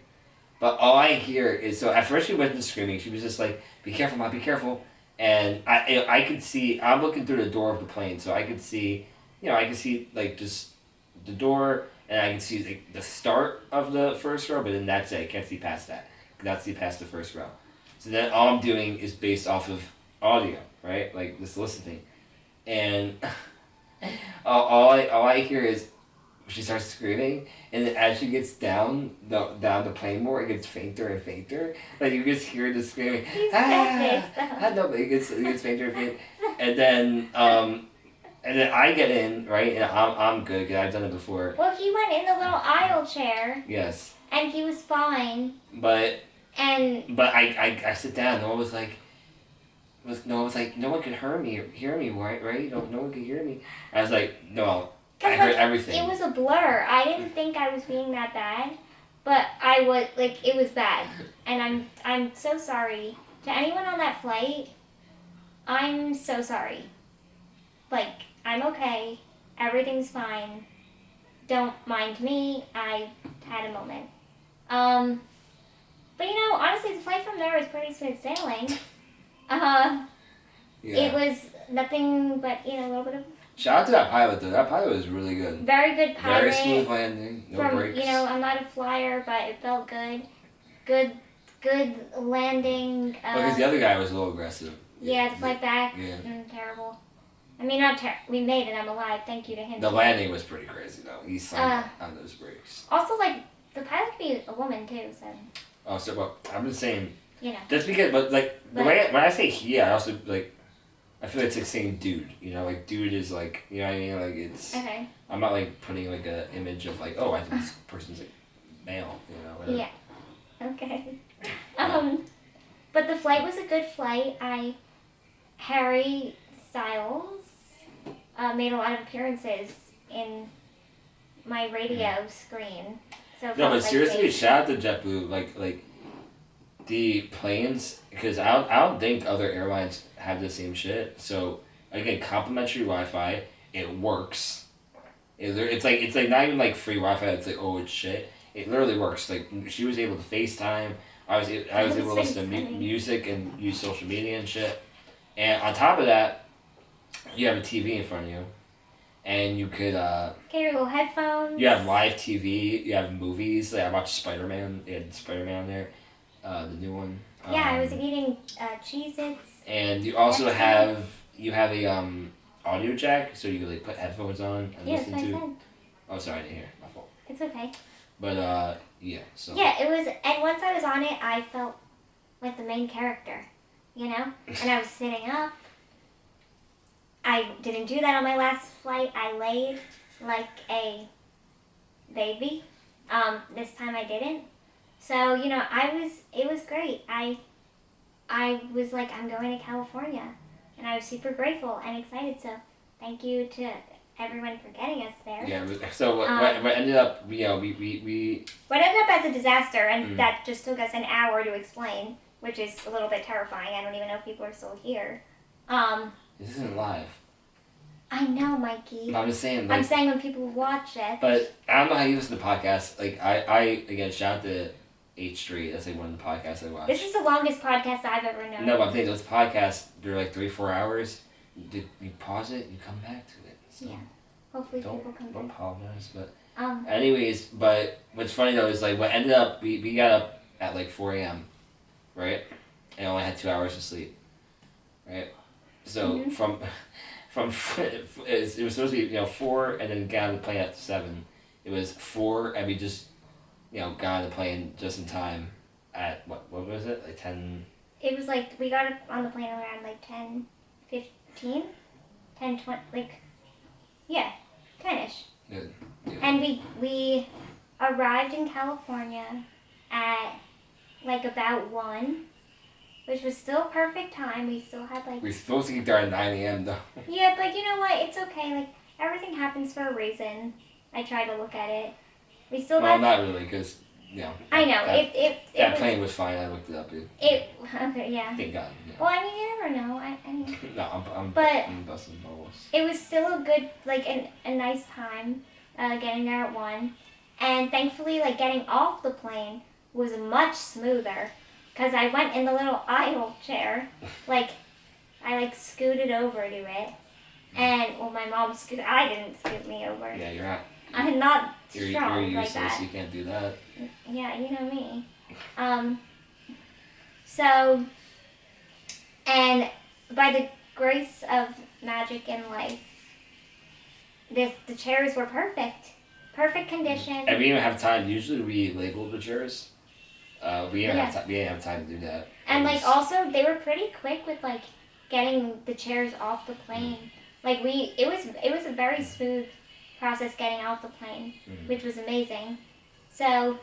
But all I hear is, so at first she wasn't screaming. She was just like, "Be careful, Mom, be careful." And I could see. I'm looking through the door of the plane, so I could see. I could see like just the door, and I can see like the start of the first row, but then that's it. I can't see past that. Cannot see past the first row. So then all I'm doing is based off of audio, right? Like this listening, and all I hear is she starts screaming, and then as she gets down the plane more, it gets fainter and fainter. Like you just hear the screaming. You said this, I know, but it gets fainter and fainter, and then I get in, right, and I'm good because I've done it before. Well, he went in the little aisle chair. Yes. And he was fine. But I sit down. No one was like, no one could hear me, right? No one could hear me. I was like, no, I heard everything. It was a blur. I didn't think I was being that bad, but I was like, it was bad, and I'm so sorry to anyone on that flight. I'm so sorry. Like, I'm okay. Everything's fine. Don't mind me. I had a moment. But honestly, the flight from there was pretty smooth sailing. Yeah. It was nothing but, a little bit of... Shout out to that pilot, though. That pilot was really good. Very good pilot. Very smooth landing. No brakes. I'm not a flyer, but it felt good. Good landing. Because the other guy was a little aggressive. Yeah, the flight back. Yeah. Terrible. I mean, not we made it. I'm alive. Thank you to him. The landing was pretty crazy, though. He slammed on those brakes. Also, the pilot could be a woman, too, so... Oh, so, well, I'm just saying... Just because, when I say he, I also, I feel like it's like saying dude, dude is like, you know what I mean? Like, it's... Okay. I'm not, putting, an image of, oh, I think this person's, male, whatever. Yeah. Okay. But the flight was a good flight. Harry Styles made a lot of appearances in my radio screen. So no, but seriously, shout out to JetBlue. Like the planes, because I don't think other airlines have the same shit. So again, complimentary Wi-Fi, it works. It's like not even like free Wi-Fi. It's like, oh, it's shit. It literally works. Like she was able to FaceTime. I was able to listen to music and use social media and shit. And on top of that, you have a TV in front of you, and you could get your little headphones. You have live TV. You have movies. Like I watched Spider-Man. They had Spider-Man there, the new one. Yeah, I was eating Cheez-Its. And you also have a audio jack, so you could put headphones on and listen to. Said. Oh, sorry, I didn't hear. My fault. It's okay. But yeah. So. Yeah, it was, and once I was on it, I felt like the main character, and I was sitting up. I didn't do that on my last flight. I laid like a baby. This time I didn't. So, it was great. I was like, I'm going to California. And I was super grateful and excited. So, thank you to everyone for getting us there. Yeah, so what ended up, we... What ended up as a disaster, and that just took us an hour to explain, which is a little bit terrifying. I don't even know if people are still here. This isn't live. I know, Mikey. No, I'm just saying. I'm saying when people watch it. But I don't know how you listen to podcasts. I again, shout out to 8th Street. That's one of the podcasts I watch. This is the longest podcast I've ever known. No, but I'm saying those podcasts, they're 3-4 hours. You pause it, you come back to it. So yeah. Hopefully people come back. Don't apologize, but... Anyways, but what's funny though is what ended up, we got up at 4 a.m., right? And only had 2 hours of sleep, right? So from it was supposed to be 4 and then got on the plane at 7. It was 4 and we just got on the plane just in time at what was it 10? It was we got on the plane around 10:15, 10:20 yeah, 10ish. Good. And we arrived in California at about 1. Which was still perfect time. We still had We're supposed to get there at 9 a.m. though. Yeah, but you know what? It's okay. Everything happens for a reason. I try to look at it. We still Well, not really, because, I know. That plane was fine. I looked it up. Okay, yeah. Thank God. Yeah. Well, you never know. I mean... No, I'm busting balls. It was still a good, a nice time getting there at 1. And thankfully, getting off the plane was much smoother because I went in the little aisle chair, like I scooted over to it, and my mom scooted. I didn't scoot me over. Yeah, you're not. I'm not You're strong useless. like that. You can't do that. Yeah, you know me. So, and by the grace of magic in life, the chairs were perfect condition. And we didn't have time. Usually we labeled the chairs. We didn't have time. We didn't have time to do that. And also they were pretty quick with getting the chairs off the plane. It was a very smooth process getting off the plane, which was amazing. So,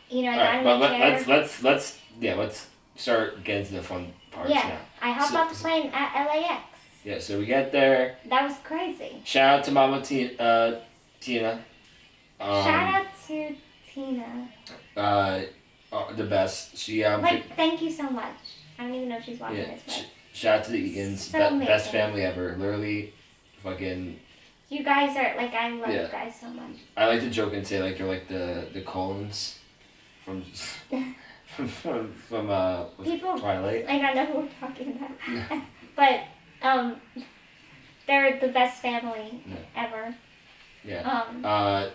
I got in the chair. Let's start getting to the fun parts now. now. I hopped off the plane at LAX. Yeah, so we get there. That was crazy. Shout out to Mama Tina. Shout out to Tina. The best. She thank you so much. I don't even know if she's watching this, but shout out to the Egan's, best family ever. Literally, fucking. You guys are I love you guys so much. I like to joke and say you're like the Collins from People, Twilight. I know who we're talking about, but they're the best family ever. Yeah.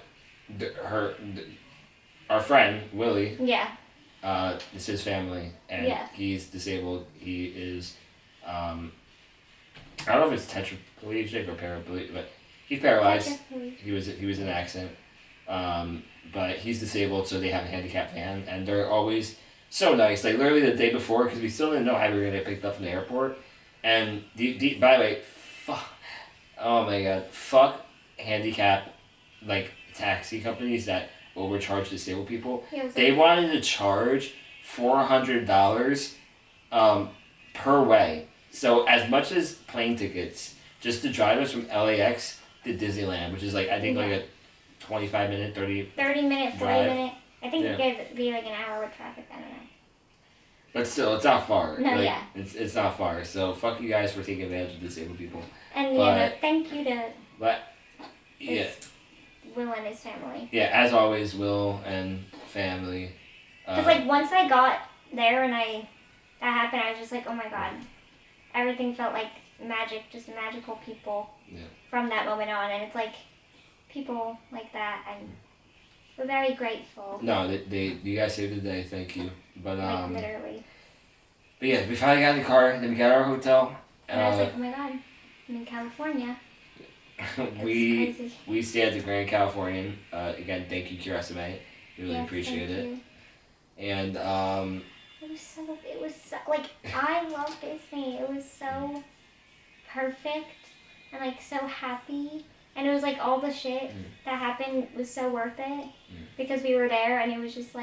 Our friend Willie. Yeah. It's his family, and he's disabled. He is, I don't know if it's tetraplegic or paraplegic, but he's paralyzed. He was in an accident, but he's disabled, so they have a handicap van, and they're always so nice. Literally the day before, because we still didn't know how we were gonna get picked up from the airport. And by the way, oh my god, fuck handicap taxi companies that overcharge disabled people. They wanted to charge $400 per way. So as much as plane tickets just to drive us from LAX to Disneyland, which is I think a 25-minute, 30 minute, 40 drive. minute. I think it could be an hour with traffic. I don't know. But still, it's not far. No, It's not far. So fuck you guys for taking advantage of disabled people. And thank you to. Will and his family. Yeah, as always, Will and family. Because once I got there and that happened, I was just oh my god, everything felt like magic, just magical people. Yeah. From that moment on, and it's people like that, and we're very grateful. No, you guys saved the day. Thank you. But literally. But yeah, we finally got in the car. Then we got our hotel. And I was oh my god, I'm in California. We stayed at the Grand Californian. Again, thank you, CureSMA. We really appreciate it. And it was so I love Disney. It was so perfect and so happy, and it was all the shit that happened was so worth it because we were there, and it was just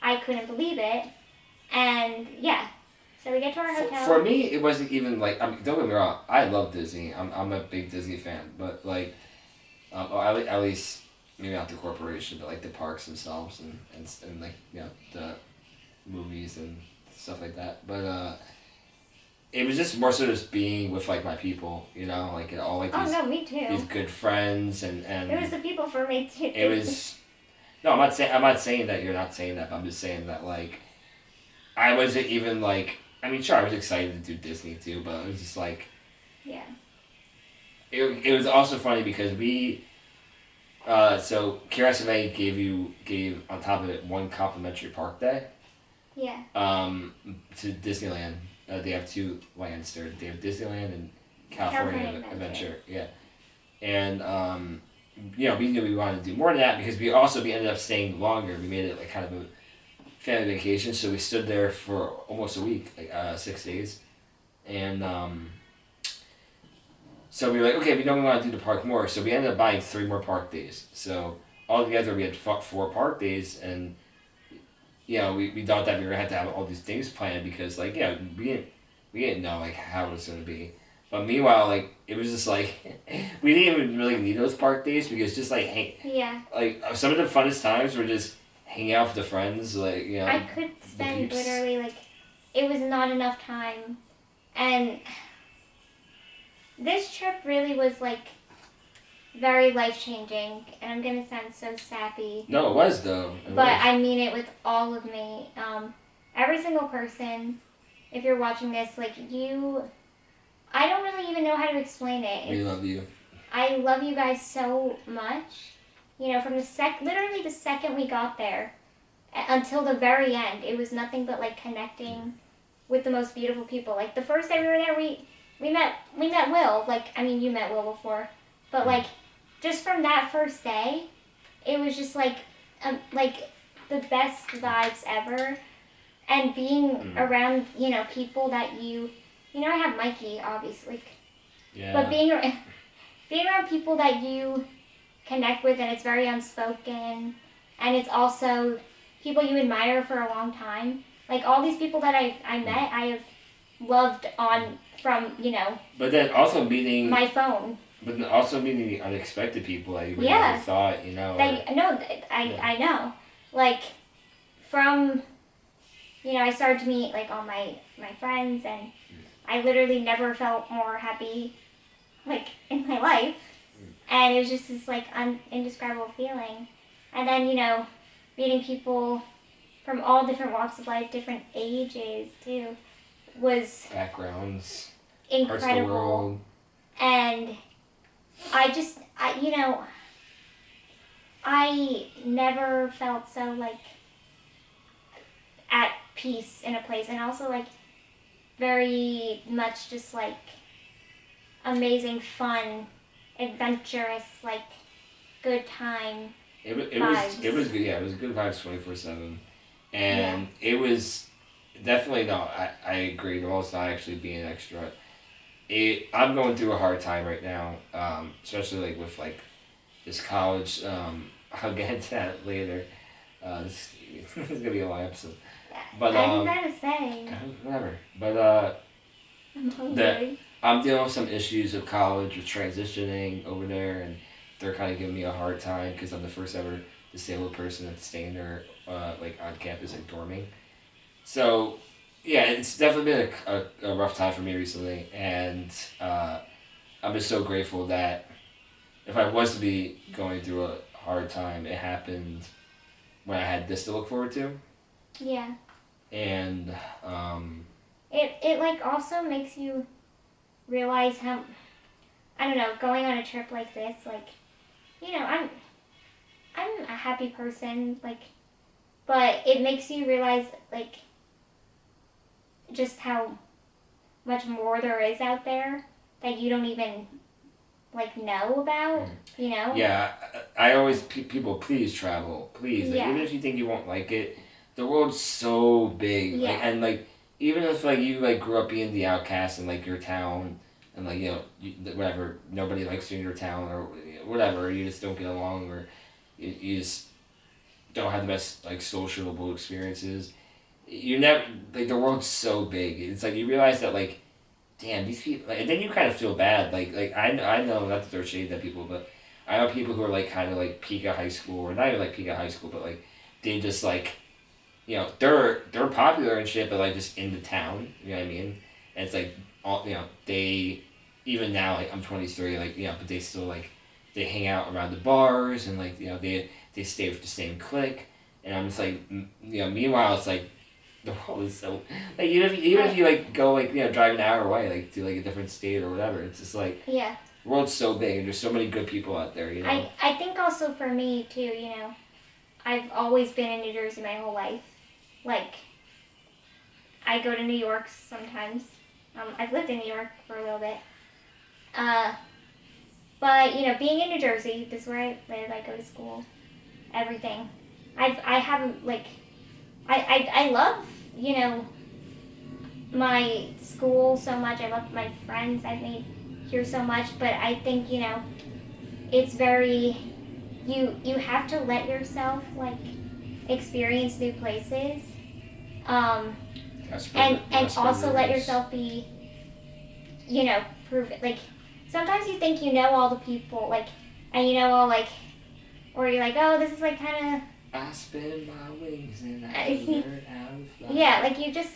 I couldn't believe it, and so we get to our hotel. For me, it wasn't even don't get me wrong. I love Disney. I'm a big Disney fan, but at least maybe not the corporation, but the parks themselves and the movies and stuff like that. But it was just more so just being with my people, all these. Oh no, me too. These good friends and. It was the people for me too. It was. No, I'm not saying that you're not saying that, but I'm just saying that I wasn't even I mean, sure, I was excited to do Disney too, but it was just yeah. It was also funny because we, so CureSMA gave on top of it one complimentary park day. Yeah. To Disneyland, they have two lands there. They have Disneyland and California Adventure. Yeah, and we knew we wanted to do more than that because we ended up staying longer. We made it kind of a family vacation, so we stood there for almost a week, 6 days, and so we were okay, we know we want to do the park more, so we ended up buying 3 more park days. So altogether we had 4 park days, and we thought that we were gonna have to have all these things planned because we didn't know how it was gonna be. But meanwhile, it was just we didn't even really need those park days because just some of the funnest times were just hanging out with the friends, I could spend literally it was not enough time, and this trip really was very life-changing, and I'm gonna sound so sappy. No, it was though. I mean it with all of me. Every single person, if you're watching this, like I don't really even know how to explain it. We love you. I love you guys so much. You know, from literally the second we got there until the very end, it was nothing but like connecting with the most beautiful people. Like the first day we were there, we met Will. Like, I mean, you met Will before, but like just from that first day, it was just like the best vibes ever. And being around, you know, people that you know, I have Mikey, obviously. Yeah. But being around people that you connect with, and it's very unspoken, and it's also people you admire for a long time. Like all these people that I met, I have loved from, you know. But then also meeting my phone. But then also meeting the unexpected people that you never thought, you know. I know. Like from, you know, I started to meet like all my friends, and I literally never felt more happy like in my life. And it was just this like indescribable feeling. And then, you know, meeting people from all different walks of life, different ages too, was backgrounds, incredible. Parts of the world. And I never felt so like at peace in a place, and also like very much just like amazing, fun, adventurous, like good time. It was good. Yeah, it was good vibes 24/7, and it was definitely no. I agree. The most not actually being extra. I'm going through a hard time right now, especially like with like this college. I'll get into that later. This is gonna be a long episode. But I gotta say. Whatever. But I'm hungry. I'm dealing with some issues with college, with transitioning over there, and they're kind of giving me a hard time because I'm the first ever disabled person that's staying there, like on campus, like dorming. So, yeah, it's definitely been a rough time for me recently, and I'm just so grateful that if I was to be going through a hard time, it happened when I had this to look forward to. Yeah. And it like also makes you realize how, I don't know, going on a trip like this, like, you know, I'm a happy person, like, but it makes you realize like just how much more there is out there that you don't even like know about, you know? Yeah, I always people please travel, please. Like, even if you think you won't like it, the world's so big. Yeah. Like, and like even if like you like grew up being the outcast in like your town, and like, you know, whatever, nobody likes you in your town or whatever, you just don't get along, or you just don't have the best like sociable experiences. You never, like, the world's so big. It's like you realize that like, damn, these people, like, and then you kind of feel bad. Like I know, not to throw shade at people, but I know people who are like kind of like peak of high school, or not even like peak of high school, but like they just like, you know, they're popular and shit, but like just in the town, you know what I mean? And it's like, all, you know, they, even now, like I'm 23, like, you know, but they still like, they hang out around the bars, and like, you know, they stay with the same clique, and I'm just like, you know, meanwhile it's like, the world is so, like, even if you like go like, you know, drive an hour away, like to like a different state or whatever, it's just like, the world's so big and there's so many good people out there, you know. I think also for me too, you know, I've always been in New Jersey my whole life. Like, I go to New York sometimes. I've lived in New York for a little bit. But, you know, being in New Jersey, this is where I live, I go to school, everything. I have, like, I love, you know, my school so much. I love my friends I've made here so much. But I think, you know, it's very, you have to let yourself, like, experience new places. And also let yourself be, you know, prove it. Like, sometimes you think you know all the people, like, and you know all, like, or you're like, oh, this is like kind of, I spin my wings and I learn how to fly. Yeah, like you just,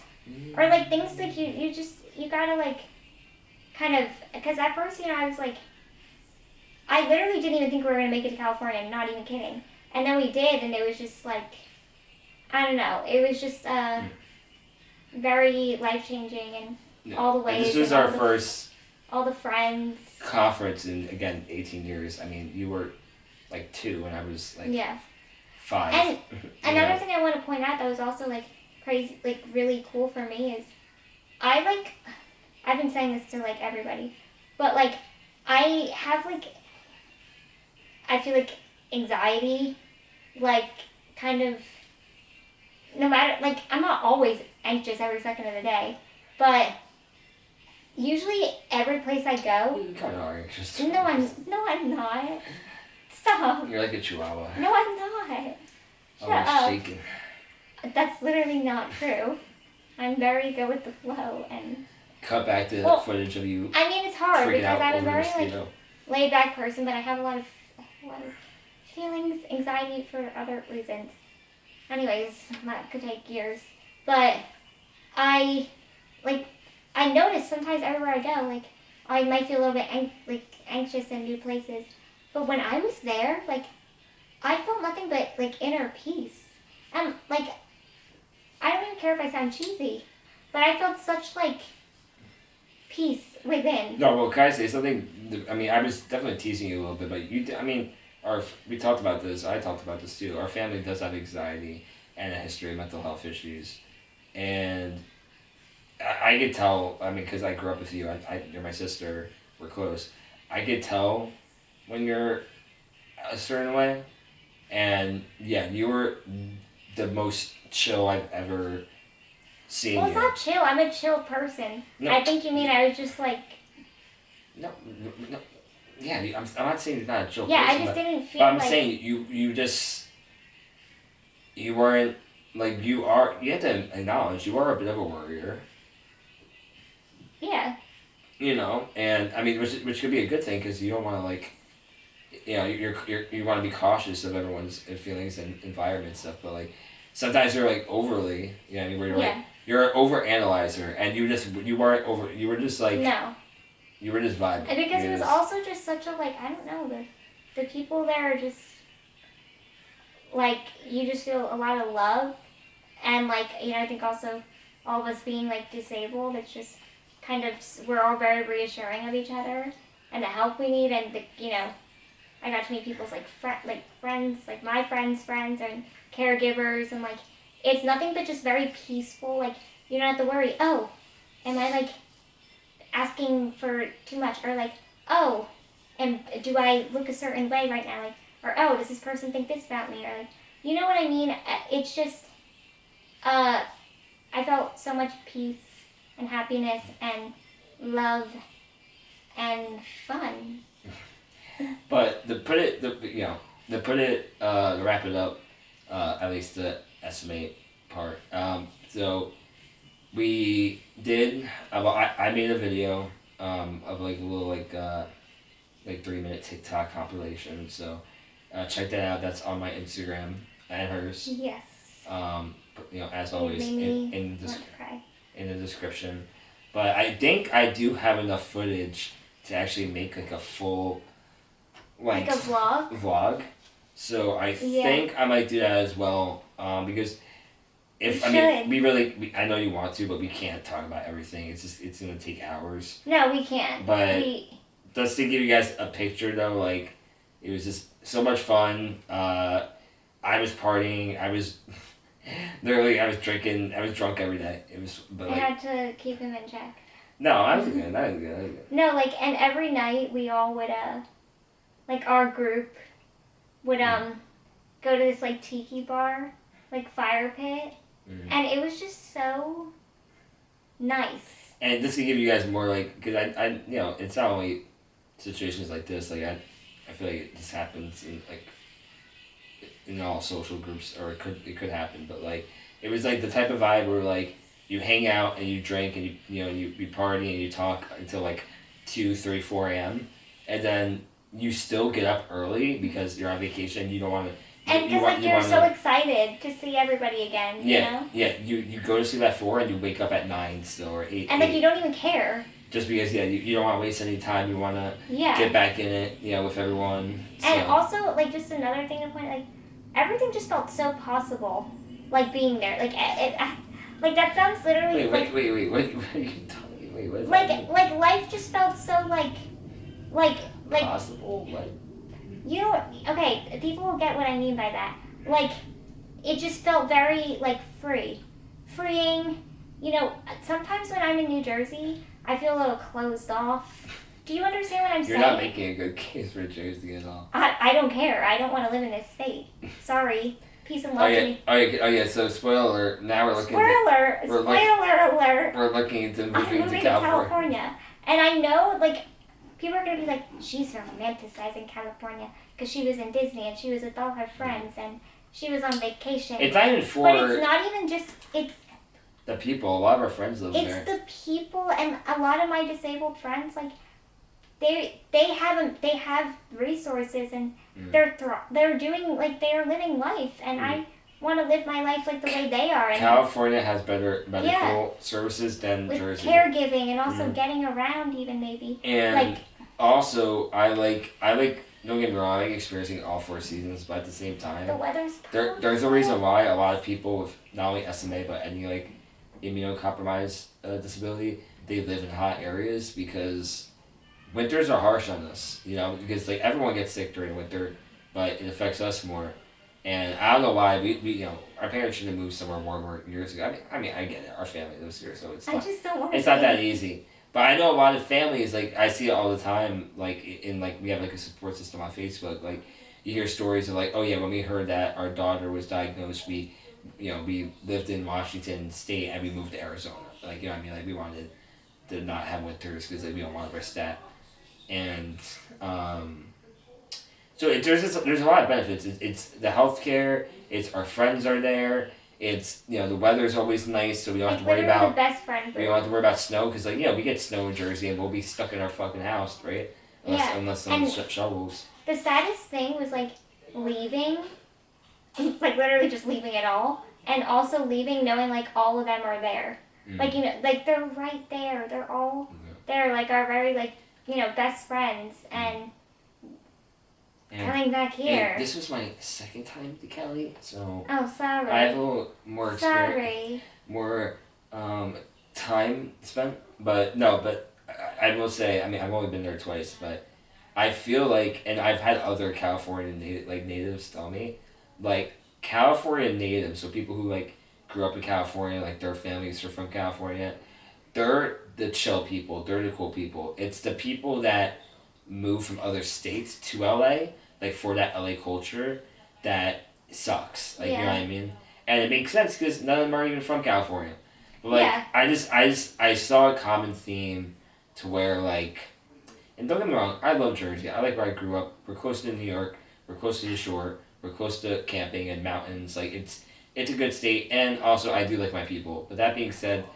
or like things like you gotta like, kind of, because at first, you know, I was like, I literally didn't even think we were going to make it to California. I'm not even kidding. And then we did, and it was just like, I don't know. It was just very life-changing and all the ways. And this was our first... all the friends. Conference in, again, 18 years. I mean, you were like 2 and I was like 5. And another thing I want to point out that was also like crazy, like really cool for me is I've been saying this to like everybody, but like I have like, I feel like anxiety, like kind of, no matter, like I'm not always anxious every second of the day, but usually every place I go. You kind of are anxious. No, I'm not. Stop. You're like a chihuahua. No, I'm not. Shut up. Shaking. That's literally not true. I'm very good with the flow and. Cut back the footage of you. I mean, it's hard because I'm a very like laid back person, but I have a lot of feelings, anxiety for other reasons. Anyways, that could take years, but I notice sometimes everywhere I go, like I might feel a little bit anxious in new places, but when I was there, like I felt nothing but like inner peace, and like I don't even care if I sound cheesy, but I felt such like peace within. No, well, can I say something? I mean, I was definitely teasing you a little bit, but we talked about this. I talked about this too. Our family does have anxiety and a history of mental health issues, and I could tell. I mean, because I grew up with you. You're my sister. We're close. I could tell when you're a certain way, and yeah, you were the most chill I've ever seen. Well, it's not chill. I'm a chill person. No. I think you mean I was just like. No. Yeah, I'm not saying you're not a chill person. Yeah, I just didn't feel. But I'm saying you weren't like you are. You have to acknowledge you are a bit of a worrier. Yeah. You know, and I mean, which could be a good thing because you don't want to like, you know, you want to be cautious of everyone's feelings and environment stuff, but like sometimes you're like overly, you know, where you're like you're an over analyzer, and you weren't over. You were just like no. You were just vibing. And because it was also just such a like I don't know the people there are just like you just feel a lot of love, and like you know I think also all of us being like disabled, it's just kind of we're all very reassuring of each other and the help we need, and the you know I got to meet people's like friends, like my friends' friends and caregivers, and like it's nothing but just very peaceful. Like you don't have to worry. Oh, am I like asking for too much, or like oh, and do I look a certain way right now, like or oh, does this person think this about me, or like you know what I mean? It's just I felt so much peace and happiness and love and fun. But to wrap it up, at least the estimate part. So we did. I made a video of like a little like 3-minute TikTok compilation. So check that out. That's on my Instagram and hers. Yes. You know, as always in the description. But I think I do have enough footage to actually make like a full like a vlog. So I think I might do that as well. Because I know you want to, but we can't talk about everything. It's gonna take hours. No, we can't. But just to give you guys a picture though, like it was just so much fun. I was partying. I was drinking. I was drunk every day. It was. But I had to keep him in check. No, I was good. That was good. No, like, and every night we all would like our group would go to this like tiki bar, like fire pit, and it was just so nice. And just to give you guys more like, because I you know it's not only situations like this, like I feel like this happens in all social groups, or it could happen, but like it was like the type of vibe where like you hang out and you drink and you party and you talk until like 2, 3, 4 a.m. and then you still get up early because you're on vacation. You don't want to. And because you're so excited to see everybody again. Yeah, you know? yeah. You go to sleep at 4 and you wake up at 9 still, or 8. And like you don't even care. just because you don't want to waste any time. You want to Yeah. get back in it, with everyone. And also, like, just another thing to point, like, everything just felt so possible, like, being there. Like, like, that sounds literally, wait, what are you telling me? Wait, what is like, that mean? like, life just felt so, like, possible? Like, you know, okay, people will get what I mean by that. Like, it just felt very, like, freeing. You know, sometimes when I'm in New Jersey, I feel a little closed off. Do you understand what I'm saying? You're not making a good case for Jersey at all. I don't care. I don't want to live in this state. Sorry. Peace and love to me. Oh yeah. So spoiler alert. Now we're looking. Spoiler alert. We're looking into I'm moving moving to California. And I know, like, people are gonna be like, she's romanticizing California because she was in Disney and she was with all her friends and she was on vacation. It's not even for. But it's not even just. It's the people. A lot of our friends live there. It's the people, and a lot of my disabled friends, like, they have resources, and they're doing, like, they're living life, and I want to live my life like the way they are. And California has better medical services than with Jersey. Caregiving and also getting around, even maybe. And like, also, I like. Don't get me wrong, I like experiencing all 4 seasons, but at the same time, the weather's there's a reason why a lot of people with not only SMA but any like immunocompromised disability, they live in hot areas because winters are harsh on us, because like everyone gets sick during winter, but it affects us more. And I don't know why we our parents should have moved somewhere warmer years ago. I mean I get it, our family lives here, so it's not that easy. But I know a lot of families, like I see it all the time, like we have like a support system on Facebook, like you hear stories of like, oh yeah, when we heard that our daughter was diagnosed, we lived in Washington State and we moved to Arizona. Like, what I mean? Like, we wanted to not have winters because like, we don't want to risk that. And so there's a lot of benefits. It's the healthcare. It's our friends are there. It's the weather's always nice, so we don't have to worry about. The best friend. We don't have to worry about snow because we get snow in Jersey and we'll be stuck in our fucking house, right? Unless someone shovels. The saddest thing was like leaving. Like, literally just leaving it all. And also leaving knowing, like, all of them are there. Like, like, they're right there. They're all there, like, our very, like, best friends. And coming back here. This was my second time to Cali, so... Oh, sorry. I have a little more experience. Sorry. More time spent. But, no, I will say, I mean, I've only been there twice, but I feel like, and I've had other California natives tell me, like, California natives, so people who, like, grew up in California, like, their families are from California, they're the chill people, they're the cool people. It's the people that move from other states to LA, like, for that LA culture, that sucks. Like, you know what I mean? And it makes sense, because none of them are even from California. But, like, I saw a common theme to where, like, and don't get me wrong, I love Jersey. I like where I grew up. We're close to New York. We're close to the shore. We're close to camping and mountains. Like, it's a good state, and also I do like my people. But that being said,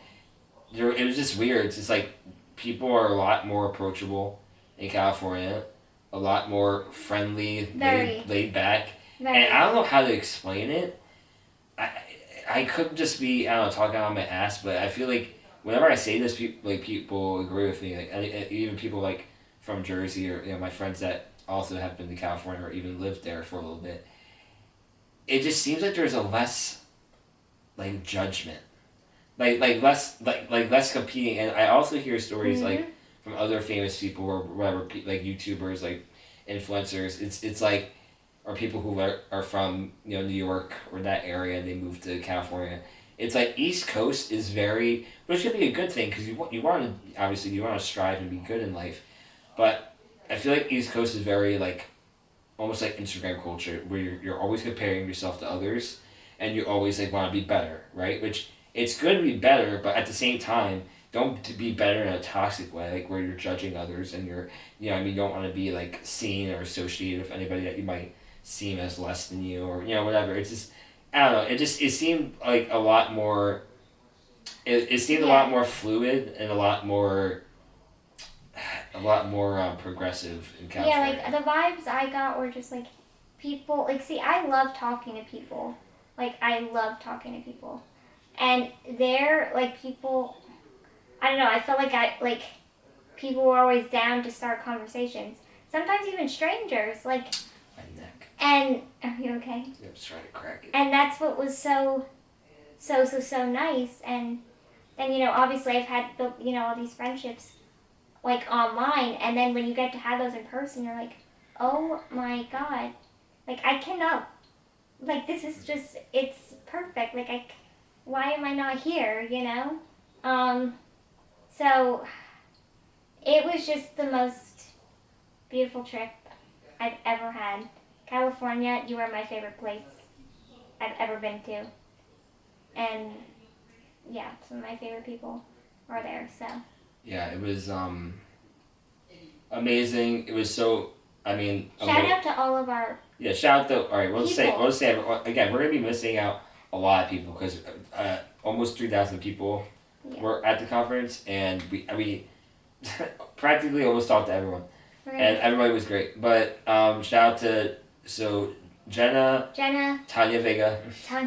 it was just weird. It's just like people are a lot more approachable in California, a lot more friendly, laid back. And I don't know how to explain it. I could just be, I don't know, talking out my ass, but I feel like whenever I say this, people agree with me. Like, even people like from Jersey or my friends that also have been to California or even lived there for a little bit. It just seems like there's a less, like, judgment, like less less competing. And I also hear stories like from other famous people or whatever, like YouTubers, like influencers. It's like, or people who are from New York or that area and they move to California. It's like East Coast is very, which could be a good thing because you want to, obviously you want to strive and be good in life, but I feel like East Coast is very like, almost like Instagram culture where you're always comparing yourself to others and you always like want to be better, right? Which it's good to be better, but at the same time, don't be better in a toxic way, like where you're judging others and you're, you don't want to be like seen or associated with anybody that you might seem as less than you or whatever. It's just, I don't know. It seemed like a lot more. It seemed a lot more fluid and a lot more progressive in California. Yeah, like the vibes I got were just like people. Like, see, I love talking to people. Like, I love talking to people, and they're like people. I don't know. I felt like people were always down to start conversations. Sometimes even strangers, like. My neck. And are you okay? I'm just trying to crack it. And that's what was so nice. And then obviously I've had built all these friendships like online, and then when you get to have those in person, you're like, oh my god, like I cannot, like this is just it's perfect. Like why am I not here? So it was just the most beautiful trip I've ever had. California, you are my favorite place I've ever been to. And yeah, some of my favorite people are there, so. Yeah, it was amazing. It was so, Shout out to all of our Yeah, shout out to, alright, we'll say, again, we're going to be missing out a lot of people because almost 3,000 people were at the conference, and we practically almost talked to everyone. And everybody was great. But shout out to Jenna, Tanya Vega, my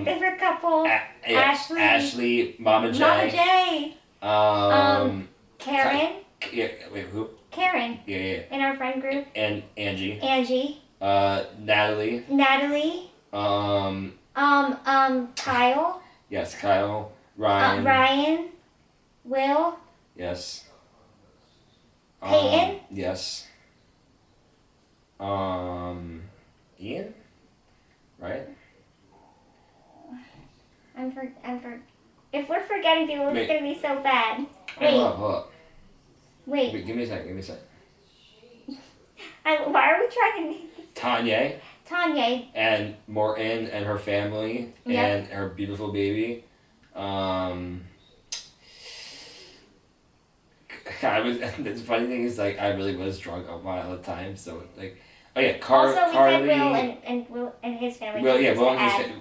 favorite couple, Ashley, Mama J, Karen. Wait, who? Karen. Yeah. In our friend group. And Angie. Natalie. Kyle. Yes, Kyle. Ryan. Ryan. Will. Yes. Peyton. Yes. Ian. Right. If we're forgetting people, it's gonna be so bad. Hold up. Wait. Give me a second. Why are we trying to name this? Tanya. And Morton and her family and her beautiful baby. The funny thing is, like, I really was drunk a lot of the time, so, like, Carly. Also, we said Will and his family. Will,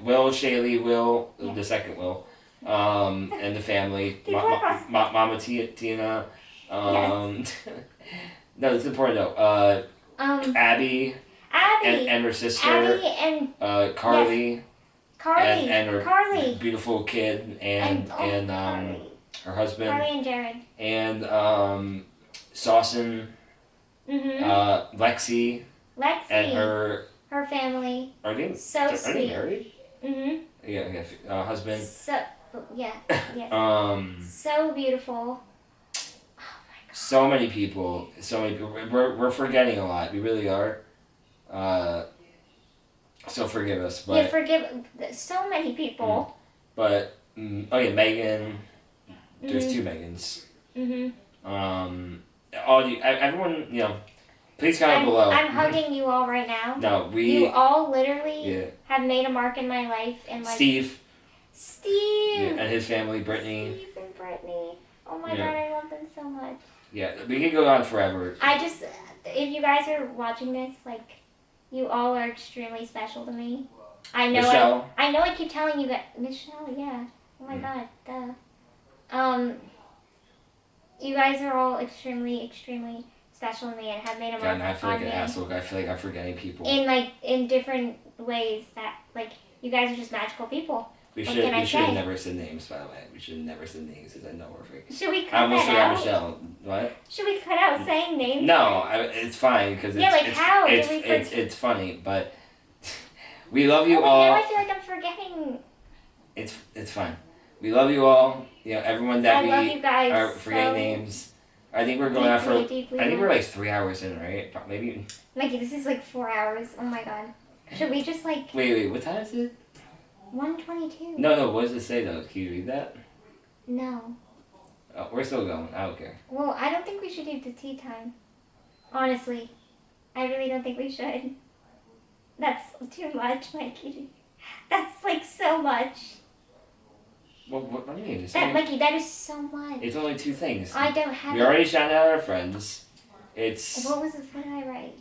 Will, Shaylee, the second Will, and the family. Mama Tina. Yes. No, it's important though. Abby. And her sister. Abby and Carly. Yes. Carly. And her Carly. beautiful kid and her husband. Carly and Jared. And Saucin. Lexi. And her family. Are they married? Yeah. Husband. Yes. So beautiful. So many people. We're forgetting a lot. We really are. So forgive us. But forgive so many people. But Megan. There's two Megans. Everyone, please comment below. I'm hugging you all right now. No, you all literally have made a mark in my life. And Steve. And his family, Brittany. Steve and Brittany. Oh my god, I love them so much. Yeah, we could go on forever. If you guys are watching this, like, you all are extremely special to me. I know. Michelle. I know. I keep telling you that Michelle. Yeah. Oh my god. Duh. You guys are all extremely, extremely special to me and have made a mark on me. I feel like an asshole. I feel like I'm forgetting people. In different ways that, like, you guys are just magical people. We should have never said names, by the way. We should have never said names because I know we're freaking. Should we cut I almost that forgot out? Michelle. What? Should we cut out saying names? No, it's fine because it's funny, but we love you all. Now I feel like I'm forgetting. It's fine. We love you all. Everyone that love you guys are forgetting names. I think we're going out for. I think we're like 3 hours in, right? Maybe. Mikey, this is like 4 hours. Oh my god. Should we just like? Wait. What time is it? 1:22. No. What does it say though? Can you read that? No. Oh, we're still going. I don't care. Well, I don't think we should do the tea time. Honestly, I really don't think we should. That's too much, Mikey. That's like so much. Well, what do you mean? Mikey, that is so much. It's only 2 things. I don't have. We already shouted out our friends. It's. What did I write?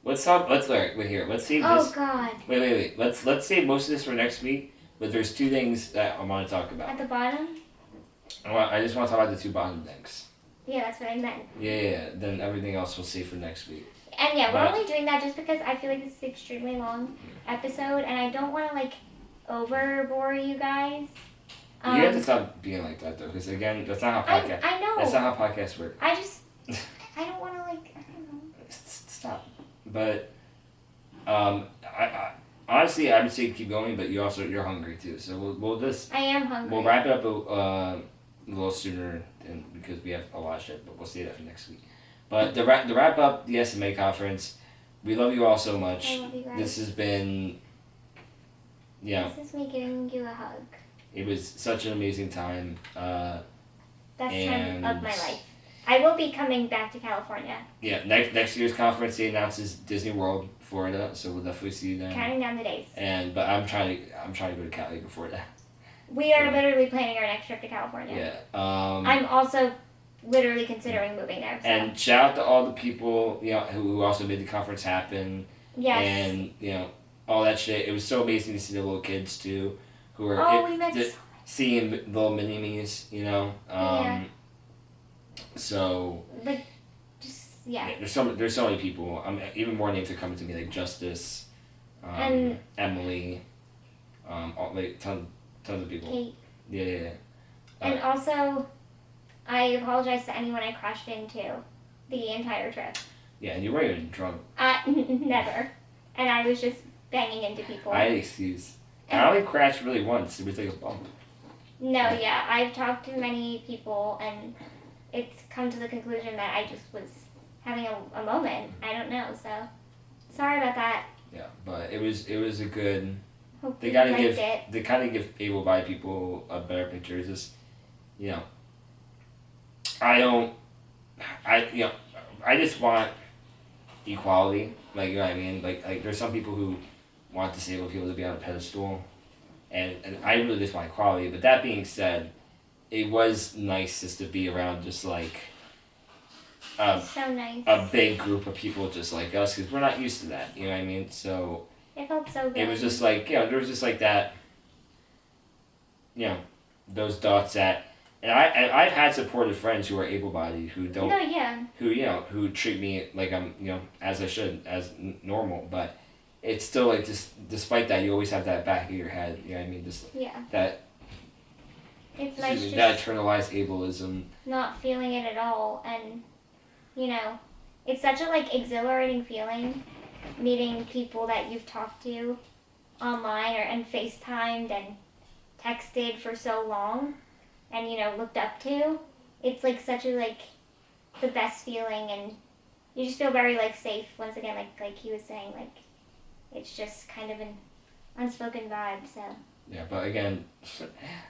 Let's talk. Let's learn. Wait here. Let's see this. Oh God. Wait. Let's save most of this for next week. But there's 2 things that I want to talk about. At the bottom. I just want to talk about the 2 bottom things. Yeah, that's what I meant. Yeah. Then everything else we'll save for next week. And we're only doing that just because I feel like this is an extremely long episode, and I don't want to like overbore you guys. You have to stop being like that though, because again, that's not how podcast. I know. That's not how podcasts work. I don't want to I don't know. Stop. But I honestly, I would say keep going, but you're hungry too. So we'll just. I am hungry. We'll wrap it up a little sooner, because we have a lot of shit. But we'll save that for next week. But to wrap up the SMA conference, we love you all so much. I love you guys. This has been. Yeah. This is me giving you a hug. It was such an amazing time. Best time of my life. I will be coming back to California. Yeah, next year's conference they announces Disney World, Florida, so we'll definitely see you then. Counting down the days. But I'm trying to go to Cali before that. We are literally planning our next trip to California. Yeah. I'm also literally considering moving there. So. And shout out to all the people who also made the conference happen. Yes. And all that shit. It was so amazing to see the little kids too, who were we met seeing little mini-me's, Yeah. So. Like, just yeah. There's so many people. Even more names are coming to me, like Justice, and Emily, like tons of people. Kate. Yeah. And also, I apologize to anyone I crashed into the entire trip. Yeah, and you weren't even drunk. Never. And I was just banging into people. I had an excuse. I only crashed really once. It was like a bump. No, yeah. I've talked to many people, and it's come to the conclusion that I just was having a moment. I don't know, so sorry about that. Yeah, but it was a good. Hope They you kind of give able-bodied people a better picture. It's just, I just want equality. Like, you know what I mean? Like there's some people who want disabled people to be on a pedestal, and I really just want equality. But that being said, it was nice just to be around just like so nice. a big group of people just like us, because we're not used to that. You know what I mean? So it felt so good. it was just like there was just like that. Those dots that. And I've had supportive friends who are able-bodied who don't. No, yeah. Who treat me like I'm as I should, as normal, but it's still like just despite that you always have that back of your head. You know what I mean? Just that. It's nice just that internalized ableism. Not feeling it at all, and it's such a exhilarating feeling, meeting people that you've talked to online and FaceTimed and texted for so long. And looked up to. It's such a the best feeling, and you just feel very safe once again, like he was saying, it's just kind of an unspoken vibe. So yeah, but again, all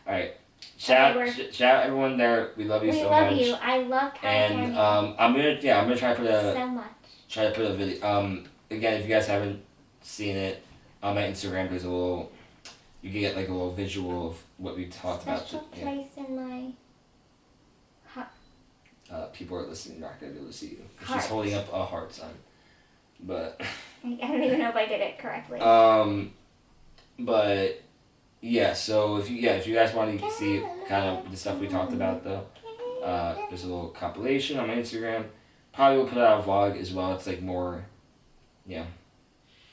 right. Shout out everyone there. We love you so much. We love you. I love California. And I'm gonna try to put so much. Try to put a video. Again, if you guys haven't seen it, on my Instagram there's a little. You can get a little visual of what we talked about. Special place in my heart. People are listening, not going to be able to see you. Heart. She's holding up a heart sign. But... I don't even know if I did it correctly. But... Yeah, so if you guys want to see kind of the stuff we talked about, though, there's a little compilation on my Instagram. Probably will put out a vlog as well. It's more...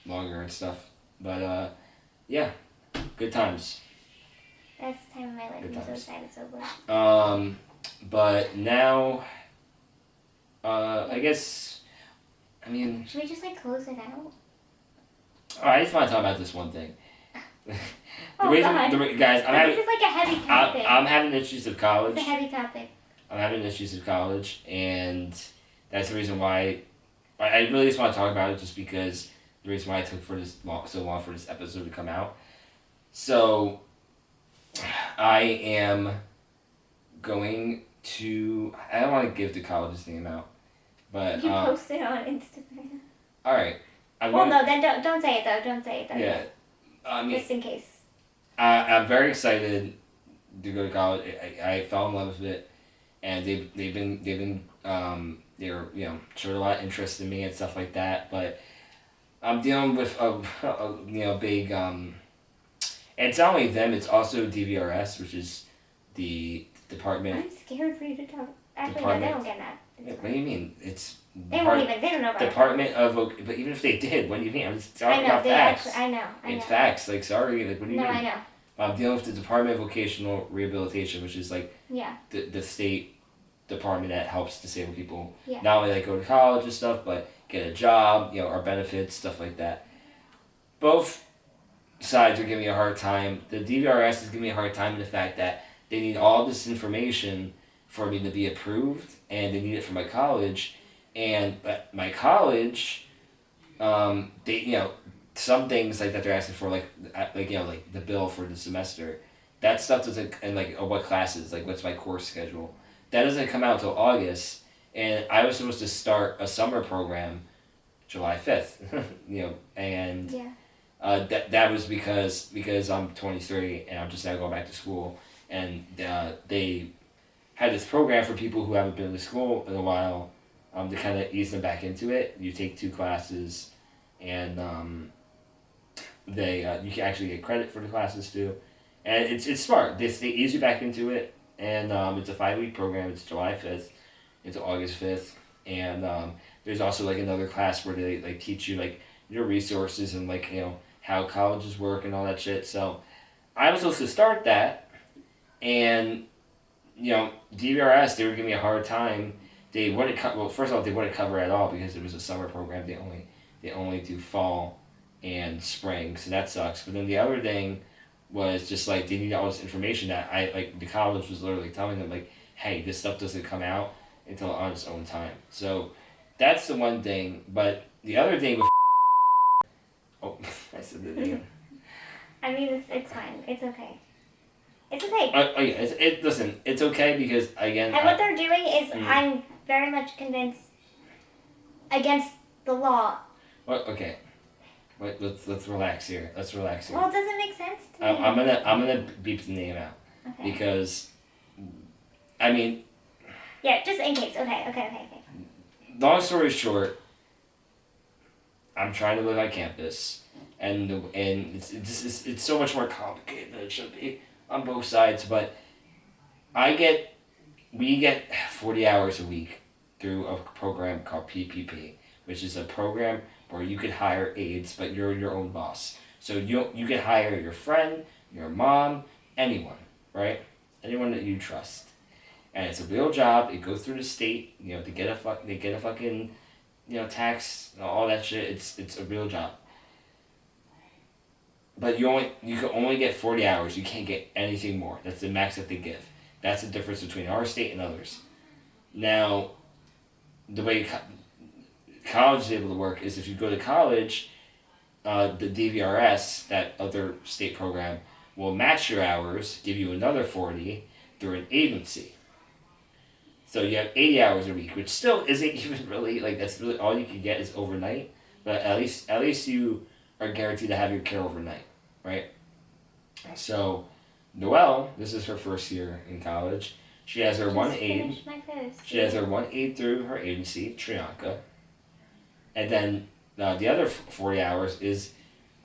longer and stuff. But, yeah. Good times. Best time of my life. I'm so excited, so good. But now, I guess, should we just close it out? I just want to talk about this one thing. Guys, this is a heavy topic. I'm having issues with college. It's a heavy topic. I'm having issues with college, and that's the reason why I really just want to talk about it, just because the reason why it took so long for this episode to come out. So, I am going to... I don't want to give the college's name out, but... You post it on Instagram. Alright. Then don't say it, though. Don't say it, though. Yeah. Just in case. I'm very excited to go to college. I fell in love with it, and they're showed a lot of interest in me and stuff like that, but I'm dealing with a big... And it's not only them, it's also DVRS, which is the department... I'm scared for you to talk. Actually, no, they don't get that. What do you mean? It's... They don't know about Department of... But even if they did, what do you mean? I'm just talking about facts. I know. It's facts. Sorry. What do you mean? No, I know. dealing with the Department of Vocational Rehabilitation, which is like Yeah. the state department that helps disabled people Yeah. not only like go to college and stuff, but get a job, our benefits, stuff like that. Both sides are giving me a hard time. The DVRS is giving me a hard time in the fact that they need all this information for me to be approved, and they need it for my college, but my college, they some things like that they're asking for, like the bill for the semester, that stuff doesn't, and what classes, like what's my course schedule, that doesn't come out until August, and I was supposed to start a summer program July 5th, and Yeah. that was because I'm 23 and I'm just now going back to school, and they had this program for people who haven't been to school in a while, to kind of ease them back into it. You take 2 classes, and you can actually get credit for the classes too, and it's smart. They ease you back into it, and it's a 5-week program. It's July 5th into August 5th, and there's also like another class where they like teach you like your resources and how colleges work and all that shit. So I was supposed to start that, and DVRS, they were giving me a hard time. They wouldn't first of all, they wouldn't cover at all because it was a summer program. They only do fall and spring, so that sucks. But then the other thing was just like they need all this information that the college was literally telling them like, hey, this stuff doesn't come out until on its own time. So that's the one thing. But the other thing with I said the name. I mean, it's fine. It's okay. It's okay. Listen, it's okay because again. And what they're doing is, Mm. I'm very much convinced against the law. Well, okay. Wait, let's relax here. Let's relax here. Well, it doesn't make sense to me. I'm gonna beep the name out Okay. because, I mean. Yeah, just in case. Okay. Long story short, I'm trying to live on campus, and it's so much more complicated than it should be on both sides. But we get 40 hours a week through a program called PPP, which is a program where you could hire aides, but you're your own boss. So you could hire your friend, your mom, anyone, right? Anyone that you trust. And it's a real job. It goes through the state, to get a fucking, tax, all that shit. It's a real job. But you can only get 40 hours. You can't get anything more. That's the max that they give. That's the difference between our state and others. Now, the way college is able to work is if you go to college, the DVRS, that other state program, will match your hours, give you another 40 through an agency. So you have 80 hours a week, which still isn't even really, that's really all you can get is overnight. But at least you are guaranteed to have your care overnight, right? So Noelle, this is her first year in college. She has her one aide. She has her one aide through her agency, Trianka. And then the other 40 hours is,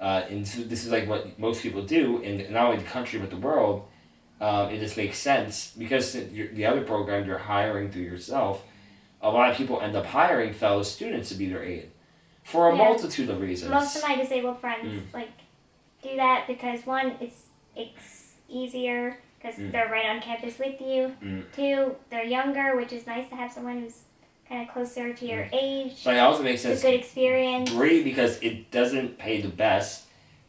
and this is like what most people do in not only the country but the world. It just makes sense because the other program you're hiring through yourself, a lot of people end up hiring fellow students to be their aide for a multitude of reasons. Most of my disabled friends do that because one, it's easier because they're right on campus with you. 2, they're younger, which is nice to have someone who's kind of closer to your age. But it also makes sense. It's a good experience. 3, because it doesn't pay the best.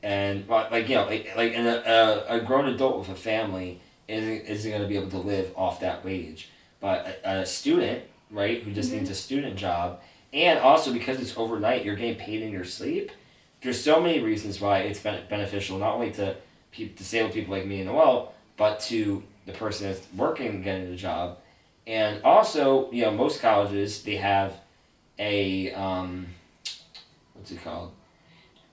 And a grown adult with a family isn't going to be able to live off that wage, but a student, right, who just needs a student job, and also because it's overnight, you're getting paid in your sleep. There's so many reasons why it's beneficial, not only to disabled people like me and Noelle, but to the person that's working and getting the job, and also most colleges they have a what's it called?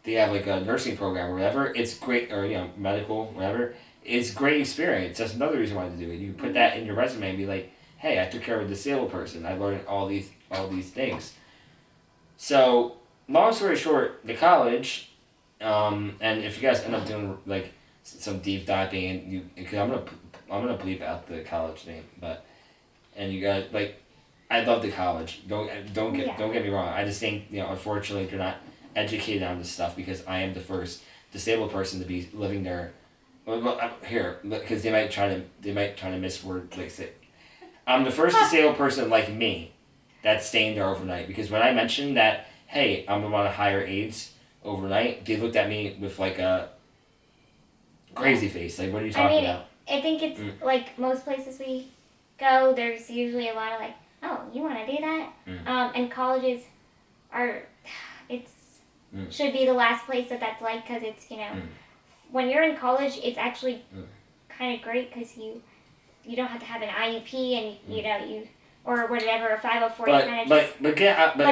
They have like a nursing program or whatever. It's great, or medical, whatever. It's great experience. That's another reason why to do it. You can put that in your resume and be like, hey, I took care of a disabled person. I learned all these things. So long story short, the college, and if you guys end up doing like some deep diving, and cause I'm gonna bleep out the college name, and you guys I love the college. Don't get me wrong. I just think unfortunately they're not educated on this stuff because I am the first disabled person to be living there here, because they might try to misword like say, I'm the first disabled person like me that's staying there overnight, because when I mentioned that, hey, I'm gonna want to hire aides overnight, they looked at me with like a crazy face, like, what are you talking about? I think it's like most places we go, there's usually a lot of like, oh, you want to do that? And colleges are, it's should be the last place that's like, because it's, when you're in college, it's actually kind of great because you don't have to have an IUP and you or whatever, a 504. But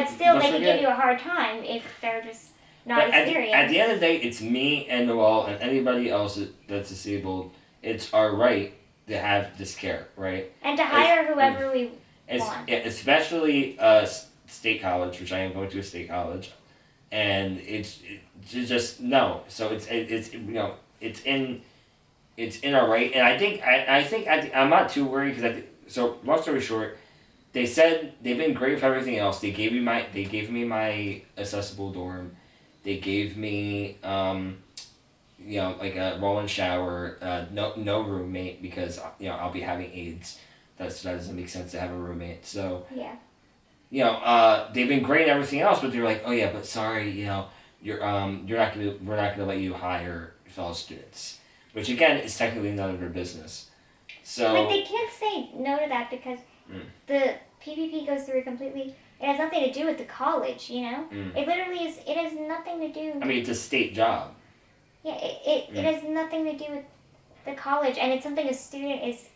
still, they can give you a hard time if they're just not experienced. At the end of the day, it's me and the law and anybody else that's disabled. It's our right to have this care, right? And to hire whoever we want. Especially state college, which I am going to a state college, and it's just no. So it's in our right, and I think I'm not too worried because so long story short, they said they've been great with everything else. They gave me my accessible dorm. They gave me like a roll-in shower, no roommate because I'll be having AIDS. That doesn't make sense to have a roommate. So they've been great at everything else, but they're like, oh yeah, but sorry, we're not gonna let you hire fellow students, which again is technically none of their business. So like they can't say no to that because the PPP goes through completely. It has nothing to do with the college, It literally is. It has nothing to do. I mean, it's a state job. Yeah, it has nothing to do with the college, and it's something a student is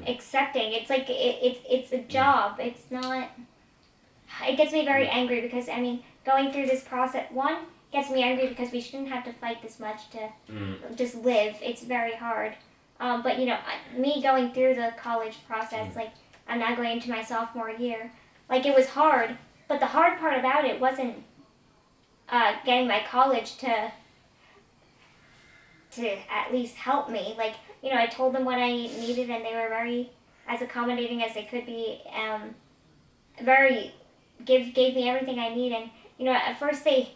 accepting. It's like it's a job. It's not. It gets me very angry because going through this process gets me angry because we shouldn't have to fight this much to just live. It's very hard. But me going through the college process, like I'm now going into my sophomore year. Like, it was hard, but the hard part about it wasn't getting my college to at least help me. Like, I told them what I needed, and they were very, as accommodating as they could be, gave me everything I need. And, at first they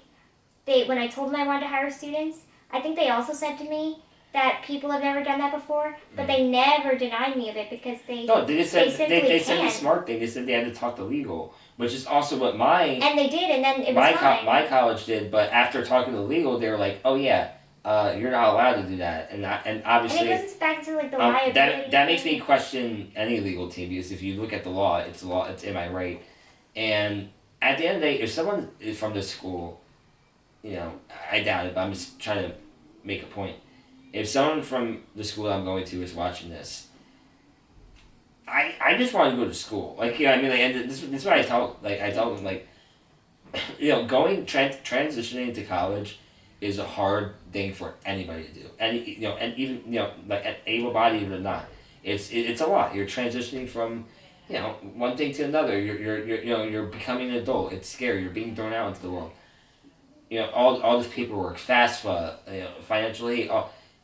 when I told them I wanted to hire students, I think they also said to me that people have never done that before, but they never denied me of it because they said the smart thing. They said they had to talk to legal, which is also what and they did, and then it was fine. My college did, but after talking to legal, they were like, oh yeah, you're not allowed to do that, and obviously. And it goes back to like the liability. That makes me question any legal team because if you look at the law, it's am I right? And at the end of the day, if someone is from this school, I doubt it, but I'm just trying to make a point. If someone from the school I'm going to is watching this, I just want to go to school. Like, and this is what I tell them, like, transitioning to college is a hard thing for anybody to do. And even, like, able-bodied or not. It's a lot. You're transitioning from, one thing to another. You're becoming an adult. It's scary. You're being thrown out into the world. All this paperwork, FAFSA, financially,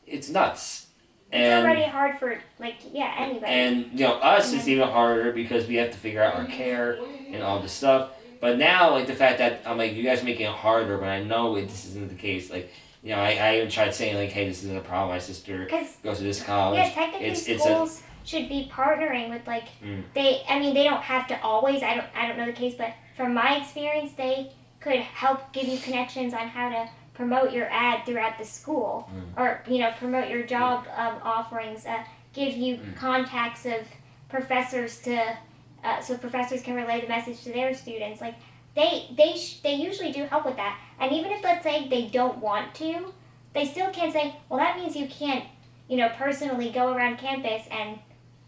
it's nuts. It's already hard for anybody. And us is even harder because we have to figure out our care and all this stuff. But now, like, the fact that I'm like, you guys are making it harder, but I know this isn't the case. Like, I even tried saying like, hey, this isn't a problem. My sister goes to this college. Yeah, technically schools should be partnering with they don't have to always. I don't know the case, but from my experience, they could help give you connections on how to promote your ad throughout the school, or promote your job offerings. Give you contacts of professors so professors can relay the message to their students. Like they usually do help with that. And even if let's say they don't want to, they still can't say, well, that means you can't personally go around campus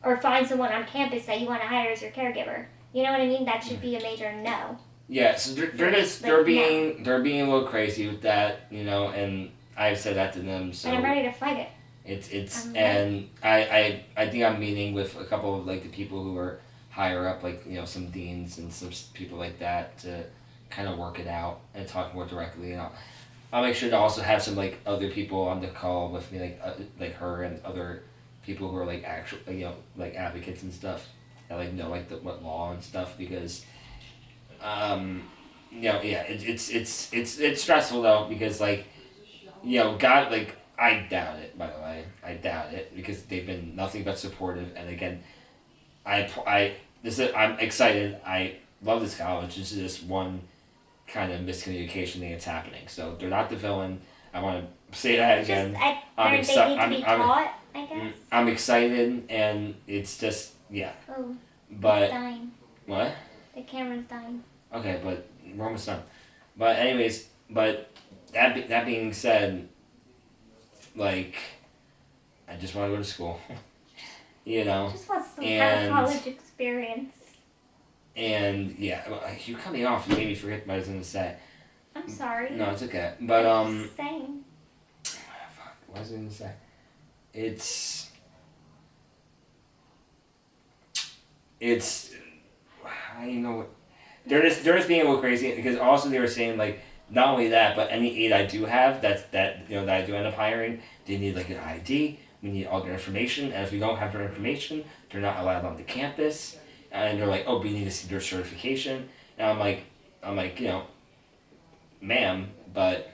or find someone on campus that you want to hire as your caregiver. You know what I mean? That should be a major no. Yeah, so they're being a little crazy with that, and I've said that to them. So and I'm ready to fight it. And I think I'm meeting with a couple of like the people who are higher up, like some deans and some people like that to kind of work it out and talk more directly. I'll make sure to also have some like other people on the call with me, like her and other people who are like actual like advocates and stuff that like know like what law and stuff because. It's stressful though because God, like I doubt it. By the way, I doubt it because they've been nothing but supportive. And again, I'm excited. I love this college. This is just one kind of miscommunication thing that's happening. So they're not the villain. I want to say that again. They need to be taught, I guess. I'm excited, and it's just Oh, but it's dying. What? The camera's dying. Okay, but we're almost done. But anyways, that being said, like, I just want to go to school. You know. Just want some kind of college experience. And yeah, you cut me off. You made me forget what I was gonna say. I'm sorry. No, it's okay. But I'm just saying. Fuck, what was I gonna say? It's I don't even know what they're just being a little crazy because also they were saying like not only that but any aide I do have that I do end up hiring, they need like an ID. We need all their information, and if we don't have their information, they're not allowed on the campus. And they're like, oh, we need to see their certification. And I'm like, ma'am, but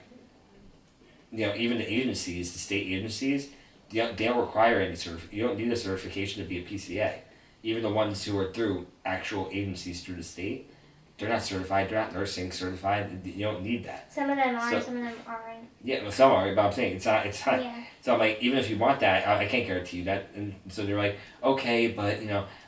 even the agencies, the state agencies, they don't require any you don't need a certification to be a PCA. Even the ones who are through actual agencies through the state, they're not certified. They're not nursing certified. You don't need that. Some of them are. Some of them aren't. Yeah, well, some are. But I'm saying it's not. Yeah. So I'm like, even if you want that, I can't guarantee you that. And so they're like, okay, but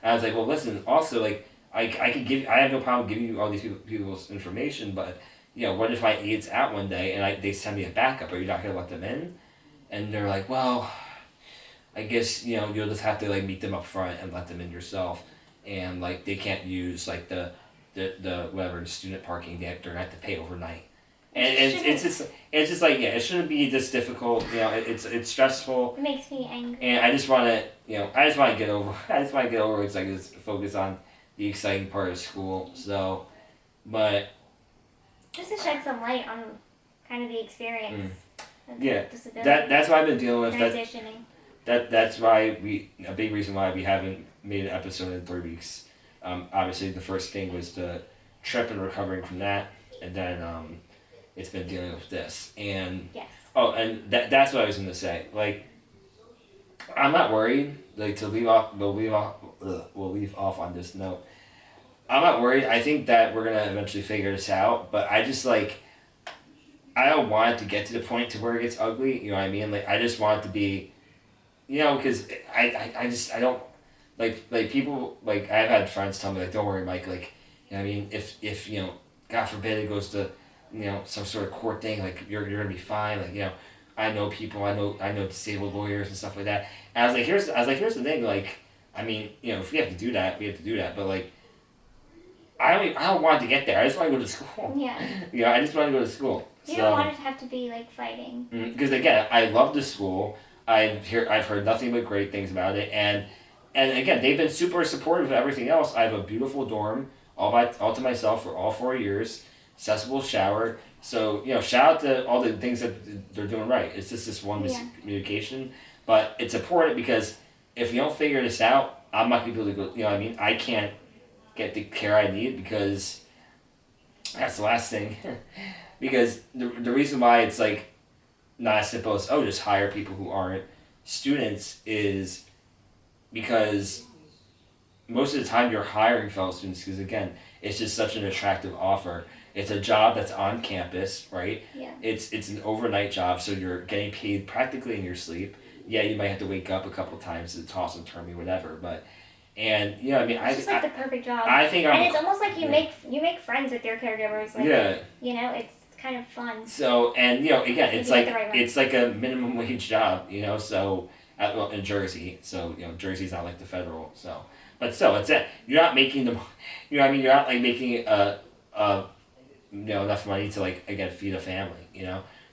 I was like, well, listen. Also, like, I have no problem giving you all these people's information, but what if my aide's out one day and they send me a backup? Are you not gonna let them in? And they're like, well, I guess you'll just have to like meet them up front and let them in yourself, and like they can't use like the whatever the student parking they're gonna have to pay overnight. And it's just like it shouldn't be this difficult. It's stressful. It makes me angry. And I just want to get over. It's like just focus on the exciting part of school. So, but just to shed some light on kind of the experience. Of disability. That's why I've been dealing with transitioning. That's why a big reason why we haven't made an episode in 3 weeks. Obviously the first thing was the trip and recovering from that, and then it's been dealing with this. And yes. Oh, and that's what I was gonna say. Like, I'm not worried. Like we'll leave off on this note. I'm not worried. I think that we're gonna eventually figure this out. But I just like, I don't want it to get to the point to where it gets ugly. You know what I mean? Like I just want it to be, because I don't like people like I've had friends tell me like, don't worry, Mike. Like, I mean, if God forbid it goes to some sort of court thing, like you're gonna be fine. Like I know people, I know disabled lawyers and stuff like that. And I was like, here's the thing. Like, I mean, if we have to do that, we have to do that. But like, I don't want to get there. I just want to go to school. Yeah. I just want to go to school. You don't want it to have to be like fighting. Because again, I love the school. I've heard nothing but great things about it, and again, they've been super supportive of everything else. I have a beautiful dorm, all to myself for all 4 years, accessible shower. So shout out to all the things that they're doing right. It's just this one miscommunication, but it's important because if you don't figure this out, I'm not gonna be able to go. You know what I mean? I can't get the care I need because that's the last thing. Because the reason why it's like not as simple as just hire people who aren't students is because most of the time you're hiring fellow students because again it's just such an attractive offer. It's a job that's on campus, right? Yeah. It's an overnight job, so you're getting paid practically in your sleep. Yeah, you might have to wake up a couple times to toss and turn me, whatever. But I mean, it's just like the perfect job. I think and it's almost like you make friends with your caregivers. Like, it's kind of fun. So and again, it's like a minimum wage job. So in Jersey, so Jersey's not like the federal. So, but still, it's it. You're not making the, You're not like making enough money to like again feed a family.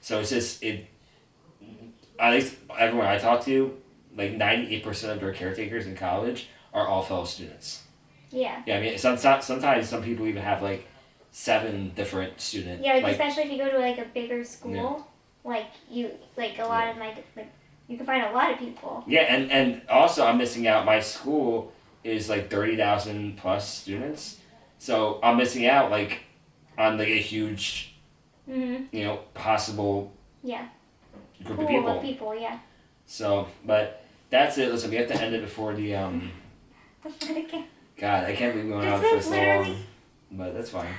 So it's just at least everyone I talk to, like 98% of their caretakers in college are all fellow students. Yeah. Yeah, I mean sometimes some people even have like 7 different students. Yeah, like especially if you go to like a bigger school, like you like a lot of my like you can find a lot of people. Yeah, and also I'm missing out. My school is like 30,000 plus students, so I'm missing out like on like a huge, possible. Yeah. group pool of people. Yeah. So, but that's it. Listen, we have to end it before the Before the game. God, I can't believe we went on This for is so literally- long. But that's fine.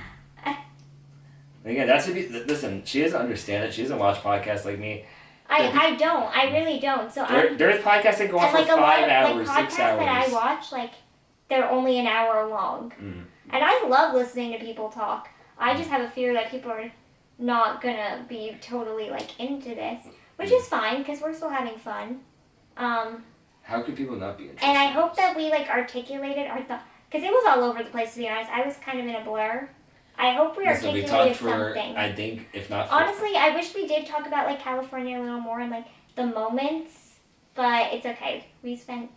Again, that's listen. She doesn't understand it. She doesn't watch podcasts like me. I don't. I really don't. So There's podcasts that go on and for like a lot 5 of hours, like 6 podcasts hours. that I watch, like they're only an hour long, and I love listening to people talk. I just have a fear that people are not gonna be totally like into this, which is fine because we're still having fun. How could people not be interested? And I hope that we like articulated our thought, because it was all over the place, to be honest. I was kind of in a blur. I hope we Listen, articulated we talked for, something. I think, if not for... Honestly, I wish we did talk about like California a little more and like the moments, but it's okay. We spent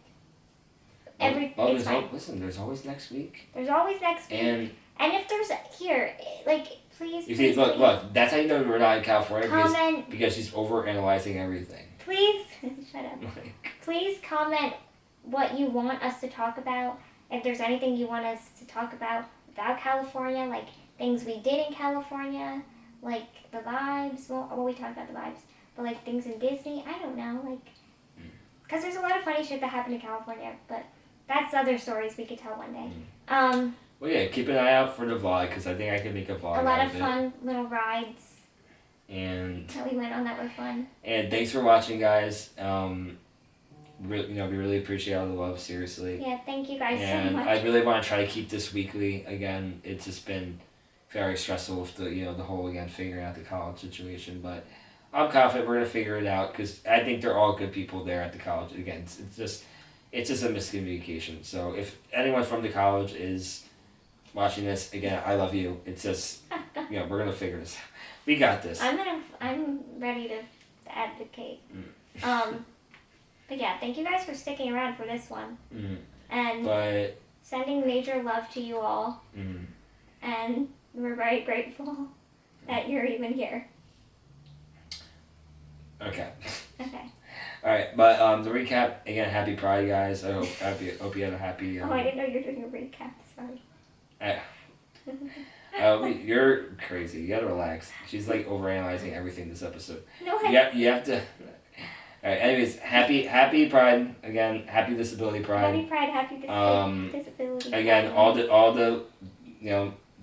it's fine. Listen, there's always next week. There's always next week. And if there's like please. you please, see, look, that's how you know we're not in California comment. because she's overanalyzing everything. Please shut up. Please comment what you want us to talk about. If there's anything you want us to talk about California, like things we did in California, like the vibes. Well, we talked about the vibes, but like things in Disney. I don't know, like because there's a lot of funny shit that happened in California, but that's other stories we could tell one day. Well, yeah, keep an eye out for the vlog because I think I can make a vlog. A lot out of fun little rides. And that we went on that were fun. And thanks for watching, guys. We really appreciate all the love, seriously. Yeah, thank you guys and so much. I really want to try to keep this weekly. Again, it's just been very stressful with the whole figuring out the college situation, but I'm confident we're gonna figure it out because I think they're all good people there at the college. Again, it's just a miscommunication. So if anyone from the college is watching this, again, I love you. It's just we're gonna figure this out. We got this. I'm ready to advocate. But yeah, thank you guys for sticking around for this one. And sending major love to you all. And we're very grateful that you're even here. Okay. Okay. All right, but the recap again. Happy Pride, guys. I hope you had a happy. I didn't know you were doing a recap. Sorry. You're crazy. You gotta relax. She's like overanalyzing everything this episode. No, you have to. All right. Anyways, happy Pride again. Happy Disability Pride. Happy Pride. Happy Disability. Again, all the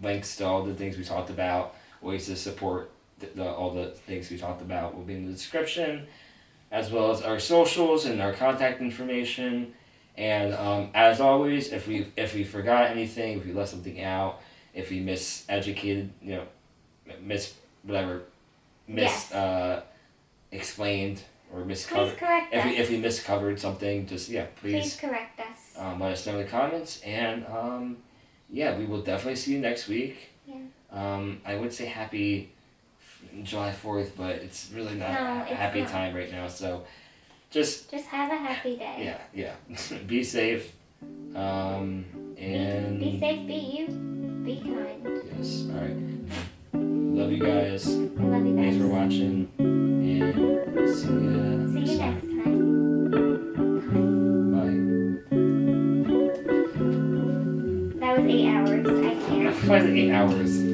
links to all the things we talked about, ways to support all the things we talked about will be in the description, as well as our socials and our contact information. And as always, if we forgot anything, if we left something out, if we miseducated, explained or miscovered. Please correct us. If we miscovered something, just please correct us. Let us know in the comments, and we will definitely see you next week. Yeah. I would say happy July 4th, but it's really not a happy time right now. So just have a happy day. Yeah. Be safe. And be safe. Be you. Be kind. Yes. All right. Love you guys. I love you guys. Thanks for watching. And see you next time. Bye. That was 8 hours. I can't. Why is it 8 hours?